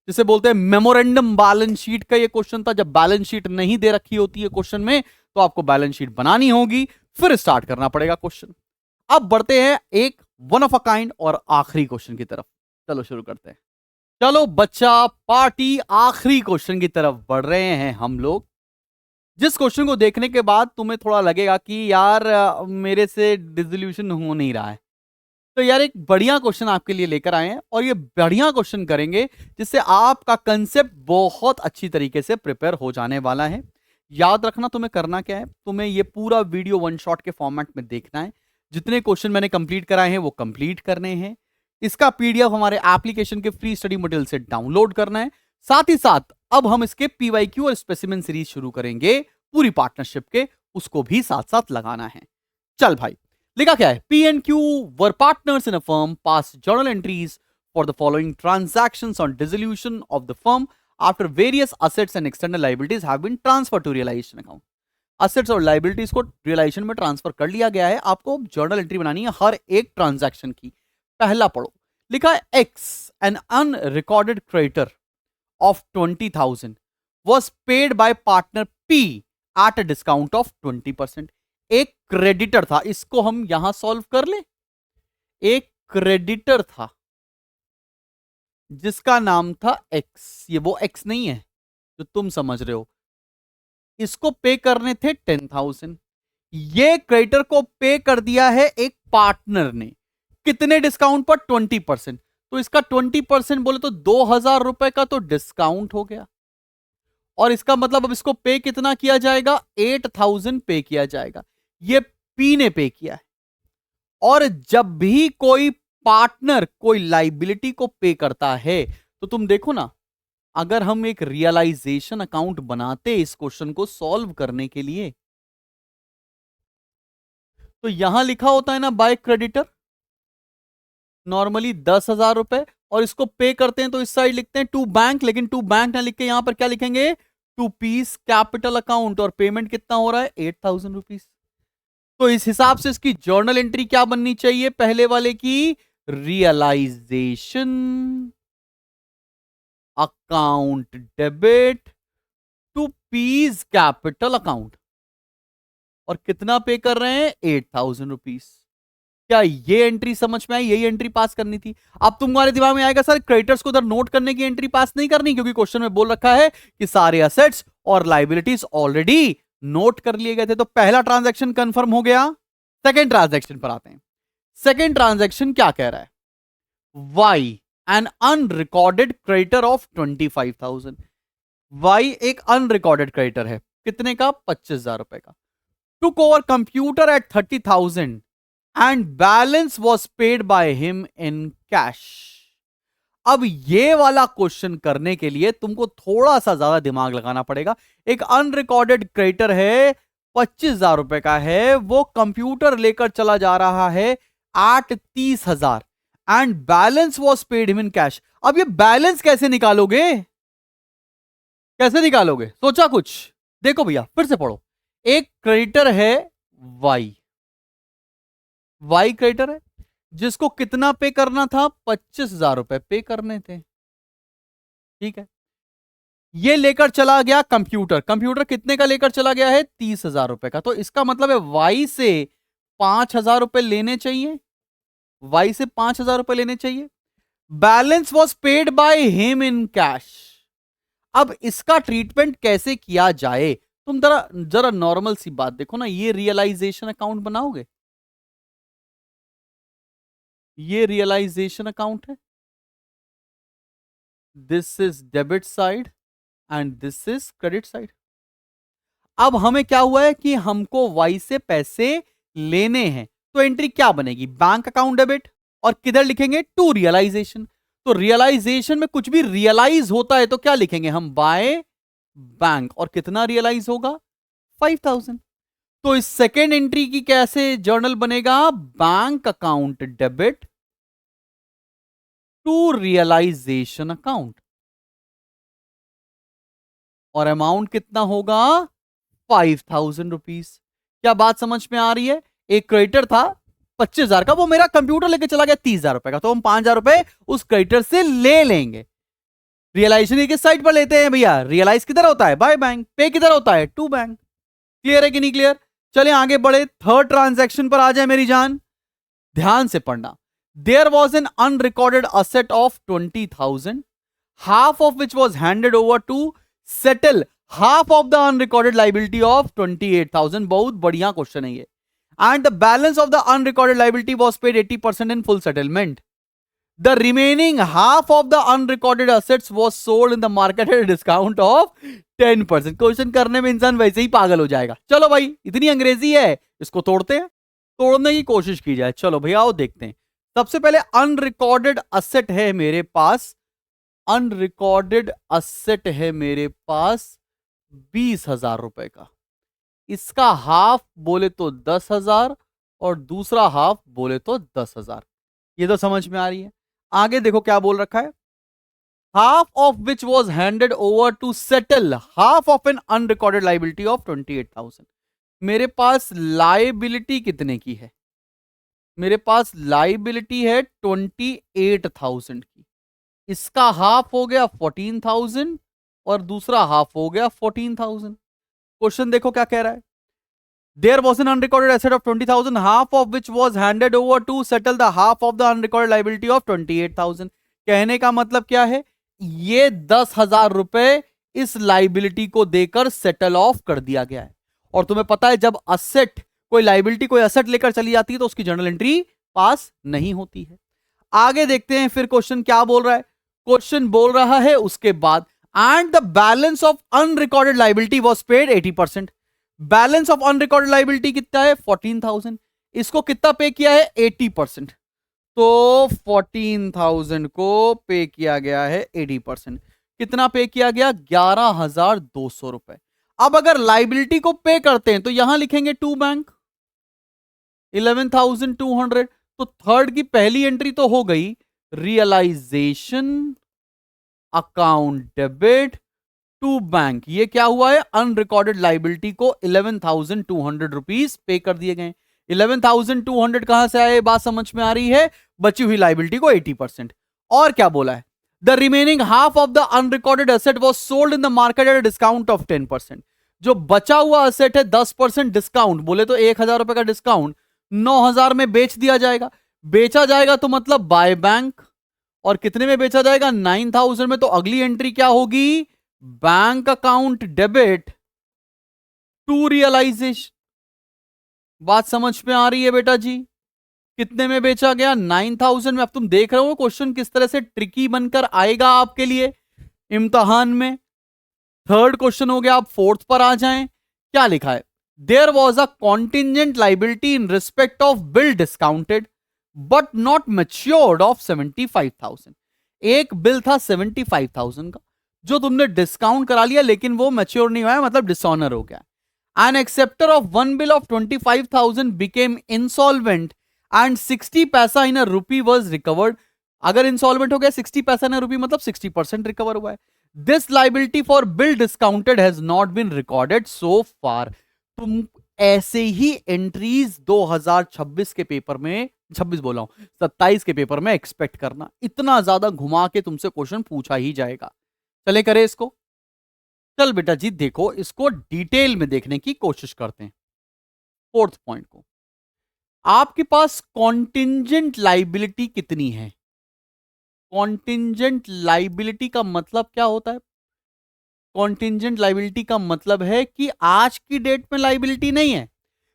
जिसे बोलते हैं मेमोरेंडम बैलेंस शीट का ये क्वेश्चन था। जब बैलेंस शीट नहीं दे रखी होती है क्वेश्चन में, तो आपको बैलेंस शीट बनानी होगी, फिर स्टार्ट करना पड़ेगा क्वेश्चन। अब बढ़ते हैं एक वन ऑफ अ काइंड और आखिरी क्वेश्चन की तरफ। चलो शुरू करते हैं। चलो बच्चा पार्टी, आखिरी क्वेश्चन की तरफ बढ़ रहे हैं हम लोग, जिस क्वेश्चन को देखने के बाद तुम्हें थोड़ा लगेगा कि यार मेरे से डिसोल्यूशन हो नहीं रहा है। तो यार एक बढ़िया क्वेश्चन आपके लिए लेकर आए हैं, और ये बढ़िया क्वेश्चन करेंगे जिससे आपका कंसेप्ट बहुत अच्छी तरीके से प्रिपेयर हो जाने वाला है। याद रखना तुम्हें करना क्या है, तुम्हें ये पूरा वीडियो वन शॉट के फॉर्मेट में देखना है। जितने क्वेश्चन मैंने कंप्लीट कराए हैं वो कंप्लीट करने हैं। इसका पीडीएफ हमारे एप्लीकेशन के फ्री स्टडी मटेरियल से डाउनलोड करना है। साथ ही साथ अब हम इसके पीवाईक्यू और स्पेसिमेन सीरीज शुरू करेंगे पूरी पार्टनरशिप के, उसको भी साथ साथ लगाना है। चल भाई, लिखा क्या है? P and Q were partners in a firm, pass journal entries for the following transactions on dissolution of the firm after various assets and external liabilities have been transfer to realisation account. Assets और liabilities को realisation में transfer कर लिया गया है। आपको journal entry बनानी है हर एक ट्रांजैक्शन की। पहला पढ़ो, लिखा है X an unrecorded creditor of 20,000 was paid by partner P at a discount of 20%। एक क्रेडिटर था, इसको हम यहां सॉल्व कर ले। एक क्रेडिटर था जिसका नाम था एक्स, ये वो एक्स नहीं है जो तुम समझ रहे हो। इसको पे करने थे 10,000। ये क्रेडिटर को पे कर दिया है एक पार्टनर ने, कितने डिस्काउंट पर? 20%। तो इसका 20% बोले तो 2,000 रुपए का तो डिस्काउंट हो गया। और इसका मतलब अब इसको पे कितना किया जाएगा? 8,000 पे किया जाएगा। ये पी ने पे किया है। और जब भी कोई पार्टनर कोई लाइबिलिटी को पे करता है तो तुम देखो ना, अगर हम एक रियलाइजेशन अकाउंट बनाते इस क्वेश्चन को सॉल्व करने के लिए, तो यहां लिखा होता है ना बाय क्रेडिटर नॉर्मली 10,000 रुपए, और इसको पे करते हैं तो इस साइड लिखते हैं टू बैंक, लेकिन टू बैंक ना लिख के यहां पर क्या लिखेंगे? To P's capital account. और पेमेंट कितना हो रहा है? 8,000 रुपीज। तो इस हिसाब से इसकी जर्नल एंट्री क्या बननी चाहिए? पहले वाले की realisation account debit to P's capital account. और कितना पे कर रहे हैं? 8,000 रुपीज। क्या ये एंट्री समझ में आई? यही एंट्री पास करनी थी। अब तुम्हारे दिमाग में आएगा सर क्रेडिटर्स को उधर नोट करने की एंट्री पास नहीं करनी, क्योंकि क्वेश्चन में बोल रखा है कि सारे असेट्स और लायबिलिटीज ऑलरेडी नोट कर लिए गए थे। तो पहला ट्रांजैक्शन कंफर्म हो गया। सेकेंड ट्रांजैक्शन पर आते हैं। सेकेंड ट्रांजैक्शन क्या कह रहा है? Y an unrecorded creditor of 25,000। Y एक अनरिकॉर्डेड क्रेडिटर है, कितने का? 25,000 रुपए का। Took over computer at 30,000 and balance was paid by him in cash। अब ये वाला क्वेश्चन करने के लिए तुमको थोड़ा सा ज्यादा दिमाग लगाना पड़ेगा। एक अनरिकॉर्डेड क्रेडिटर है, 25,000 रुपए का है, वो कंप्यूटर लेकर चला जा रहा है 30,000 and balance was paid him in cash. अब ये बैलेंस कैसे निकालोगे? कैसे निकालोगे? सोचा कुछ? देखो भैया फिर से पढ़ो। एक क्रेडिटर है वाई, वाई क्रेडिटर है जिसको कितना पे करना था? 25,000 रुपए पे करने थे। ठीक है, ये लेकर चला गया कंप्यूटर। कंप्यूटर कितने का लेकर चला गया है? 30,000 रुपए का। तो इसका मतलब है वाई से 5,000 रुपए लेने चाहिए। वाई से 5,000 रुपए लेने चाहिए। Balance was paid by him in cash. अब इसका ट्रीटमेंट कैसे किया जाए? तुम जरा नॉर्मल सी बात देखो ना, ये रियलाइजेशन अकाउंट बनाओगे, ये रियलाइजेशन अकाउंट है, this is debit side and this is credit side. अब हमें क्या हुआ है कि हमको वाई से पैसे लेने हैं, तो एंट्री क्या बनेगी? बैंक अकाउंट डेबिट, और किधर लिखेंगे? To realisation. तो रियलाइजेशन में कुछ भी रियलाइज होता है तो क्या लिखेंगे हम? By bank. और कितना रियलाइज होगा? 5,000। तो इस सेकेंड एंट्री की कैसे जर्नल बनेगा? Bank account debit to realisation account. और अमाउंट कितना होगा? 5,000 रुपीज। क्या बात समझ में आ रही है? एक क्रेडिटर था 25,000 का, वो मेरा कंप्यूटर लेके चला गया 30,000 रुपए का, तो हम 5,000 रुपए उस क्रेडिटर से ले लेंगे। रियलाइजेशन किस साइड पर लेते हैं भैया? रियलाइज किधर होता है? By bank. पे किधर होता है? To bank. क्लियर है कि नहीं क्लियर? चले आगे बढ़े, थर्ड ट्रांजैक्शन पर आ जाए मेरी जान। ध्यान से पढ़ना। There was an unrecorded asset of 20,000, half of which was handed over to settle half of the unrecorded liability of 28,000। बहुत बढ़िया क्वेश्चन है ये। And the balance of the unrecorded liability was paid 80% in full settlement. The remaining half of the unrecorded assets was sold in the market at a discount of 10%। Question करने में इंसान वैसे ही पागल हो जाएगा। चलो भाई, इतनी अंग्रेजी है, इसको तोड़ते हैं। तोड़ने की कोशिश की जाए। चलो भैया आओ देखते हैं। सबसे पहले अनरिकॉर्डेड असेट है मेरे पास, अनरिकॉर्डेड असेट है मेरे पास 20,000 रुपए का। इसका हाफ बोले तो 10,000 और दूसरा हाफ बोले तो 10,000। ये तो समझ में आ रही है। आगे देखो क्या बोल रखा है, half of which was handed over to settle half of an unrecorded liability of 28,000। मेरे पास लाइबिलिटी कितने की है? मेरे पास लाइबिलिटी है 28,000 की। इसका हाफ हो गया 14,000 और दूसरा हाफ हो गया 14,000। क्वेश्चन देखो क्या कह रहा है, there was an unrecorded asset of 20,000 half of which was handed over to settle the half of the unrecorded liability of 28,000। कहने का मतलब क्या है, ये 10,000 रुपए इस लाइबिलिटी को देकर सेटल ऑफ कर दिया गया है। और तुम्हें पता है जब असेट कोई लाइबिलिटी कोई असेट लेकर चली जाती है तो उसकी जर्नल एंट्री पास नहीं होती है। आगे देखते हैं फिर क्वेश्चन क्या बोल रहा है। क्वेश्चन बोल रहा है उसके बाद and the balance of unrecorded liability was paid 80%। Balance of unrecorded liability कितना है 14,000, इसको कितना पे किया है 80%, तो 14,000 को पे किया गया है 80%। कितना पे किया गया 11,200 रुपए। अब अगर लाइबिलिटी को पे करते हैं तो यहां लिखेंगे टू बैंक 11,200। तो थर्ड की पहली एंट्री तो हो गई, realisation account debit to bank. ये क्या हुआ है, अनरिकॉर्डेड लाइबिलिटी को 11,200 रुपीज पे कर दिए गए। 11,200 कहां से आए, बात समझ में आ रही है, बची हुई लाइबिलिटी को 80%। और क्या बोला है, the remaining half of the unrecorded asset was sold in the market at a discount of 10%। जो बचा हुआ एसेट है 10% डिस्काउंट, बोले तो 1,000 रुपए का डिस्काउंट 9,000 में बेच दिया जाएगा। बेचा जाएगा तो मतलब बाय बैंक, और कितने में बेचा जाएगा 9,000 में। तो अगली एंट्री क्या होगी, bank account debit to realisation. बात समझ में आ रही है बेटा जी, कितने में बेचा गया 9,000 में। अब तुम देख रहे हो क्वेश्चन किस तरह से ट्रिकी बनकर आएगा आपके लिए इम्तिहान में। थर्ड क्वेश्चन हो गया, आप फोर्थ पर आ जाएं। क्या लिखा है, there was a contingent liability in respect of bill discounted but not matured of 75,000। एक बिल था 75,000 का जो तुमने डिस्काउंट करा लिया लेकिन वो मैच्योर नहीं हुआ, मतलब डिसऑनर हो गया। An acceptor of one bill of 25,000 became insolvent and 60 पैसा in a rupee was recovered। अगर इंसॉल्वेंट हो गया 60 पैसा इन रुपी मतलब 60% रिकवर हुआ है। This liability for bill discounted has not been recorded so far. तुम ऐसे ही एंट्रीज 2026 के पेपर में, 26 बोला हूं 27 के पेपर में एक्सपेक्ट करना। इतना ज्यादा घुमा के तुमसे क्वेश्चन पूछा ही जाएगा। चले करें इसको, चल बेटा जी देखो इसको डिटेल में देखने की कोशिश करते हैं। फोर्थ पॉइंट को, आपके पास कॉन्टिंजेंट लाइबिलिटी कितनी है। कॉन्टिंजेंट लाइबिलिटी का मतलब क्या होता है, कॉन्टिंजेंट लाइबिलिटी का मतलब है कि आज की डेट में लाइबिलिटी नहीं है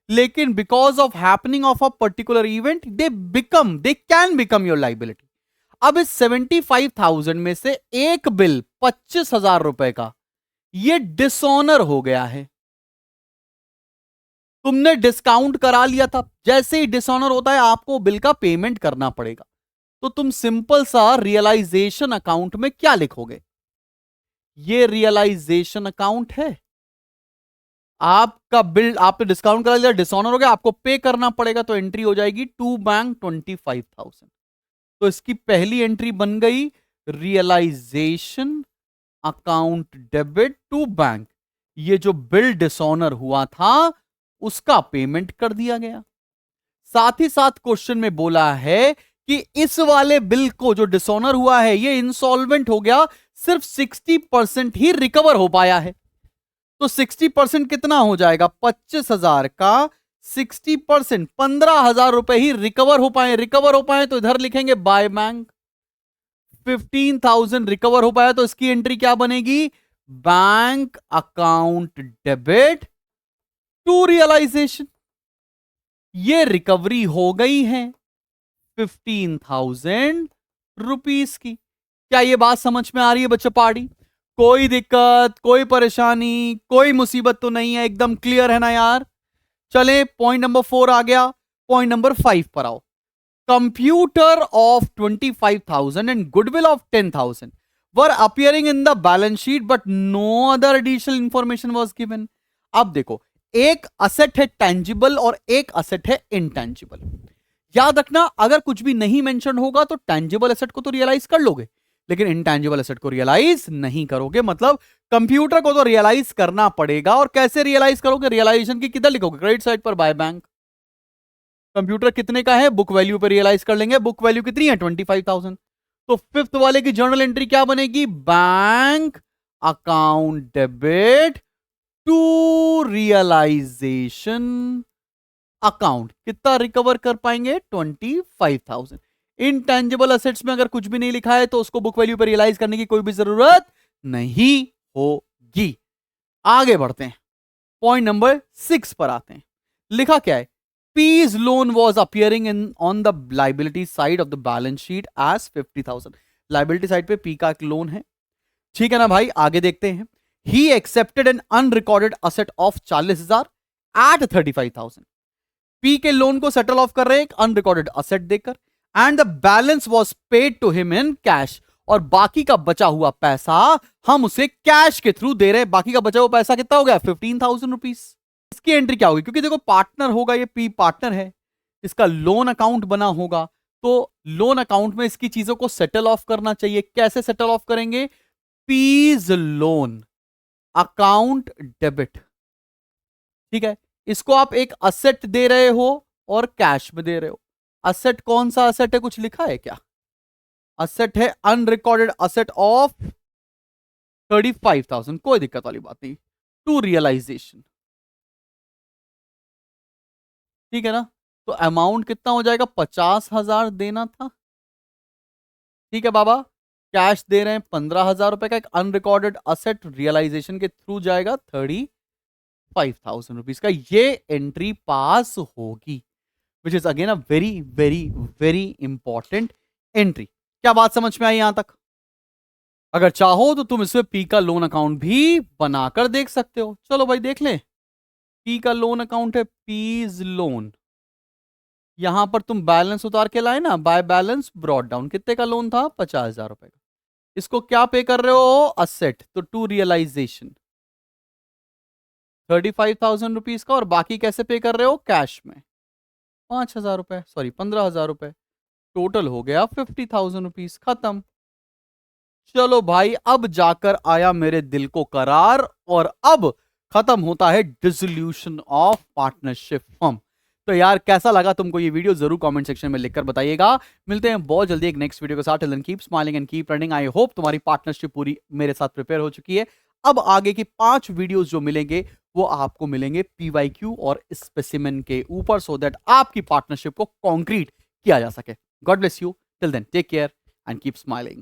लेकिन because of happening of a particular event they can become your liability. अब इस 75,000 में से एक बिल 25,000 रुपए का ये डिसऑनर हो गया है। तुमने डिस्काउंट करा लिया था, जैसे ही डिसऑनर होता है आपको बिल का पेमेंट करना पड़ेगा। तो तुम सिंपल सा रियलाइजेशन अकाउंट में क्या लिखोगे, ये रियलाइजेशन अकाउंट है, आपका बिल आपने डिस्काउंट करा लिया, डिसऑनर हो गया, आपको पे करना पड़ेगा। तो एंट्री हो जाएगी टू बैंक 25,000। तो इसकी पहली एंट्री बन गई realisation account debit to bank. ये जो बिल डिसऑनर हुआ था उसका पेमेंट कर दिया गया। साथ ही साथ क्वेश्चन में बोला है कि इस वाले बिल को जो डिसऑनर हुआ है ये इंसॉल्वेंट हो गया, सिर्फ 60% ही रिकवर हो पाया है। तो 60% कितना हो जाएगा, 25,000 का 60% 15,000 रुपए ही रिकवर हो पाए। रिकवर हो पाए तो इधर लिखेंगे बाय बैंक। 15,000 रिकवर हो पाया तो इसकी एंट्री क्या बनेगी, bank account debit to realisation. ये रिकवरी हो गई है 15,000 रुपीस की। क्या ये बात समझ में आ रही है बच्चों पार्टी, कोई दिक्कत कोई परेशानी कोई मुसीबत तो नहीं है, एकदम क्लियर है ना यार। चले पॉइंट नंबर 4 आ गया। पॉइंट नंबर 5 पर आओ. Computer of 25,000 and goodwill of 10,000 were appearing in the balance sheet but no other additional information was given. अब देखो, एक असेट है टेंजिबल और एक असेट है इनटेंजिबल. याद रखना, अगर कुछ भी नहीं मेंशन होगा तो टेंजिबल एसेट को तो रियलाइज कर लोगे, लेकिन इनटेंजिबल एसेट को रियलाइज नहीं करोगे. मतलब कंप्यूटर को तो रियलाइज करना पड़ेगा. और कैसे रियलाइज करोगे? रियलाइजेशन की किधर लिखोगे? क्रेडिट साइड पर बाय बैंक. कंप्यूटर कितने का है? बुक वैल्यू पे रियलाइज कर लेंगे. बुक वैल्यू कितनी है? 25,000. तो फिफ्थ वाले की जर्नल एंट्री क्या बनेगी? Bank account debit to realisation account. कितना रिकवर कर पाएंगे? 25,000. इनटेंजिबल असेट्स में अगर कुछ भी नहीं लिखा है तो उसको बुक वैल्यू पे रियलाइज करने की कोई भी जरूरत नहीं होगी. आगे बढ़ते हैं, पॉइंट नंबर 6 पर आते हैं. लिखा क्या है? P's loan was appearing on the liability side of the balance sheet as 50,000. Liability side पे P का एक लोन है. ठीक है ना भाई, आगे देखते हैं. He accepted an unrecorded asset of 40,000 at 35,000. P के लोन को सेटल ऑफ कर रहे हैं एक अनरिकॉर्डेड असेट देकर. And the balance was paid to him in cash. और बाकी का बचा हुआ पैसा हम उसे कैश के थ्रू दे रहे हैं. बाकी का बचा हुआ पैसा कितना हो गया? 15,000 रुपीज. इसकी एंट्री क्या होगी? क्योंकि देखो पार्टनर होगा, ये पी पार्टनर है, इसका लोन अकाउंट बना होगा, तो लोन अकाउंट में इसकी चीजों को सेटल ऑफ करना चाहिए. कैसे सेटल ऑफ करेंगे? P's loan account debit. ठीक है, इसको आप एक असेट दे रहे हो और कैश में दे रहे हो. असेट कौन सा असेट है? कुछ लिखा है क्या? असेट है अनरिकॉर्डेड असेट ऑफ 35,000. कोई दिक्कत वाली बात नहीं. To realisation. ठीक है ना, तो अमाउंट कितना हो जाएगा? 50,000 देना था. ठीक है बाबा, कैश दे रहे हैं 15,000 रुपए का. एक अनरिकॉर्डेड असेट रियलाइजेशन के थ्रू जाएगा 35,000 रुपीज का. ये एंट्री पास होगी, which is again a very very very important entry. क्या बात समझ में आई यहां तक? अगर चाहो तो तुम इसमें पी का लोन अकाउंट भी बनाकर देख सकते हो. चलो भाई देख लें. पी का लोन अकाउंट है पीज लोन. यहां पर तुम बैलेंस उतार के लाए ना, बाय बैलेंस ब्रॉट डाउन. कितने का लोन था? 50,000 रुपए का. इसको क्या पे कर रहे हो? असेट. तो टू रियलाइजेशन 35,000 रुपीज का. और बाकी कैसे पे कर रहे हो? कैश में 5,000 रुपए, सॉरी 15,000 रुपए. टोटल हो गया 50,000 रुपीज. खत्म. चलो भाई, अब जाकर आया मेरे दिल को करार. और अब खत्म होता है डिसोल्यूशन ऑफ पार्टनरशिप फर्म. तो यार कैसा लगा तुमको ये वीडियो? जरूर कमेंट सेक्शन में लिखकर बताइएगा. मिलते हैं बहुत जल्दी एक नेक्स्ट वीडियो के साथ. Till then keep smiling and keep running. I hope तुम्हारी पार्टनरशिप पूरी मेरे साथ प्रिपेयर हो चुकी है. अब आगे की 5 वीडियोस जो मिलेंगे वो आपको मिलेंगे PYQ और स्पेसिमेन के ऊपर, सो दैट आपकी पार्टनरशिप को कॉन्क्रीट किया जा सके. God bless you. Till then take care and keep smiling.